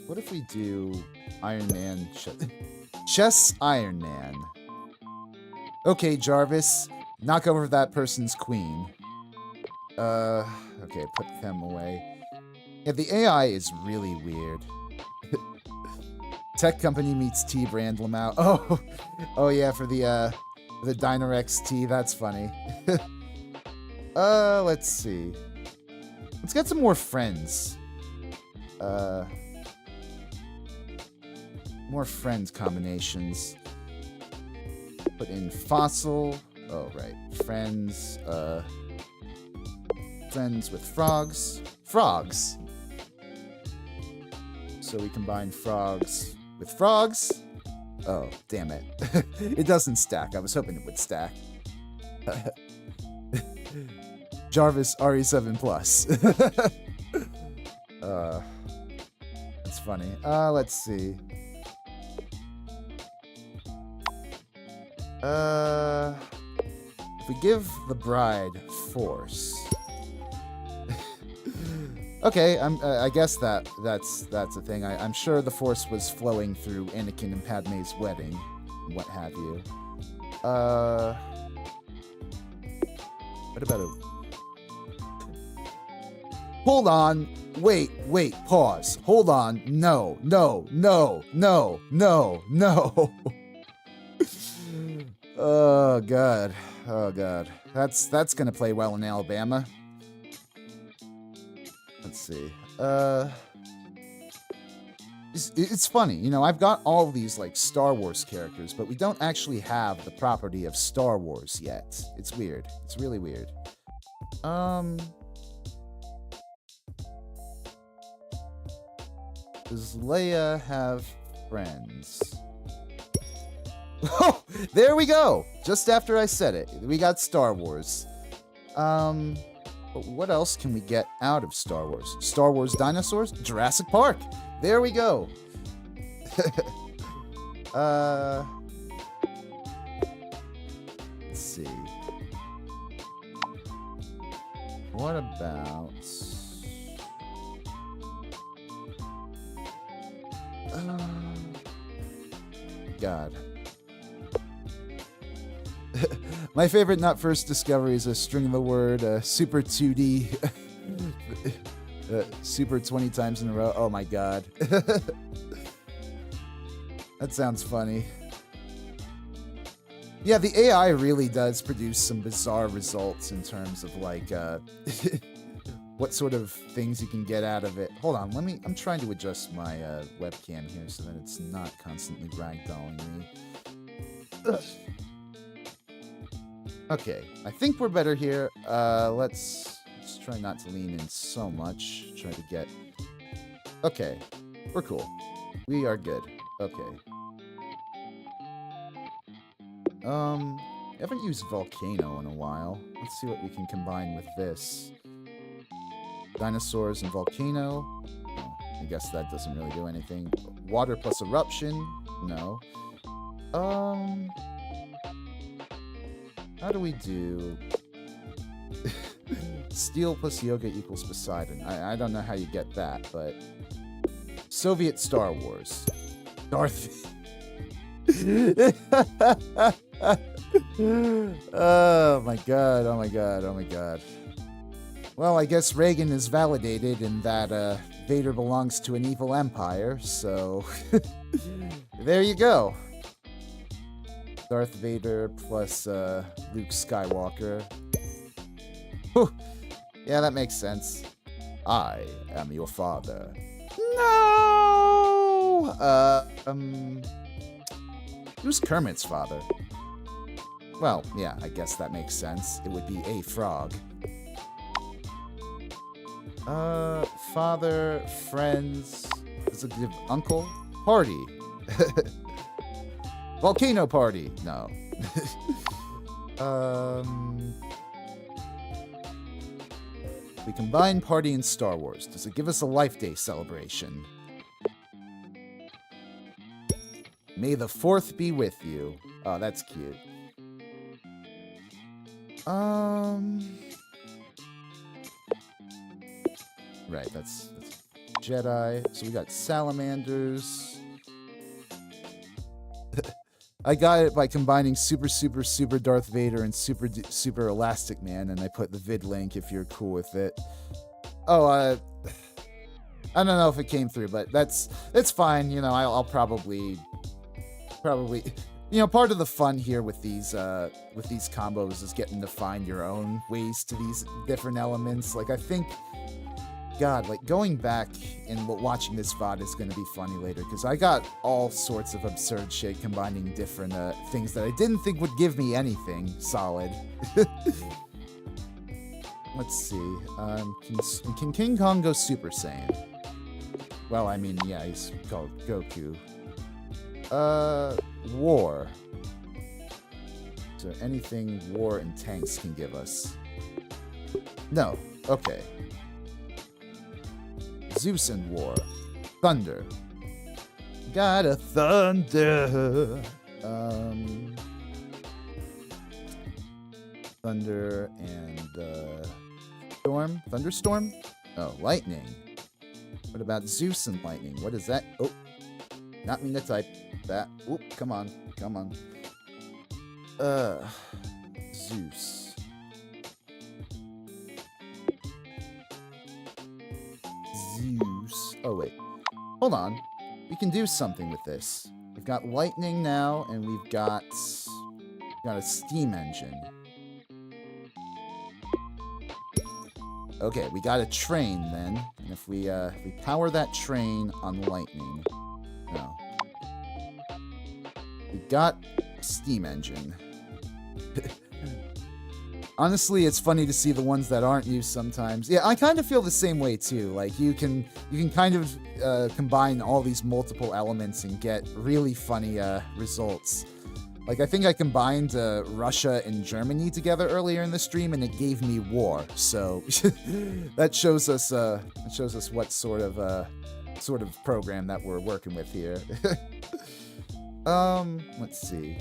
What if we do Iron Man? Chess Iron Man. Okay, Jarvis, knock over that person's queen. Okay, put them away. Yeah, the AI is really weird. Tech company meets tea brand Lamau. Oh yeah, for the Dinorex tea. That's funny. Let's see. Let's get some more friends. More friend combinations. Put in fossil. Oh right, friends. Friends with frogs. Frogs. So we combine frogs with frogs. Oh, damn it. It doesn't stack. I was hoping it would stack. Jarvis RE7 Plus. That's funny. Let's see. If we give the bride force. Okay, I guess that's a thing. I'm sure the Force was flowing through Anakin and Padme's wedding, and what have you. What about a... Hold on. Wait, pause. Hold on. No. Oh, God. That's gonna play well in Alabama. Let's see. It's funny, you know, I've got all these like Star Wars characters, but we don't actually have the property of Star Wars yet. It's weird. It's really weird. Does Leia have friends? Oh, there we go. Just after I said it, we got Star Wars. But what else can we get out of Star Wars? Star Wars dinosaurs? Jurassic Park. There we go. Let's see. What about... God. My favorite not first discovery is a string of the word super 2D. Super 20 times in a row. Oh my god. That sounds funny. Yeah, the AI really does produce some bizarre results in terms of like what sort of things you can get out of it. Hold on, I'm trying to adjust my webcam here so that it's not constantly ragdolling me. Ugh. Okay, I think we're better here. Let's try not to lean in so much. Try to get... Okay, we're cool. We are good. Okay. I haven't used Volcano in a while. Let's see what we can combine with this. Dinosaurs and Volcano. Oh, I guess that doesn't really do anything. Water plus Eruption. No. How do we do... Steel plus yoga equals Poseidon. I don't know how you get that, but... Soviet Star Wars. Darth... Oh my god, oh my god, oh my god. Well, I guess Reagan is validated in that Vader belongs to an evil empire, so... There you go. Darth Vader plus Luke Skywalker. Whew. Yeah, that makes sense. I am your father. No! Who's Kermit's father? Well, yeah, I guess that makes sense. It would be a frog. Father, friends, does it give uncle? Party. Volcano party. No. We combine party and Star Wars. Does it give us a Life Day celebration? May the 4th be with you. Oh, that's cute. Right, that's Jedi. So we got salamanders. I got it by combining Super Darth Vader and Super Elastic Man, and I put the vid link if you're cool with it. Oh, I don't know if it came through, but it's fine. You know, I'll probably, you know, part of the fun here with these combos is getting to find your own ways to these different elements. Like, I think, God, like, going back and watching this VOD is going to be funny later, because I got all sorts of absurd shit combining different things that I didn't think would give me anything solid. Let's see. Can King Kong go Super Saiyan? Well, I mean, yeah, he's called Goku. War. Is there anything war and tanks can give us? No. Okay. Zeus and war. Thunder. Gotta thunder. Thunder and storm. Thunderstorm? Oh, lightning. What about Zeus and lightning? What is that? Oh, not mean to type that. Oop, come on. Come on. Zeus. Zeus. Oh, wait. Hold on. We can do something with this. We've got lightning now, and we've got a steam engine. Okay, we got a train then. And if we power that train on lightning. No. We got a steam engine. Honestly, it's funny to see the ones that aren't used sometimes. Yeah, I kind of feel the same way too. Like, you can kind of combine all these multiple elements and get really funny results. Like, I think I combined Russia and Germany together earlier in the stream, and it gave me war. So that shows us what sort of program that we're working with here. Let's see.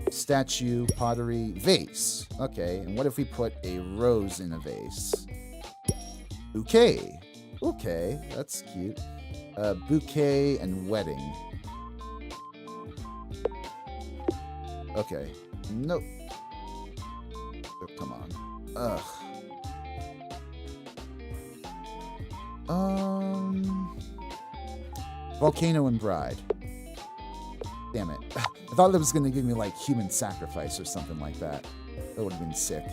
Statue, pottery, vase. Okay, and what if we put a rose in a vase? Bouquet. Okay, that's cute. Bouquet and wedding. Okay. Nope. Oh, come on. Ugh. Volcano and bride. Damn it. I thought that was going to give me, like, human sacrifice or something like that. That would have been sick.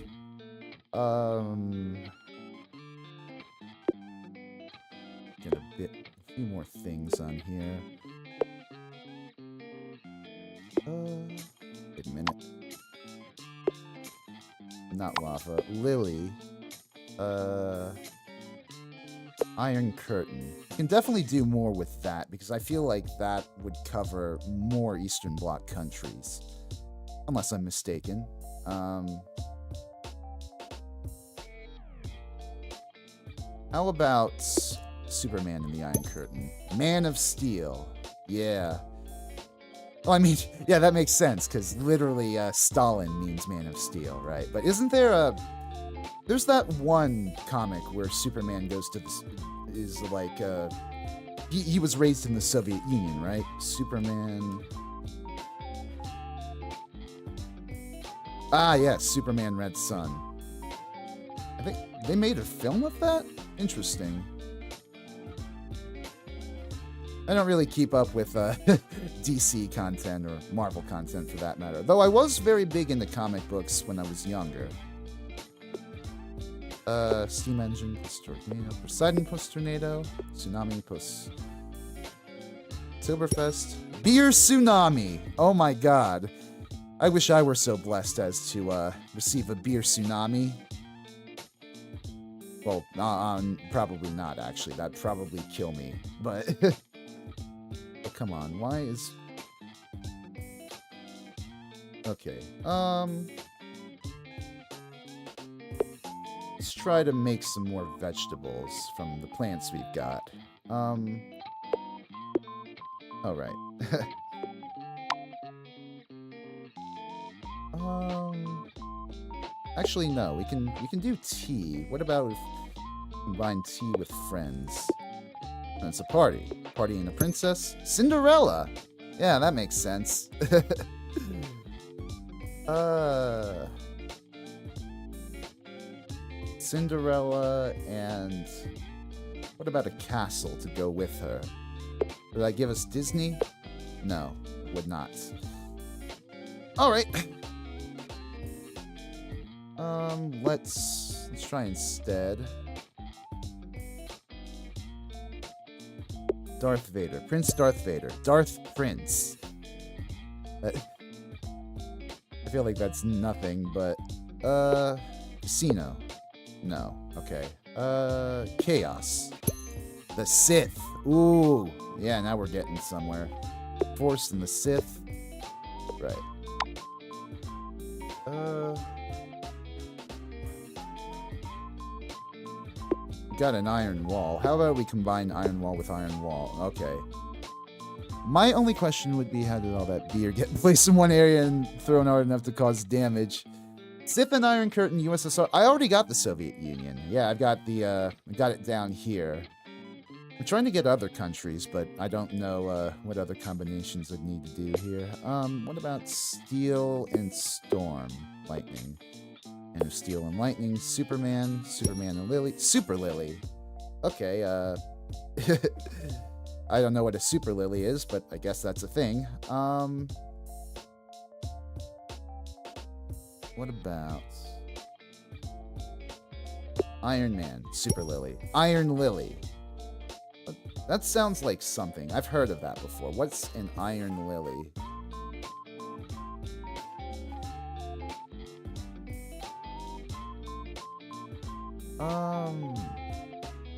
Get a few more things on here. Wait a minute. Not lava. Lily. Iron Curtain. You can definitely do more with that, because I feel like that would cover more Eastern Bloc countries. Unless I'm mistaken. How about Superman in the Iron Curtain? Man of Steel. Yeah. Well, I mean, yeah, that makes sense, because literally Stalin means Man of Steel, right? But isn't there a... There's that one comic where Superman goes to this... Is like... He was raised in the Soviet Union, right? Superman... Ah, yes, Superman Red Sun. I think they made a film of that? Interesting. I don't really keep up with DC content or Marvel content for that matter. Though I was very big into comic books when I was younger. Steam engine plus tornado. Poseidon plus tornado. Tsunami plus Silverfest. Beer tsunami! Oh my god. I wish I were so blessed as to receive a beer tsunami. Well, probably not, actually. That'd probably kill me. But... Oh, come on. Why is... Okay. Let's try to make some more vegetables from the plants we've got. Alright. Actually, no. We can do tea. What about if we combine tea with friends? And it's a party. Party and a princess? Cinderella! Yeah, that makes sense. Cinderella and... What about a castle to go with her? Would that give us Disney? No, it would not. Alright. Let's try instead. Darth Vader. Prince Darth Vader. Darth Prince. I feel like that's nothing, but... Casino. No. Okay. Chaos. The Sith. Ooh. Yeah, now we're getting somewhere. Force and the Sith. Right. Got an iron wall. How about we combine iron wall with iron wall? Okay. My only question would be, how did all that beer get placed in one area and thrown hard enough to cause damage? Sith and Iron Curtain, USSR. I already got the Soviet Union. Yeah, I've got the, I got it down here. I'm trying to get other countries, but I don't know what other combinations I'd need to do here. What about Steel and Storm? Lightning. And Steel and Lightning, Superman, Superman and Lily. Super Lily. Okay, I don't know what a Super Lily is, but I guess that's a thing. What about Iron Man, Super Lily. Iron Lily. That sounds like something. I've heard of that before. What's an Iron Lily?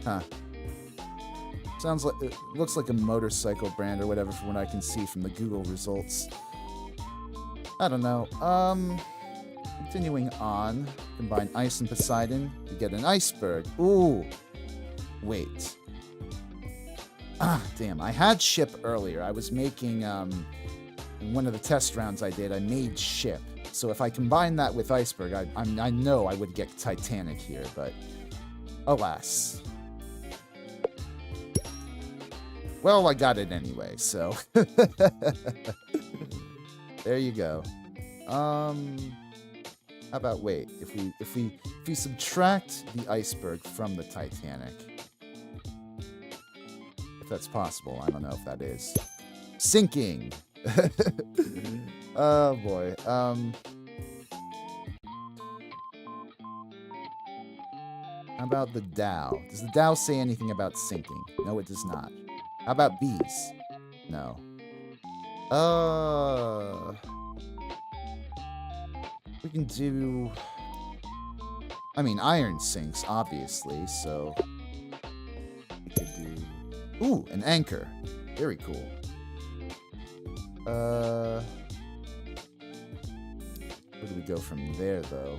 Huh. Sounds like... It looks like a motorcycle brand or whatever from what I can see from the Google results. I don't know. Continuing on. Combine ice and Poseidon to get an iceberg. Ooh. Wait. Ah, damn. I had ship earlier. I was making, in one of the test rounds I did, I made ship. So if I combine that with iceberg, I know I would get Titanic here, but alas. Well, I got it anyway, so. There you go. How about, wait, if we subtract the iceberg from the Titanic, if that's possible, I don't know if that is. Sinking! Oh boy. How about the Dow? Does the Dow say anything about sinking? No, it does not. How about bees? No. We can do... I mean, iron sinks, obviously, so... We could do... Ooh, an anchor. Very cool. Where do we go from there, though?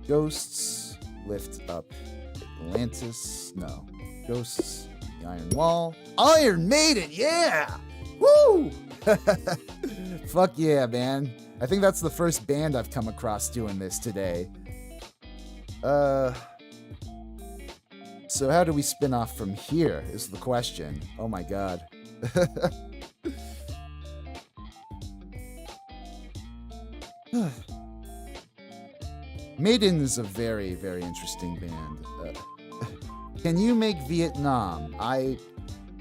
Ghosts, lift up Atlantis. No. Ghosts, the Iron Wall. Iron Maiden, yeah! Woo! Fuck yeah, man. I think that's the first band I've come across doing this today. So how do we spin off from here is the question. Oh my god. Maiden is a very, very interesting band. Can you make Vietnam? I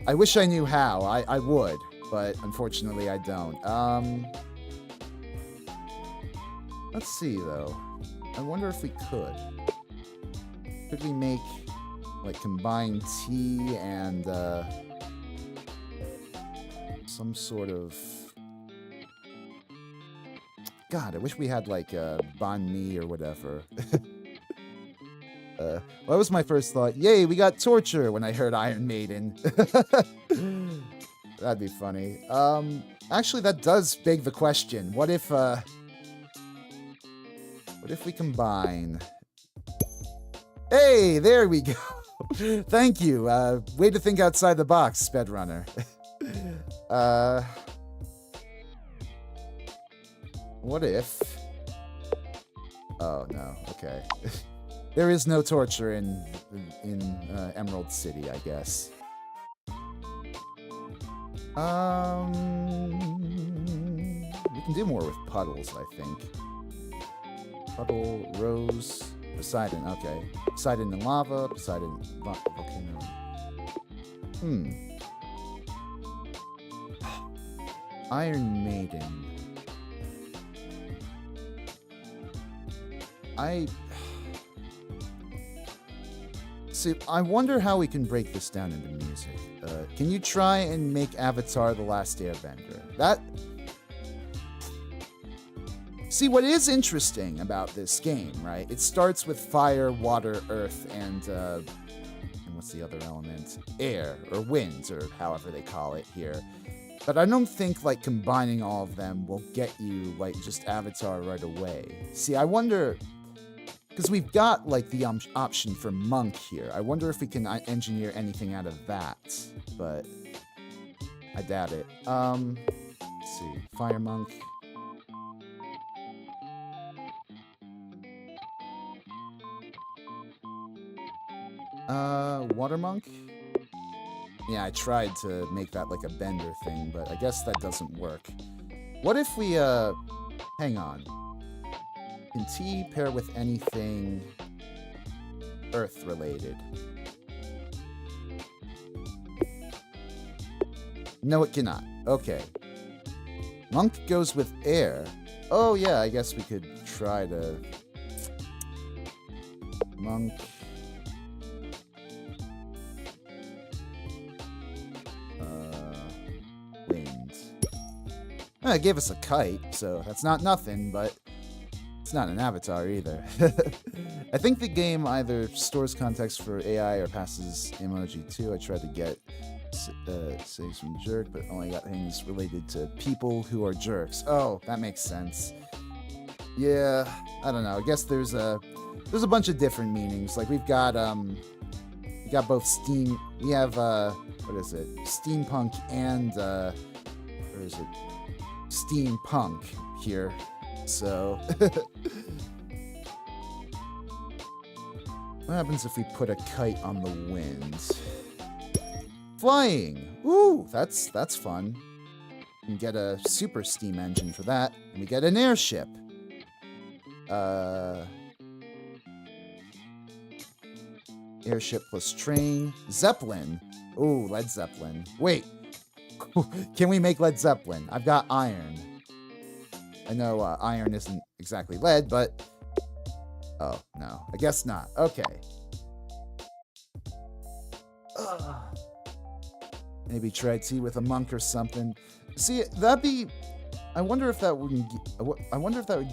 wish I knew how. I would, but unfortunately I don't. Let's see, though. I wonder if we could. Could we make, like, combined tea and, some sort of... God, I wish we had, like, banh mi or whatever. Well, that was my first thought. Yay, we got torture when I heard Iron Maiden. That'd be funny. Actually, that does beg the question. What if we combine... Hey, there we go. Thank you. Way to think outside the box, Speedrunner. What if... Oh, no. Okay. There is no torture in Emerald City, I guess. We can do more with puddles, I think. Puddle, Rose, Poseidon. Okay. Poseidon and lava, Poseidon, volcano. Iron Maiden. See, I wonder how we can break this down into music. Can you try and make Avatar: The Last Airbender? See, what is interesting about this game, right? It starts with fire, water, earth, and what's the other element? Air, or wind, or however they call it here. But I don't think, like, combining all of them will get you, like, just Avatar right away. See, I wonder... Because we've got, like, the option for monk here. I wonder if we can engineer anything out of that. But I doubt it. Let's see. Fire monk. Water monk? Yeah, I tried to make that like a bender thing, but I guess that doesn't work. What if we, hang on. Can tea pair with anything earth-related? No, it cannot. Okay. Monk goes with air. Oh, yeah, I guess we could try to... Monk... wind. Well, it gave us a kite, so that's not nothing, but... It's not an avatar either. I think the game either stores context for AI or passes emoji too. I tried to get saves from jerk, but only got things related to people who are jerks. Oh, that makes sense. Yeah, I don't know. I guess there's a bunch of different meanings. Like we got both steam. We have what is it? Steampunk and where is it? Steampunk here. So, what happens if we put a kite on the wind? Flying! Ooh, that's fun. We can get a super steam engine for that. And we get an airship. Airship plus train. Zeppelin. Ooh, Led Zeppelin. Wait. Can we make Led Zeppelin? I've got iron. I know iron isn't exactly lead, but... Oh, no. I guess not. Okay. Maybe try tea with a monk or something. See, that'd be... I wonder if that would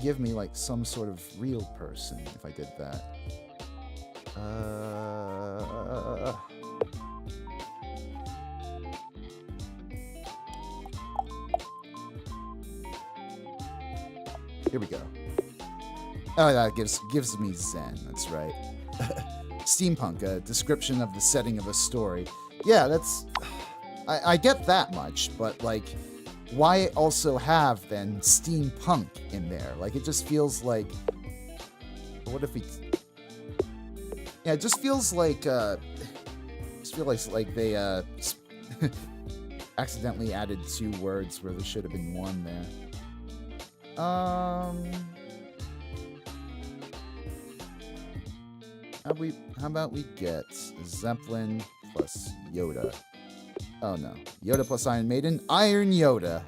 give me, like, some sort of real person if I did that. Here we go. Oh, that gives me Zen. That's right. Steampunk, a description of the setting of a story. Yeah, that's... I get that much, but, like, why also have then steampunk in there? Like, it just feels like, what if we, yeah, it just feels like, they, accidentally added 2 words where there should have been 1 there. How about we get Zeppelin plus Yoda? Oh no. Yoda plus Iron Maiden. Iron Yoda.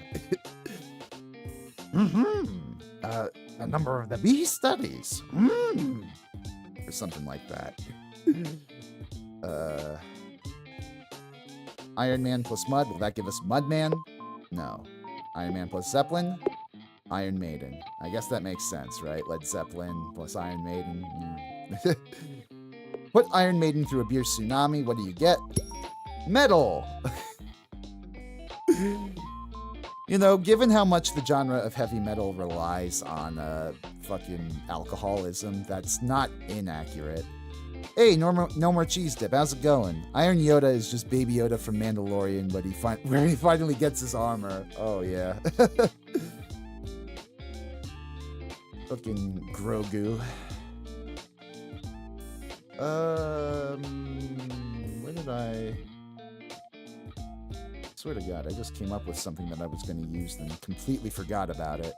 A number of the bee studies. Or something like that. Iron Man plus Mud. Will that give us Mudman? No. Iron Man plus Zeppelin. Iron Maiden. I guess that makes sense, right? Led Zeppelin plus Iron Maiden. Put Iron Maiden through a beer tsunami. What do you get? Metal! You know, given how much the genre of heavy metal relies on fucking alcoholism, that's not inaccurate. Hey, no more cheese dip. How's it going? Iron Yoda is just Baby Yoda from Mandalorian, but where he finally gets his armor. Oh, yeah. Fucking Grogu. Where did I... Swear to God, I just came up with something that I was going to use and completely forgot about it.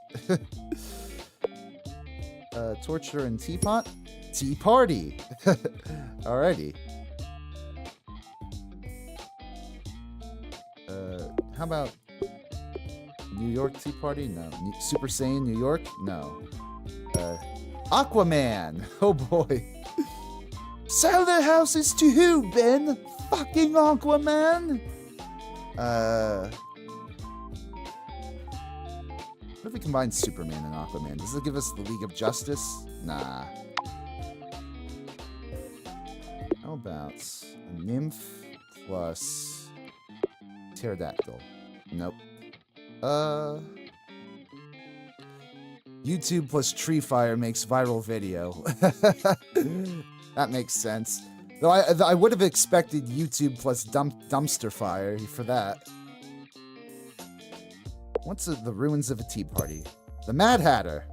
Torture and teapot? Tea party! Alrighty. How about New York Tea Party? No. Super Saiyan New York? No. Aquaman! Oh boy. Sell their houses to who, Ben? Fucking Aquaman? What if we combine Superman and Aquaman? Does it give us the League of Justice? Nah. How about a nymph plus pterodactyl? Nope. YouTube plus tree fire makes viral video. That makes sense. Though I would have expected YouTube plus dumpster fire for that. What's the ruins of a tea party? The Mad Hatter.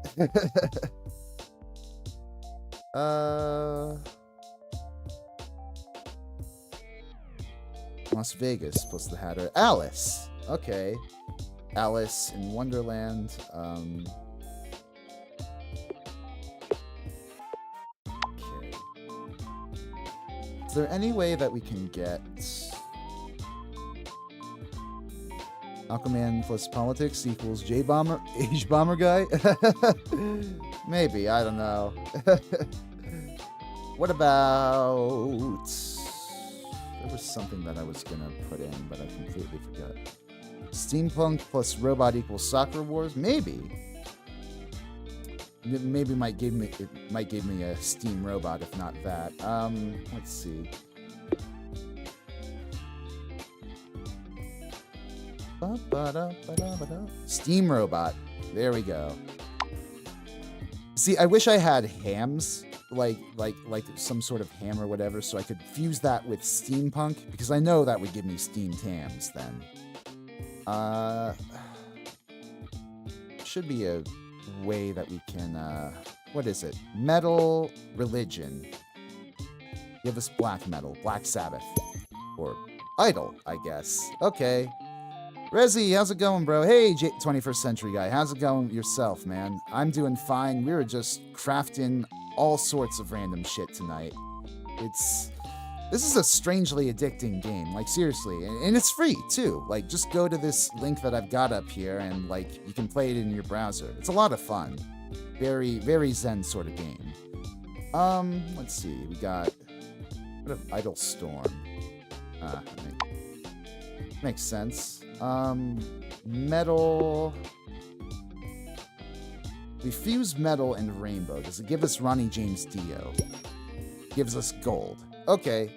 Las Vegas plus the Hatter. Alice. Okay. Alice in Wonderland. Okay. Is there any way that we can get Aquaman plus politics equals J-Bomber, H-Bomber guy? Maybe, I don't know. What about... There was something that I was gonna put in, but I completely forgot. Steampunk plus robot equals Soccer Wars? Maybe. Maybe it might give me a steam robot, if not that. Let's see. Steam robot. There we go. See, I wish I had hams, like some sort of ham or whatever, so I could fuse that with steampunk, because I know that would give me steamed hams then. Should be a way that we can, what is it? Metal religion. Give us black metal, Black Sabbath. Or Idol, I guess. Okay. Rezzy, how's it going, bro? Hey, 21st Century Guy, how's it going yourself, man? I'm doing fine. We were just crafting all sorts of random shit tonight. This is a strangely addicting game, like, seriously. And it's free, too. Like, just go to this link that I've got up here, and, like, you can play it in your browser. It's a lot of fun. Very, very zen sort of game. Let's see. We got... What of Idle Storm? Makes sense. Metal... We fuse metal and rainbow. Does it give us Ronnie James Dio? Gives us gold. Okay.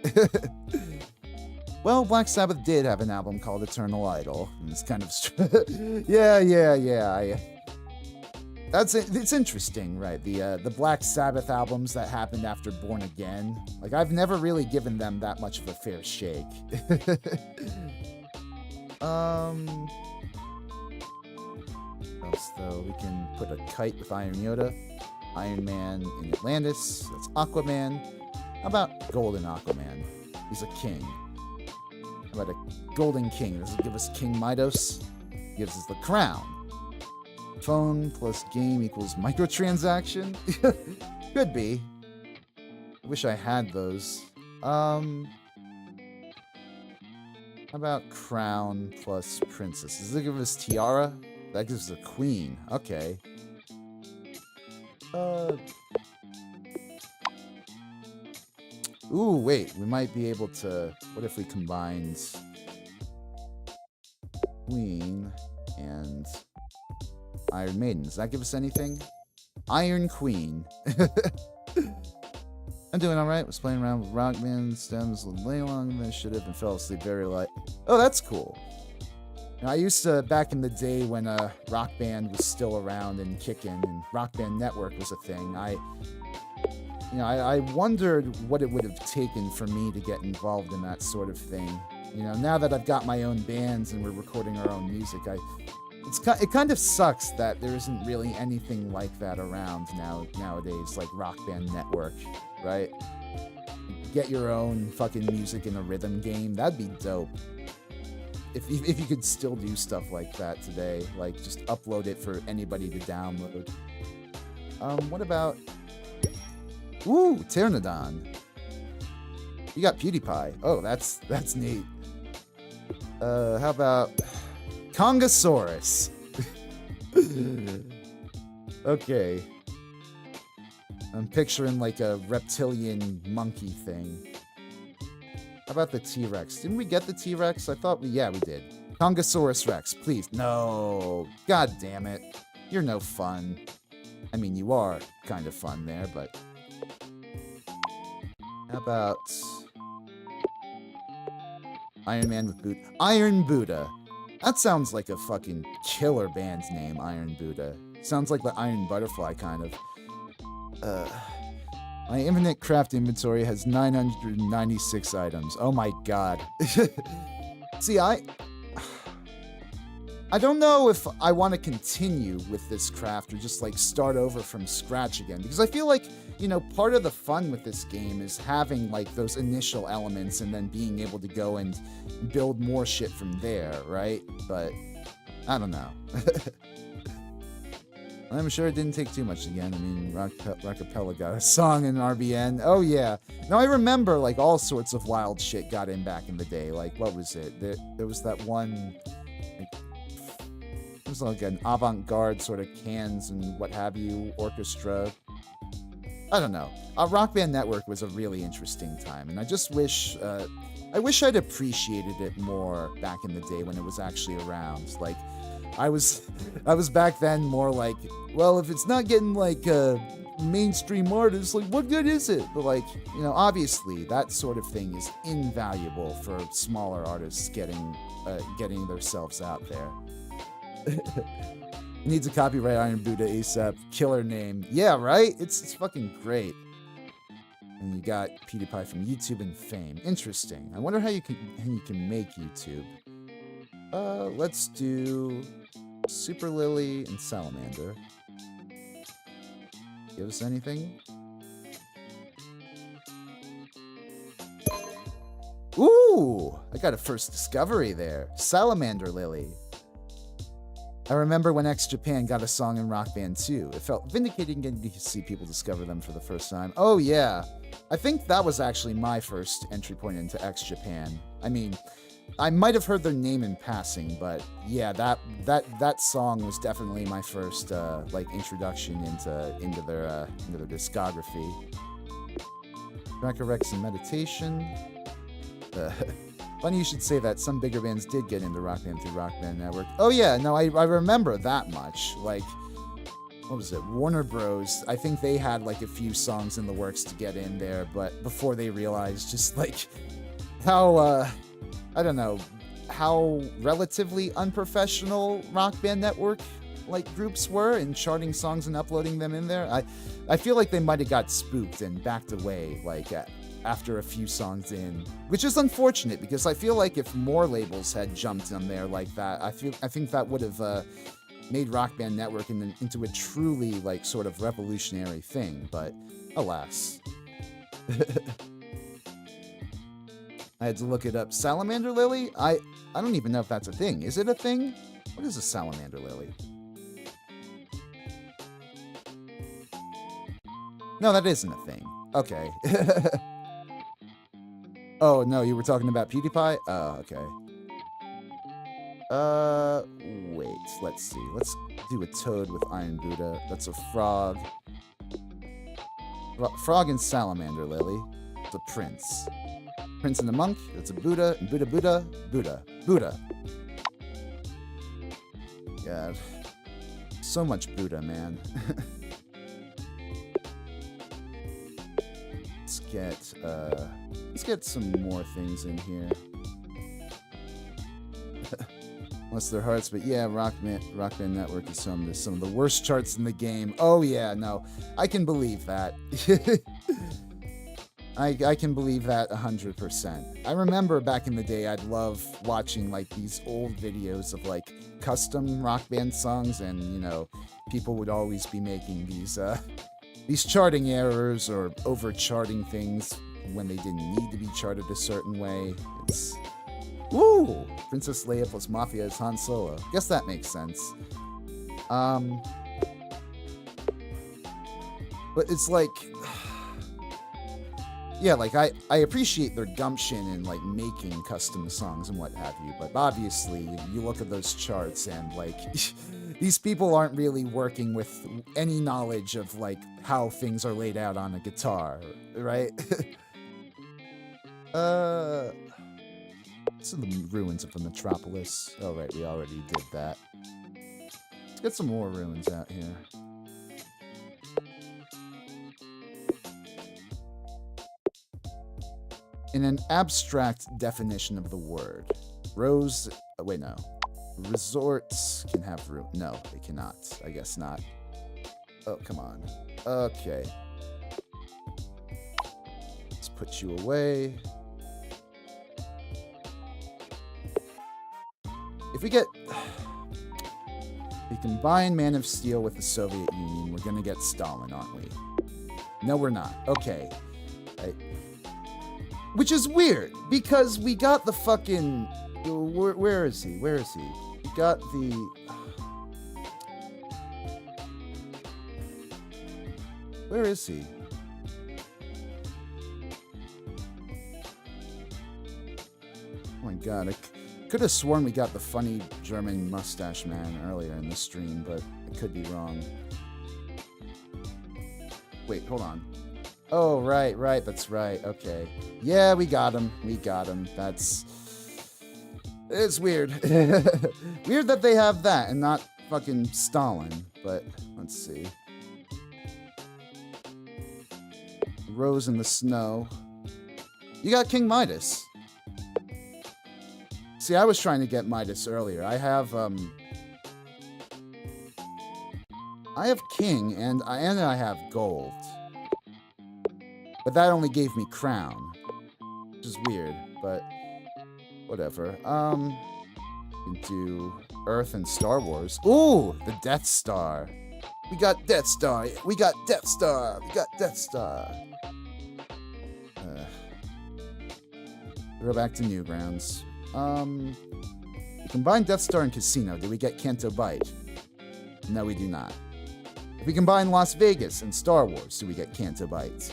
Well, Black Sabbath did have an album called Eternal Idol. And it's kind of... yeah. It's interesting, right? The Black Sabbath albums that happened after Born Again. Like, I've never really given them that much of a fair shake. else, though. We can put a kite with Iron Yoda. Iron Man in Atlantis. That's Aquaman. How about Golden Aquaman? He's a king. How about a Golden King? Does it give us King Midos? Gives us the crown. Phone plus game equals microtransaction? Could be. I wish I had those. How about crown plus princess? Does it give us tiara? That gives us a queen. Okay. Ooh, wait. We might be able to... What if we combined queen and Iron Maiden? Does that give us anything? Iron Queen. I'm doing alright. Was playing around with Rockman stems way longer than I should have and fell asleep very light. Oh, that's cool. Now, I used to, back in the day when Rock Band was still around and kicking and Rock Band Network was a thing, I wondered what it would have taken for me to get involved in that sort of thing. You know, now that I've got my own bands and we're recording our own music, it kind of sucks that there isn't really anything like that around nowadays, like Rock Band Network, right? Get your own fucking music in a rhythm game. That'd be dope. If you could still do stuff like that today, like just upload it for anybody to download. What about... Ooh, Pteranodon. You got PewDiePie. Oh, that's neat. How about Congosaurus? Okay. I'm picturing like a reptilian monkey thing. How about the T-Rex? Didn't we get the T-Rex? I thought yeah, we did. Congosaurus Rex, please. No. God damn it. You're no fun. I mean, you are kind of fun there, but... How about... Iron Man with Buddha? Iron Buddha. That sounds like a fucking killer band's name, Iron Buddha. Sounds like the Iron Butterfly, kind of. My infinite craft inventory has 996 items. Oh my god. See, I don't know if I want to continue with this craft or just like start over from scratch again, because I feel like, you know, part of the fun with this game is having like those initial elements and then being able to go and build more shit from there, right? But I don't know. I'm sure it didn't take too much again. I mean, Rockapella got a song in RBN. Oh, yeah. Now, I remember, like, all sorts of wild shit got in back in the day. Like, what was it? There was that one... Like, it was like an avant-garde sort of cans and what have you orchestra. I don't know. Rock Band Network was a really interesting time, and I just wish... I wish I'd appreciated it more back in the day when it was actually around. Like... I was back then more like, well, if it's not getting like mainstream artists, like what good is it? But like, you know, obviously that sort of thing is invaluable for smaller artists getting themselves out there. Needs a copyright Iron Buddha ASAP. Killer name. Yeah, right? It's fucking great. And you got PewDiePie from YouTube and Fame. Interesting. I wonder how you can make YouTube. Let's do Super Lily and Salamander. Give us anything? Ooh! I got a first discovery there. Salamander Lily. I remember when X Japan got a song in Rock Band 2. It felt vindicating getting to see people discover them for the first time. Oh, yeah. I think that was actually my first entry point into X Japan. I mean... I might have heard their name in passing, but yeah, that song was definitely my first like introduction into their discography. Rex and Meditation. Funny you should say that. Some bigger bands did get into Rock Band through Rock Band Network. Oh yeah, no, I remember that much. Like, what was it? Warner Bros. I think they had like a few songs in the works to get in there, but before they realized just like how I don't know, how relatively unprofessional Rock Band Network like groups were in charting songs and uploading them in there. I feel like they might have got spooked and backed away like after a few songs in, which is unfortunate because I feel like if more labels had jumped on there like that, I think that would have made Rock Band Network into a truly, like, sort of revolutionary thing, but alas. I had to look it up. Salamander lily? I don't even know if that's a thing. Is it a thing? What is a salamander lily? No, that isn't a thing. Okay. Oh, no, you were talking about PewDiePie? Oh, okay. Wait, let's see. Let's do a toad with Iron Buddha. That's a frog. Frog and salamander lily. It's a prince. Prince and a monk. That's a Buddha. And Buddha. God. So much Buddha, man. Let's get some more things in here. Unless they're hearts, but yeah, Rock Band Network is some of the worst charts in the game. Oh yeah, no, I can believe that. I can believe that 100%. I remember back in the day, I'd love watching like these old videos of like custom Rock Band songs, and you know, people would always be making these charting errors or over charting things when they didn't need to be charted a certain way. It's woo! Princess Leia plus Mafia is Han Solo. Guess that makes sense. But it's like, yeah, like I appreciate their gumption in like making custom songs and what have you, but obviously you look at those charts and like these people aren't really working with any knowledge of like how things are laid out on a guitar, right? This is the ruins of the metropolis. Oh right, we already did that. Let's get some more ruins out here. In an abstract definition of the word, resorts can have room. No, they cannot. I guess not. Oh, come on. Okay. Let's put you away. If we combine Man of Steel with the Soviet Union, we're gonna get Stalin, aren't we? No, we're not. Okay. Which is weird, because we got the fucking... Where is he? Where is he? We got the... Where is he? Oh my god, I could have sworn we got the funny German mustache man earlier in the stream, but I could be wrong. Wait, hold on. Oh, right, that's right, okay. Yeah, we got him, it's weird. Weird that they have that and not fucking Stalin, but let's see. Rose in the snow. You got King Midas. See, I was trying to get Midas earlier. I have King and I have Gold. But that only gave me Crown, which is weird, but whatever. We can do Earth and Star Wars. Ooh, the Death Star. We got Death Star. We got Death Star. Go back to Newgrounds. We combine Death Star and Casino. Do we get Canto Bight? No, we do not. If we combine Las Vegas and Star Wars, do we get Canto Bight?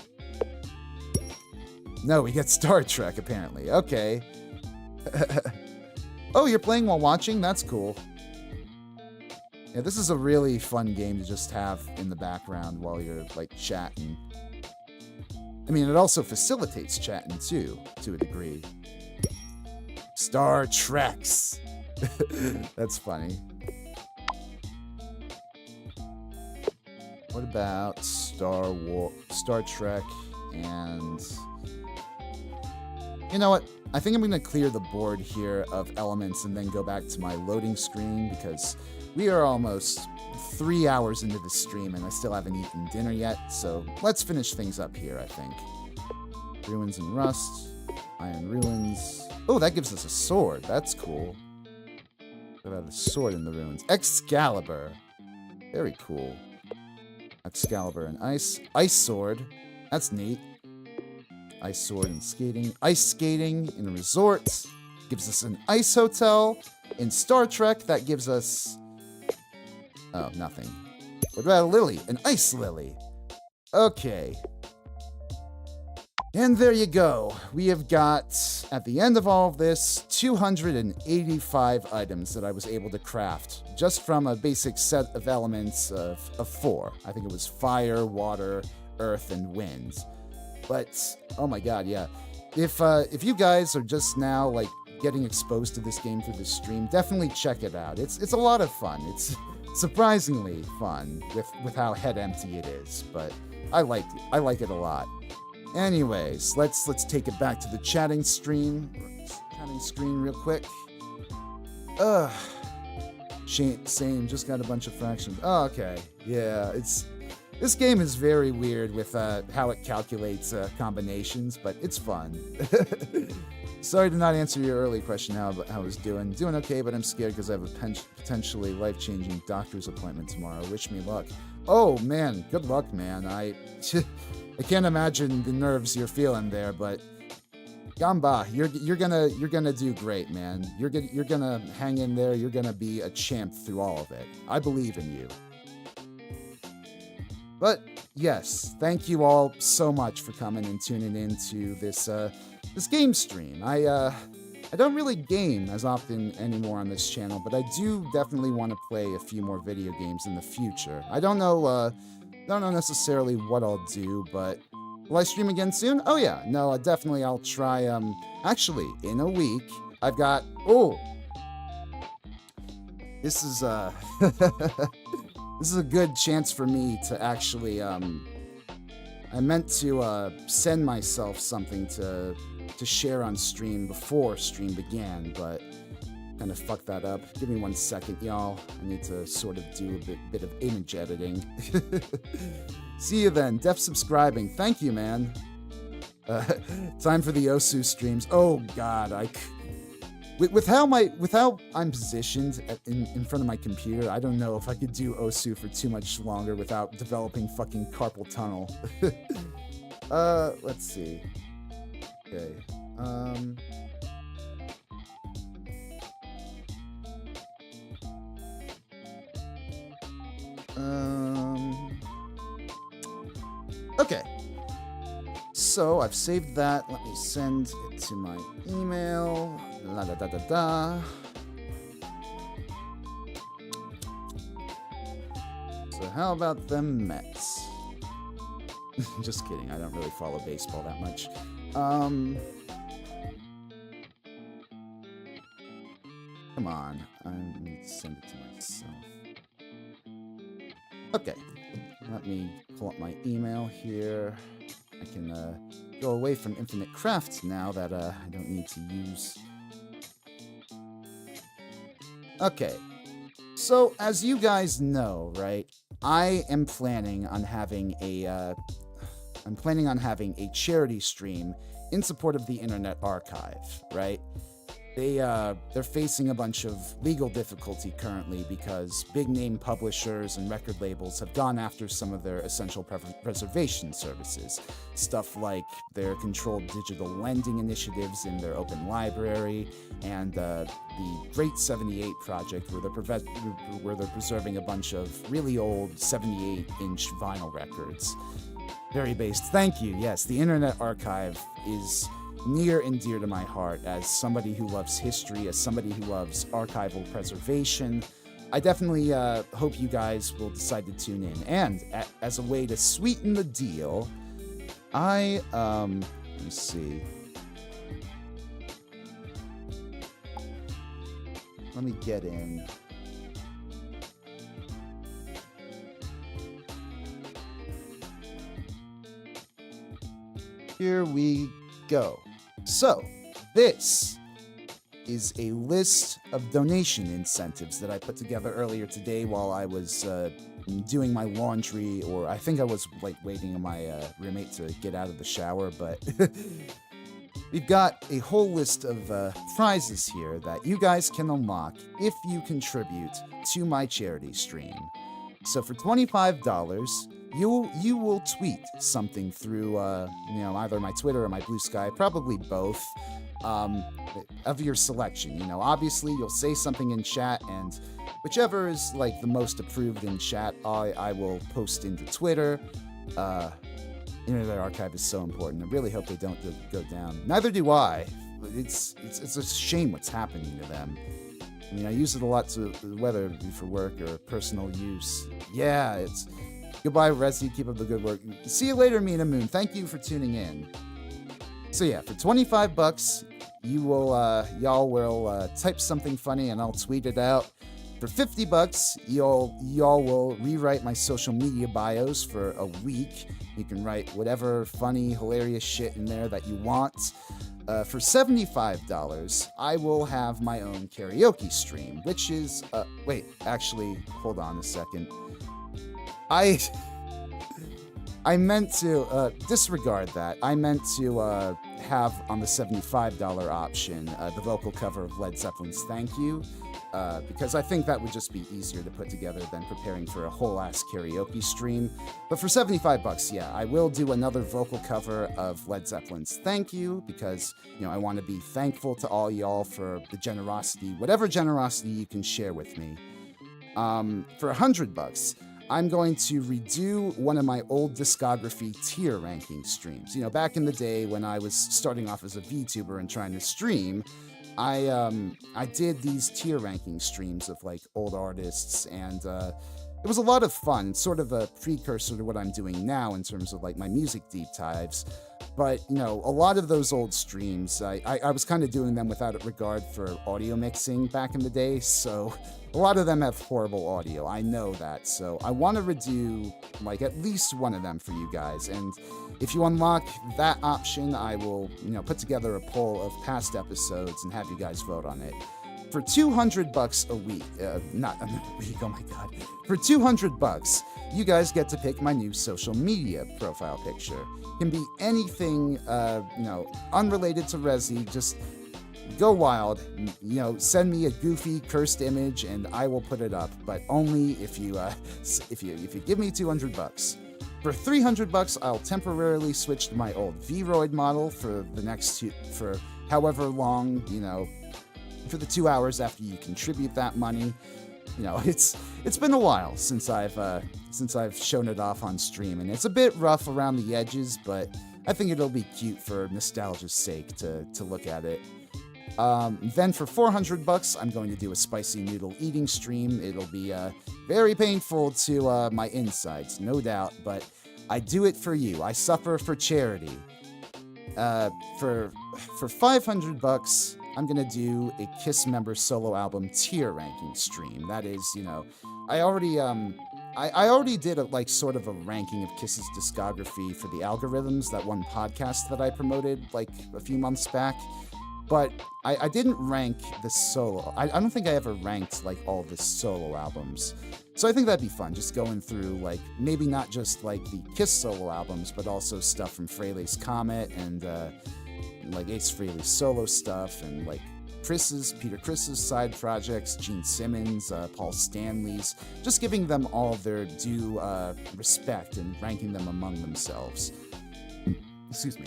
No, we get Star Trek, apparently. Okay. Oh, you're playing while watching? That's cool. Yeah, this is a really fun game to just have in the background while you're, like, chatting. I mean, it also facilitates chatting, too, to a degree. Star Treks. That's funny. What about Star Trek and... You know what? I think I'm going to clear the board here of elements and then go back to my loading screen, because we are almost 3 hours into the stream and I still haven't eaten dinner yet, so let's finish things up here, I think. Ruins and Rust. Iron Ruins. Oh, that gives us a sword. That's cool. What about a sword in the ruins? Excalibur. Very cool. Excalibur and ice. Ice sword. That's neat. Ice sword and skating. Ice skating in a resort. Gives us an ice hotel. In Star Trek, that gives us... Oh, nothing. What about a lily? An ice lily. Okay. And there you go. We have got, at the end of all of this, 285 items that I was able to craft just from a basic set of elements of 4. I think it was fire, water, earth, and wind. But, oh my god, yeah. If you guys are just now, like, getting exposed to this game through the stream, definitely check it out. It's a lot of fun. It's surprisingly fun with how head empty it is, but I like it a lot. Anyways, let's take it back to the chatting screen real quick. Same, just got a bunch of fractions. Oh, okay. Yeah, this game is very weird with how it calculates combinations, but it's fun. Sorry to not answer your early question how I was doing. Doing okay, but I'm scared because I have a potentially life-changing doctor's appointment tomorrow. Wish me luck. Oh man, good luck, man. I can't imagine the nerves you're feeling there, but Gamba, you're gonna do great, man. You're gonna hang in there. You're gonna be a champ through all of it. I believe in you. But yes, thank you all so much for coming and tuning into this game stream. I don't really game as often anymore on this channel, but I do definitely want to play a few more video games in the future. I don't know necessarily what I'll do, but will I stream again soon? Oh yeah, no, definitely I'll try, actually, in a week, I've got, this is, this is a good chance for me to actually, I meant to, send myself something to share on stream before stream began, but kind of fucked that up. Give me 1 second, y'all. I need to sort of do a bit of image editing. See you then. Def subscribing. Thank you, man. Time for the Osu streams. Oh god, with how I'm positioned in front of my computer, I don't know if I could do Osu for too much longer without developing fucking carpal tunnel. Let's see. Okay. Okay. So I've saved that. Let me send it to my email. La da da da da. So how about them Mets? Just kidding. I don't really follow baseball that much. Come on. I need to send it to myself. Okay. Let me pull up my email here. I can go away from Infinite Crafts now that I don't need to use. Okay. So, as you guys know, right, I am planning on having a charity stream in support of the Internet Archive, right? They're facing a bunch of legal difficulty currently because big-name publishers and record labels have gone after some of their essential preservation services. Stuff like their controlled digital lending initiatives in their open library, and the Great 78 project where they're preserving a bunch of really old 78-inch vinyl records. Very based. Thank you. Yes, the Internet Archive is near and dear to my heart as somebody who loves history, as somebody who loves archival preservation. I definitely hope you guys will decide to tune in. And as a way to sweeten the deal, let me see. Let me get in. Here we go. So, this is a list of donation incentives that I put together earlier today while I was doing my laundry, or I think I was like waiting on my roommate to get out of the shower, but we've got a whole list of prizes here that you guys can unlock if you contribute to my charity stream. So for $25, you will tweet something through either my Twitter or my Blue Sky, probably both, of your selection. Obviously you'll say something in chat, and whichever is like the most approved in chat, I will post into Twitter. Internet archive is so important. I really hope they don't go down. Neither do I. It's a shame what's happening to them. I mean, I use it a lot whether it be for work or personal use. Yeah, it's... Goodbye, Resi. Keep up the good work. See you later, Mina Moon. Thank you for tuning in. So yeah, for $25, y'all will type something funny and I'll tweet it out. For $50, y'all will rewrite my social media bios for a week. You can write whatever funny, hilarious shit in there that you want. For $75, I will have my own karaoke stream, which is... wait, actually, hold on a second. I meant to... disregard that. I meant to have on the $75 option the vocal cover of Led Zeppelin's Thank You, because I think that would just be easier to put together than preparing for a whole-ass karaoke stream. But for $75, yeah, I will do another vocal cover of Led Zeppelin's Thank You, because, I want to be thankful to all y'all for the generosity, whatever generosity you can share with me. For $100, I'm going to redo one of my old discography tier ranking streams. Back in the day when I was starting off as a VTuber and trying to stream, I did these tier ranking streams of like old artists, and it was a lot of fun, sort of a precursor to what I'm doing now in terms of like my music deep dives. But, a lot of those old streams, I was kind of doing them without regard for audio mixing back in the day, so a lot of them have horrible audio. I know that, so I want to redo like at least one of them for you guys. And if you unlock that option, I will, put together a poll of past episodes and have you guys vote on it. For $200 a week, not a week, oh my god. For $200, you guys get to pick my new social media profile picture. It can be anything, unrelated to Resi, just go wild, send me a goofy, cursed image and I will put it up, but only if you give me $200. For $300, I'll temporarily switch to my old V-Roid model for for however long, for the 2 hours after you contribute that money. It's been a while since I've shown it off on stream, and it's a bit rough around the edges, but I think it'll be cute for nostalgia's sake to look at it. Then for $400, I'm going to do a spicy noodle eating stream. It'll be very painful to my insides, no doubt, but I do it for you. I suffer for charity. For $500, I'm gonna do a Kiss member solo album tier ranking stream. That is, I already did a sort of a ranking of Kiss's discography for the algorithms, that one podcast that I promoted like a few months back. But I didn't rank the solo. I don't think I ever ranked like all the solo albums. So I think that'd be fun, just going through like maybe not just like the Kiss solo albums, but also stuff from Freyleigh's Comet and like Ace Frehley's solo stuff, and like Peter Criss's side projects, Gene Simmons, Paul Stanley's, just giving them all their due respect and ranking them among themselves. Excuse me.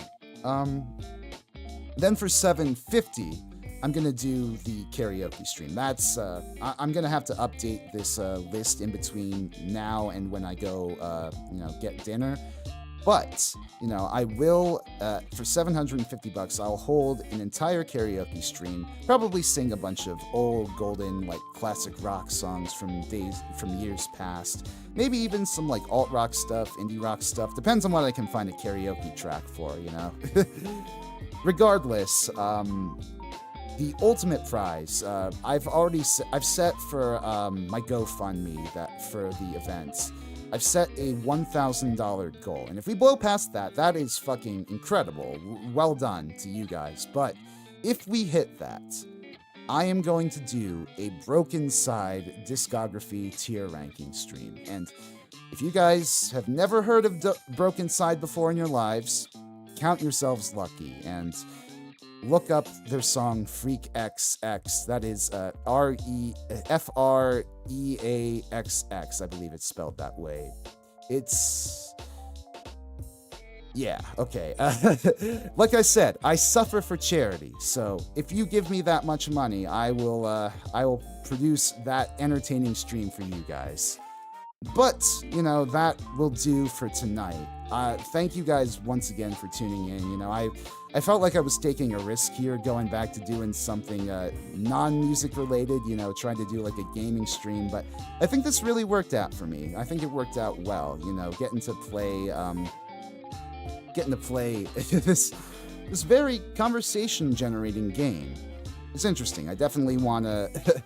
Then for $750, I'm gonna do the karaoke stream. That's I'm gonna have to update this list in between now and when I go, get dinner. But I will for $750, I'll hold an entire karaoke stream. Probably sing a bunch of old golden classic rock songs from years past. Maybe even some alt rock stuff, indie rock stuff. Depends on what I can find a karaoke track for. Regardless, the ultimate prize, I've set for my GoFundMe for the events. I've set a $1,000 goal, and if we blow past that, that is fucking incredible. Well done to you guys. But if we hit that, I am going to do a Broken Side discography tier ranking stream. And if you guys have never heard of Broken Side before in your lives, count yourselves lucky. And look up their song Freak XX. That is Freeaxx. I believe it's spelled that way. It's... yeah, okay. Like I said, I suffer for charity, so if you give me that much money, I will produce that entertaining stream for you guys. But, you know, that will do for tonight. Thank you guys once again for tuning in. You know, I felt like I was taking a risk here, going back to doing something non-music related, you know, trying to do like a gaming stream, but I think this really worked out for me. I think it worked out well, you know, getting to play this very conversation-generating game. It's interesting. I definitely want to...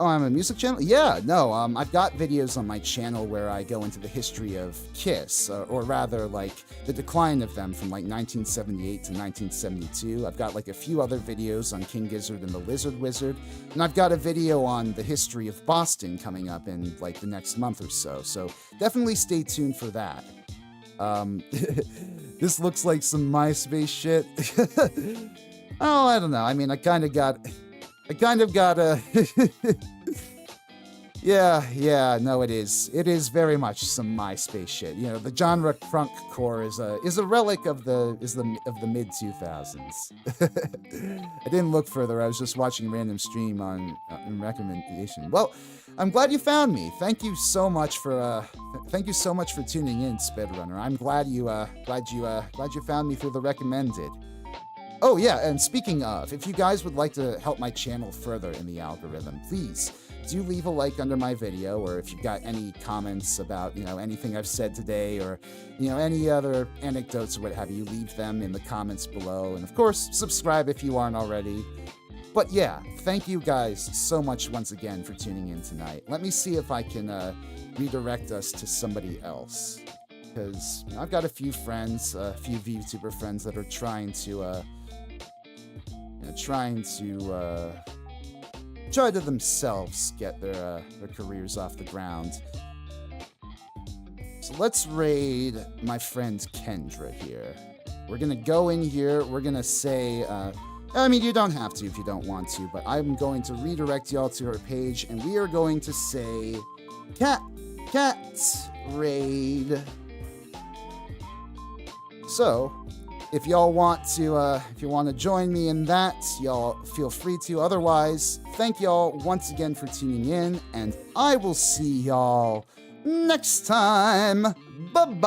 Oh, I'm a music channel? Yeah, no, I've got videos on my channel where I go into the history of Kiss, or rather, like, the decline of them from, like, 1978 to 1972. I've got, like, a few other videos on King Gizzard and the Lizard Wizard, and I've got a video on the history of Boston coming up in, like, the next month or so definitely stay tuned for that. This looks like some MySpace shit. Oh, I don't know. I mean, I kind of got a... yeah, no, it is. It is very much some MySpace shit. You know, the genre crunkcore is a relic of the mid 2000s. I didn't look further. I was just watching a random stream on recommendation. Well, I'm glad you found me. Thank you so much for tuning in, Speedrunner. I'm glad you found me through the recommended. Oh yeah, and speaking of, if you guys would like to help my channel further in the algorithm, please do leave a like under my video, or if you've got any comments about, you know, anything I've said today, or, you know, any other anecdotes or what have you, leave them in the comments below, and of course, subscribe if you aren't already. But yeah, thank you guys so much once again for tuning in tonight. Let me see if I can redirect us to somebody else, because I've got a few friends, a few VTuber friends that are trying to themselves get their careers off the ground. So let's raid my friend Kendra here. We're gonna go in here, we're gonna say, I mean, you don't have to if you don't want to, but I'm going to redirect y'all to her page, and we are going to say, cat raid. So, if y'all want to join me in that, y'all feel free to. Otherwise, thank y'all once again for tuning in, and I will see y'all next time. Bye-bye.